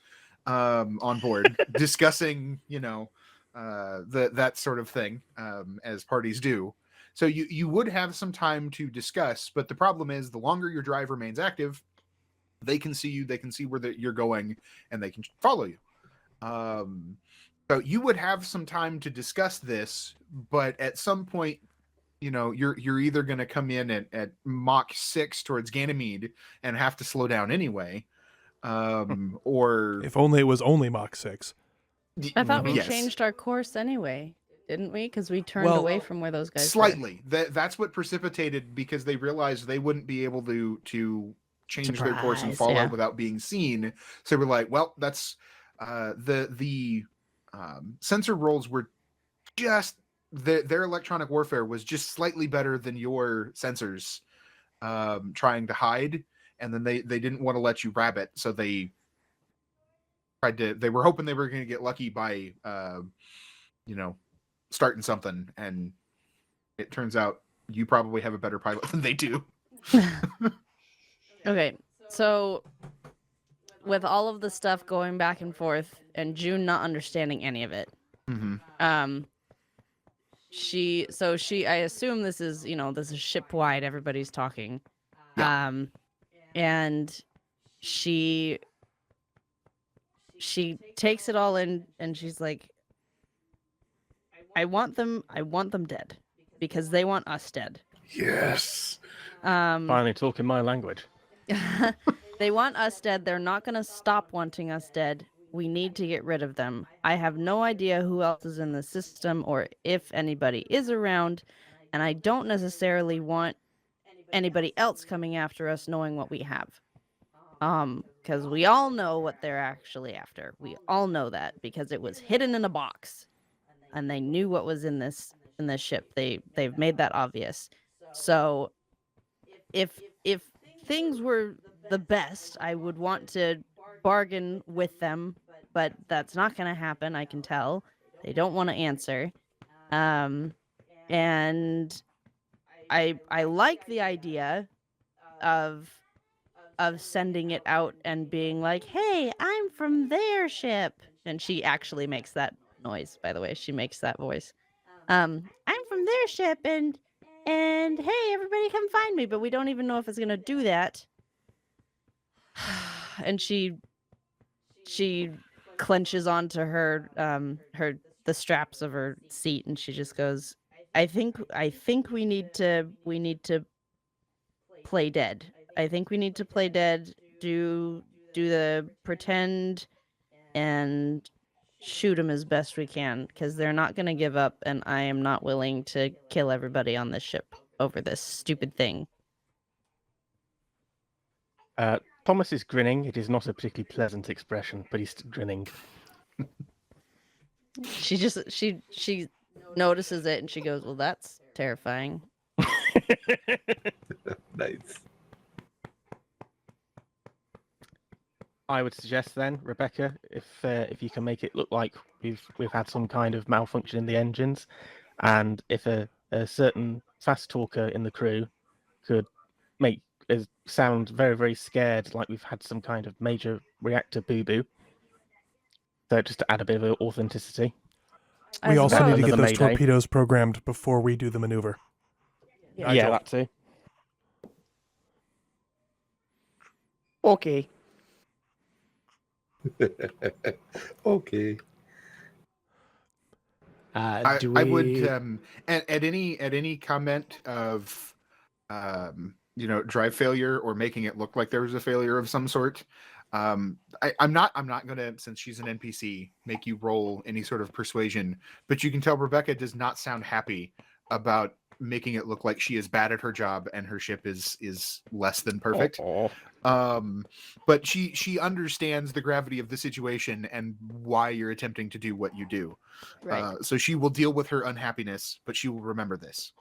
on board discussing, that sort of thing as parties do. So you would have some time to discuss, but the problem is the longer your drive remains active, they can see you, they can see where you're going, and they can follow you. So you would have some time to discuss this, but at some point, you're either going to come in at Mach 6 towards Ganymede and have to slow down anyway, or If only it was only Mach 6. I thought we Yes. changed our course anyway, didn't we? Because we turned Well, away from where those guys were. slightly. That's what precipitated, because they realized they wouldn't be able to change their course and Surprise, fall yeah. out without being seen. So we're like, well, that's the sensor rolls were just their electronic warfare was just slightly better than your sensors trying to hide, and then they didn't want to let you rabbit, so they were hoping they were going to get lucky by starting something, and it turns out you probably have a better pilot than they do. Okay, so with all of the stuff going back and forth and June not understanding any of it, she I assume this is ship wide, everybody's talking. Yeah. And she takes it all in and she's like, I want them dead because they want us dead. Yes. Finally talking my language. They want us dead. They're not going to stop wanting us dead. We need to get rid of them. I have no idea who else is in the system or if anybody is around, and I don't necessarily want anybody else coming after us knowing what we have. Because we all know what they're actually after. We all know that because it was hidden in a box, and they knew what was in this ship. They've made that obvious. So if things were the best, I would want to bargain with them, but that's not going to happen. I can tell they don't want to answer. And I like the idea of sending it out and being like, "Hey, I'm from their ship," and she actually makes that noise. By the way, she makes that voice. I'm from their ship, and hey, everybody, come find me. But we don't even know if it's gonna do that. And she clenches onto her the straps of her seat, and she just goes, I think we need to play dead. I think we need to play dead, do the pretend, and shoot them as best we can, because they're not going to give up, and I am not willing to kill everybody on this ship over this stupid thing. Thomas is grinning. It is not a particularly pleasant expression, but he's grinning. She notices it, and she goes, "Well, that's terrifying." Nice. I would suggest then, Rebecca, if you can make it look like we've had some kind of malfunction in the engines, and if a certain fast talker in the crew could make us sound very, very scared, like we've had some kind of major reactor boo-boo. So just to add a bit of authenticity. We also need to get Another those Mayday. torpedoes programmed before we do the maneuver. Yeah, that too. Okay. Okay. I Do would we- at any comment of drive failure or making it look like there was a failure of some sort. I'm not gonna, since she's an NPC, make you roll any sort of persuasion, but you can tell Rebecca does not sound happy about making it look like she is bad at her job and her ship is less than perfect. But she understands the gravity of the situation and why you're attempting to do what you do. Right. So she will deal with her unhappiness, but she will remember this.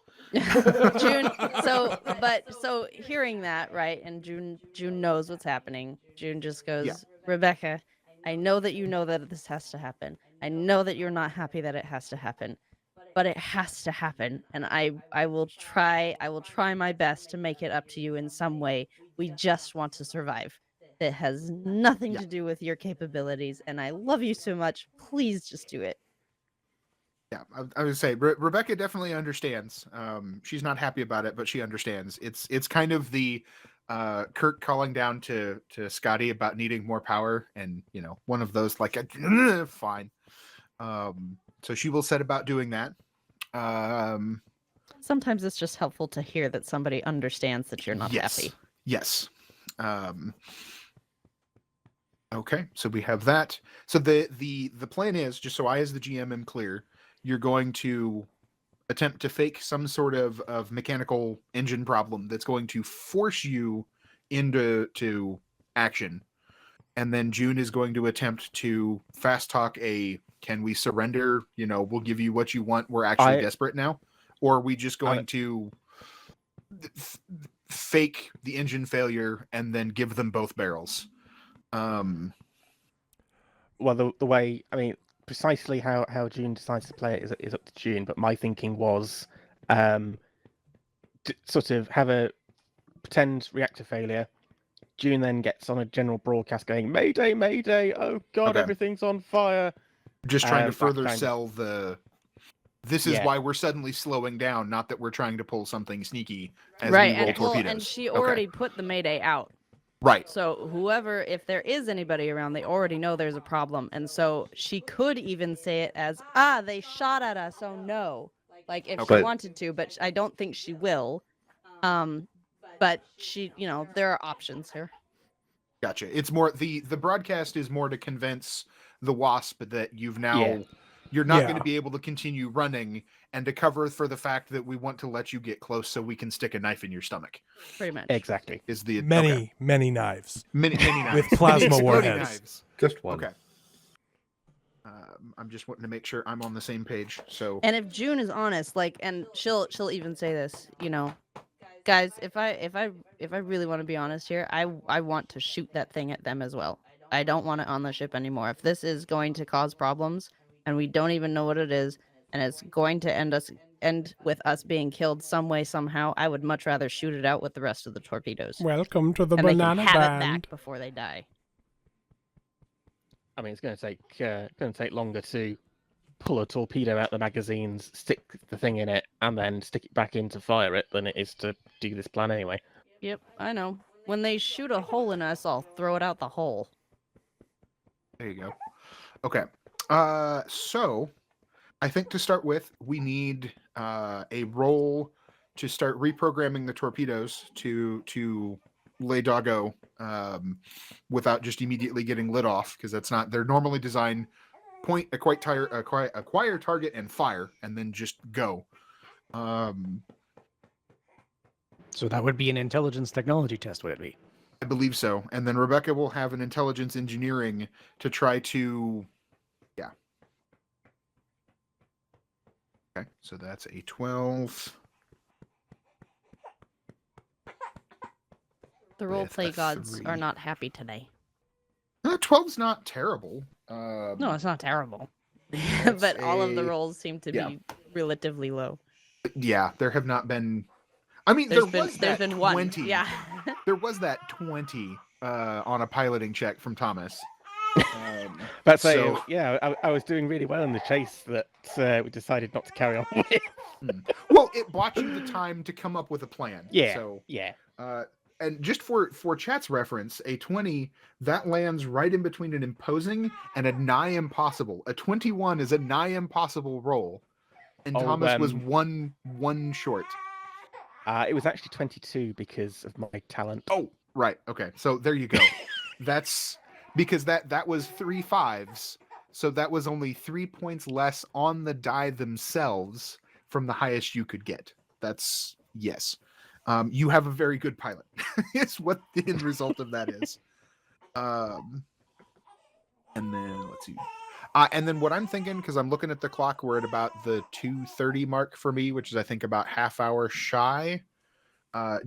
June. So hearing that, right, and June knows what's happening. June just goes, Yeah. Rebecca, I know that you know that this has to happen. I know that you're not happy that it has to happen, but it has to happen, and I will try my best to make it up to you in some way. We just want to survive. It has nothing to do with your capabilities, and I love you so much. Please just do it. Yeah, I would say Rebecca definitely understands. She's not happy about it, but she understands. It's kind of the Kirk calling down to Scotty about needing more power, and one of those like fine. So she will set about doing that. Sometimes it's just helpful to hear that somebody understands that you're not happy. Yes. Okay, so we have that. So the plan is, just so I as the GM am clear, you're going to attempt to fake some sort of mechanical engine problem that's going to force you into action. And then June is going to attempt to fast talk can we surrender? We'll give you what you want. We're actually desperate now. Or are we just going to fake the engine failure and then give them both barrels? Well, the way, precisely how June decides to play it is up to June, but my thinking was to sort of have a pretend reactor failure. June then gets on a general broadcast going, Mayday, Mayday, oh God, everything's on fire. Just trying to further kind of- sell this is why we're suddenly slowing down, not that we're trying to pull something sneaky as Right, we roll torpedoes. and she already put the Mayday out. Right. So whoever, if there is anybody around, they already know there's a problem. And so she could even say it as, they shot at us, oh no. Like if she wanted to, but I don't think she will. But she, there are options here. Gotcha. It's more, the broadcast is more to convince the Wasp that you're not going to be able to continue running, and to cover for the fact that we want to let you get close so we can stick a knife in your stomach. Pretty much. Exactly. Is the Many, okay. many knives. many knives With plasma Many warheads. knives. Just one. Okay. I'm just wanting to make sure I'm on the same page. So And if June is honest, like, and she'll even say this, you know, guys, if I really want to be honest here, I want to shoot that thing at them as well. I don't want it on the ship anymore. If this is going to cause problems and we don't even know what it is, and it's going to end with us being killed some way somehow, I would much rather shoot it out with the rest of the torpedoes. Welcome to the And they can banana have it band. back before they die. I mean, it's going to take longer to pull a torpedo out the magazines, stick the thing in it, and then stick it back in to fire it than it is to do this plan anyway. Yep, I know. When they shoot a hole in us, I'll throw it out the hole. there you go. Okay. So I think to start with, we need a roll to start reprogramming the torpedoes to lay doggo without just immediately getting lit off, because that's not, they're normally designed point, acquire target, and fire, and then just go. So that would be an intelligence technology test, would it be? I believe so. And then Rebecca will have an intelligence engineering to try to, yeah. Okay, so that's a 12. The With roleplay a gods 3. are not happy today. 12's not terrible. No, it's not terrible. That's But all of the a- rolls seem to yeah. be relatively low. Yeah, there have not been. I mean, There's there was there's that been 20. one. Yeah. There was that 20 on a piloting check from Thomas. But So- yeah, I was doing really well in the chase that we decided not to carry on with. Well, it bought you the time to come up with a plan. Yeah, So, yeah. and just for chat's reference, a 20 that lands right in between an imposing and a nigh impossible. A 21 is a nigh impossible roll, and Oh, Thomas was one short. It was actually 22 because of my talent. Oh, right. Okay. So there you go. That's because that was 3 5s. So that was only 3 points less on the die themselves from the highest you could get. That's yes. You have a very good pilot. It's what the end result of that is. And then let's see. And then what I'm thinking, because I'm looking at the clock, we're at about the 2:30 mark for me, which is I think about half hour shy.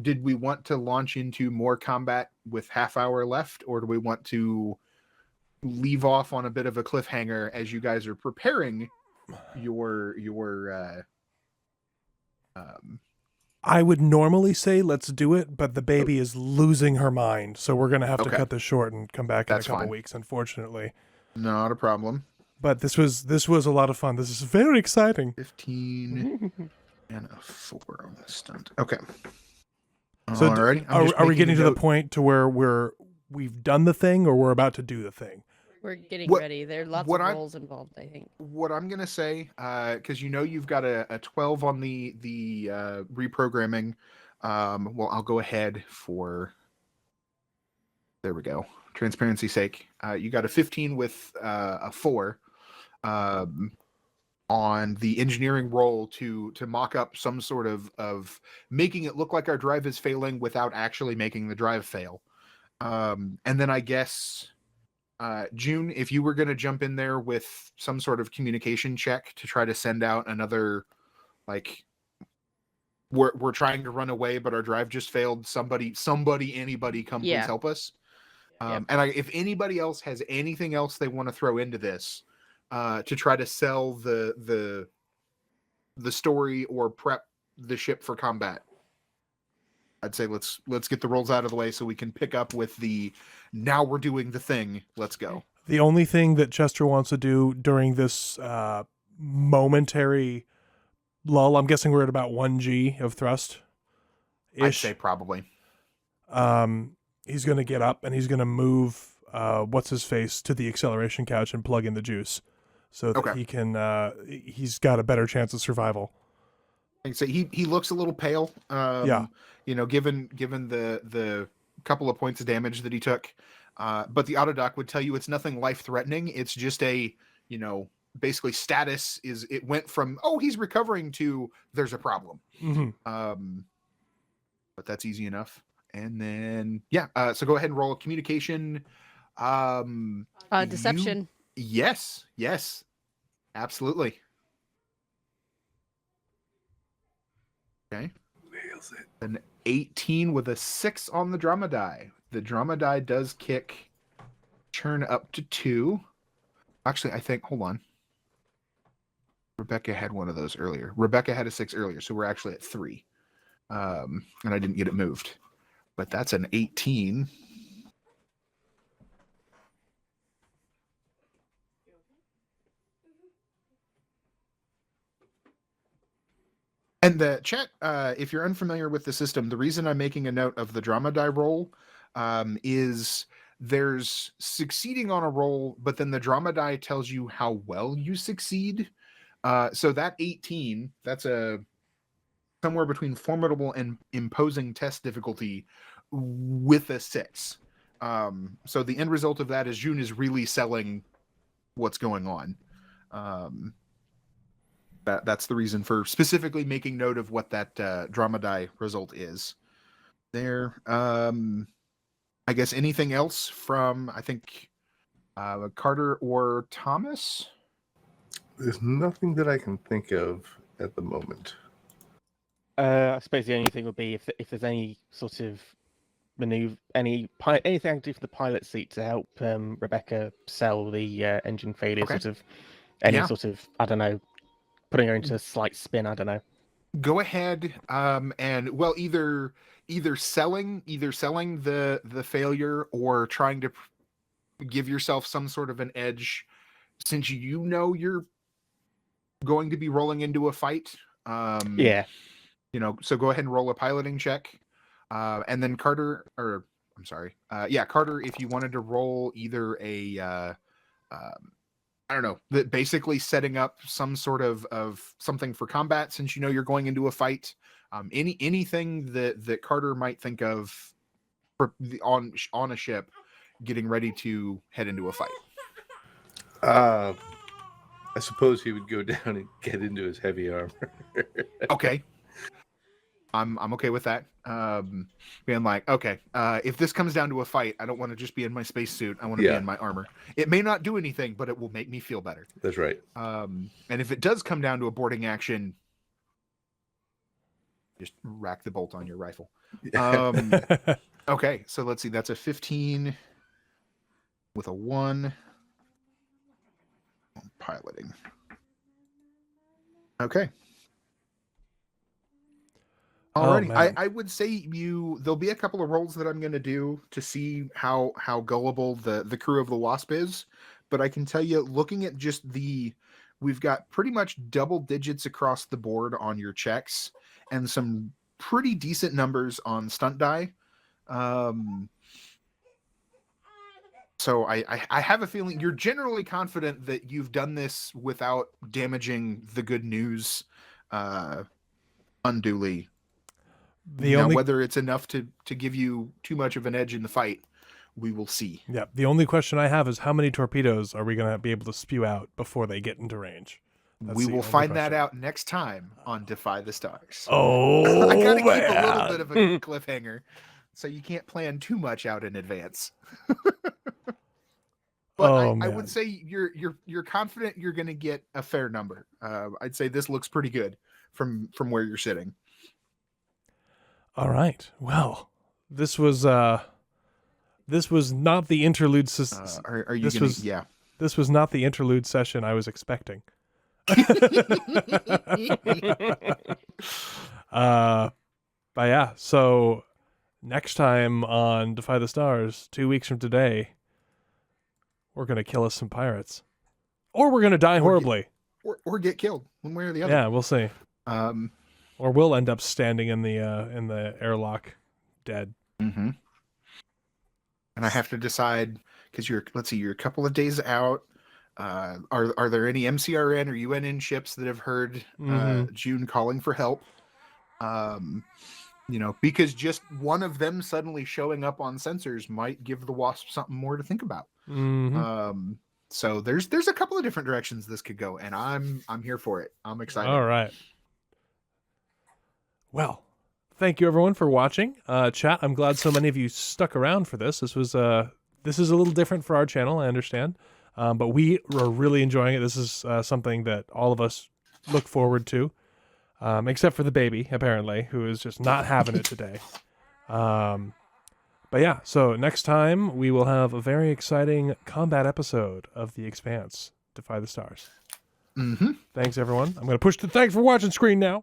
Did we want to launch into more combat with half hour left, or do we want to leave off on a bit of a cliffhanger as you guys are preparing your I would normally say let's do it, but the baby is losing her mind, so we're gonna have to Okay. cut this short and come back That's in a couple fine. weeks, unfortunately. Not a problem. But this was a lot of fun. This is very exciting. 15 and a 4 on the stunt. Okay. So Alrighty. are we getting to the point to where we've done the thing, or we're about to do the thing? We're getting What- ready. There are lots what of I'm- rolls involved, I think. What I'm gonna say, because you've got a 12 on the reprogramming. Well, I'll go ahead for. There we go. Transparency's sake, you got a 15 with a 4 on the engineering roll to mock up some sort of making it look like our drive is failing without actually making the drive fail. And then I guess. June, if you were going to jump in there with some sort of communication check to try to send out another, like, we're trying to run away, but our drive just failed. Somebody, anybody, come please Yeah. help us. Yep. And if anybody else has anything else they want to throw into this, to try to sell the story or prep the ship for combat, I'd say let's get the rolls out of the way so we can pick up with the now we're doing the thing. Let's go. The only thing that Chester wants to do during this momentary lull, I'm guessing we're at about 1G of thrust. I'd say probably. He's going to get up and he's going to move what's his face to the acceleration couch and plug in the juice, so that Okay. he can. He's got a better chance of survival. Like I say, he looks a little pale. Yeah. You know, given the couple of points of damage that he took, but the autodoc would tell you it's nothing life threatening. It's just a basically status is it went from he's recovering to there's a problem. But that's easy enough. And then so go ahead and roll a communication. Deception. Yes, absolutely. Okay. Nails it. An 18 with a 6 on the drama die. The drama die does kick turn up to 2. Actually, I think, hold on. Rebecca had one of those earlier. Rebecca had a 6 earlier, so we're actually at 3. And I didn't get it moved. But that's an 18. And the chat, if you're unfamiliar with the system, the reason I'm making a note of the drama die roll is there's succeeding on a roll, but then the drama die tells you how well you succeed. So that 18, that's a somewhere between formidable and imposing test difficulty with a 6. So the end result of that is June is really selling what's going on. That's the reason for specifically making note of what that drama die result is. There, I guess anything else from I think Carter or Thomas? There's nothing that I can think of at the moment. I suppose the only thing would be if there's any sort of maneuver, anything I can do for the pilot seat to help Rebecca sell the engine failure, Okay. sort of any Yeah. sort of, I don't know, putting her into a slight spin. I don't know. Go ahead and well, either selling the failure or trying to give yourself some sort of an edge, since you know you're going to be rolling into a fight. Yeah. So go ahead and roll a piloting check. And then Carter, Carter, if you wanted to roll either a, I don't know, basically setting up some sort of something for combat, since you know you're going into a fight. Anything that Carter might think of on a ship, getting ready to head into a fight. I suppose he would go down and get into his heavy armor. Okay. I'm okay with that. Being like, okay, if this comes down to a fight, I don't want to just be in my spacesuit. I want to be in my armor. It may not do anything, but it will make me feel better. That's right. And if it does come down to a boarding action, just rack the bolt on your rifle. Okay, so let's see. That's a 15 with a 1. Piloting. Okay. Alrighty. I would say there'll be a couple of rolls that I'm going to do to see how gullible the crew of the Wasp is, but I can tell you, looking at just we've got pretty much double digits across the board on your checks and some pretty decent numbers on stunt die. So I have a feeling you're generally confident that you've done this without damaging the good news unduly. Whether it's enough to give you too much of an edge in the fight, we will see. Yeah. The only question I have is how many torpedoes are we going to be able to spew out before they get into range? We will find that out next time on Defy the Stars. Oh, I gotta keep a little bit of a cliffhanger, so you can't plan too much out in advance. But I would say you're confident you're going to get a fair number. I'd say this looks pretty good from where you're sitting. All right. Well, this was not the interlude. Are you? This was not the interlude session I was expecting. But yeah. So next time on Defy the Stars, 2 weeks from today, we're gonna kill us some pirates, or we're gonna die horribly, or get killed one way or the other. Yeah, we'll see. Or we'll end up standing in the airlock, dead. Mm-hmm. And I have to decide, because you're a couple of days out. Are there any MCRN or UNN ships that have heard June calling for help? Because just one of them suddenly showing up on sensors might give the Wasp something more to think about. Mm-hmm. So there's a couple of different directions this could go, and I'm here for it. I'm excited. All right. Well, thank you everyone for watching. Chat, I'm glad so many of you stuck around for this. This is a little different for our channel, I understand. But we are really enjoying it. This is something that all of us look forward to. Except for the baby, apparently, who is just not having it today. But yeah, so next time we will have a very exciting combat episode of The Expanse, Defy the Stars. Mm-hmm. Thanks, everyone. I'm going to push the thanks for watching screen now.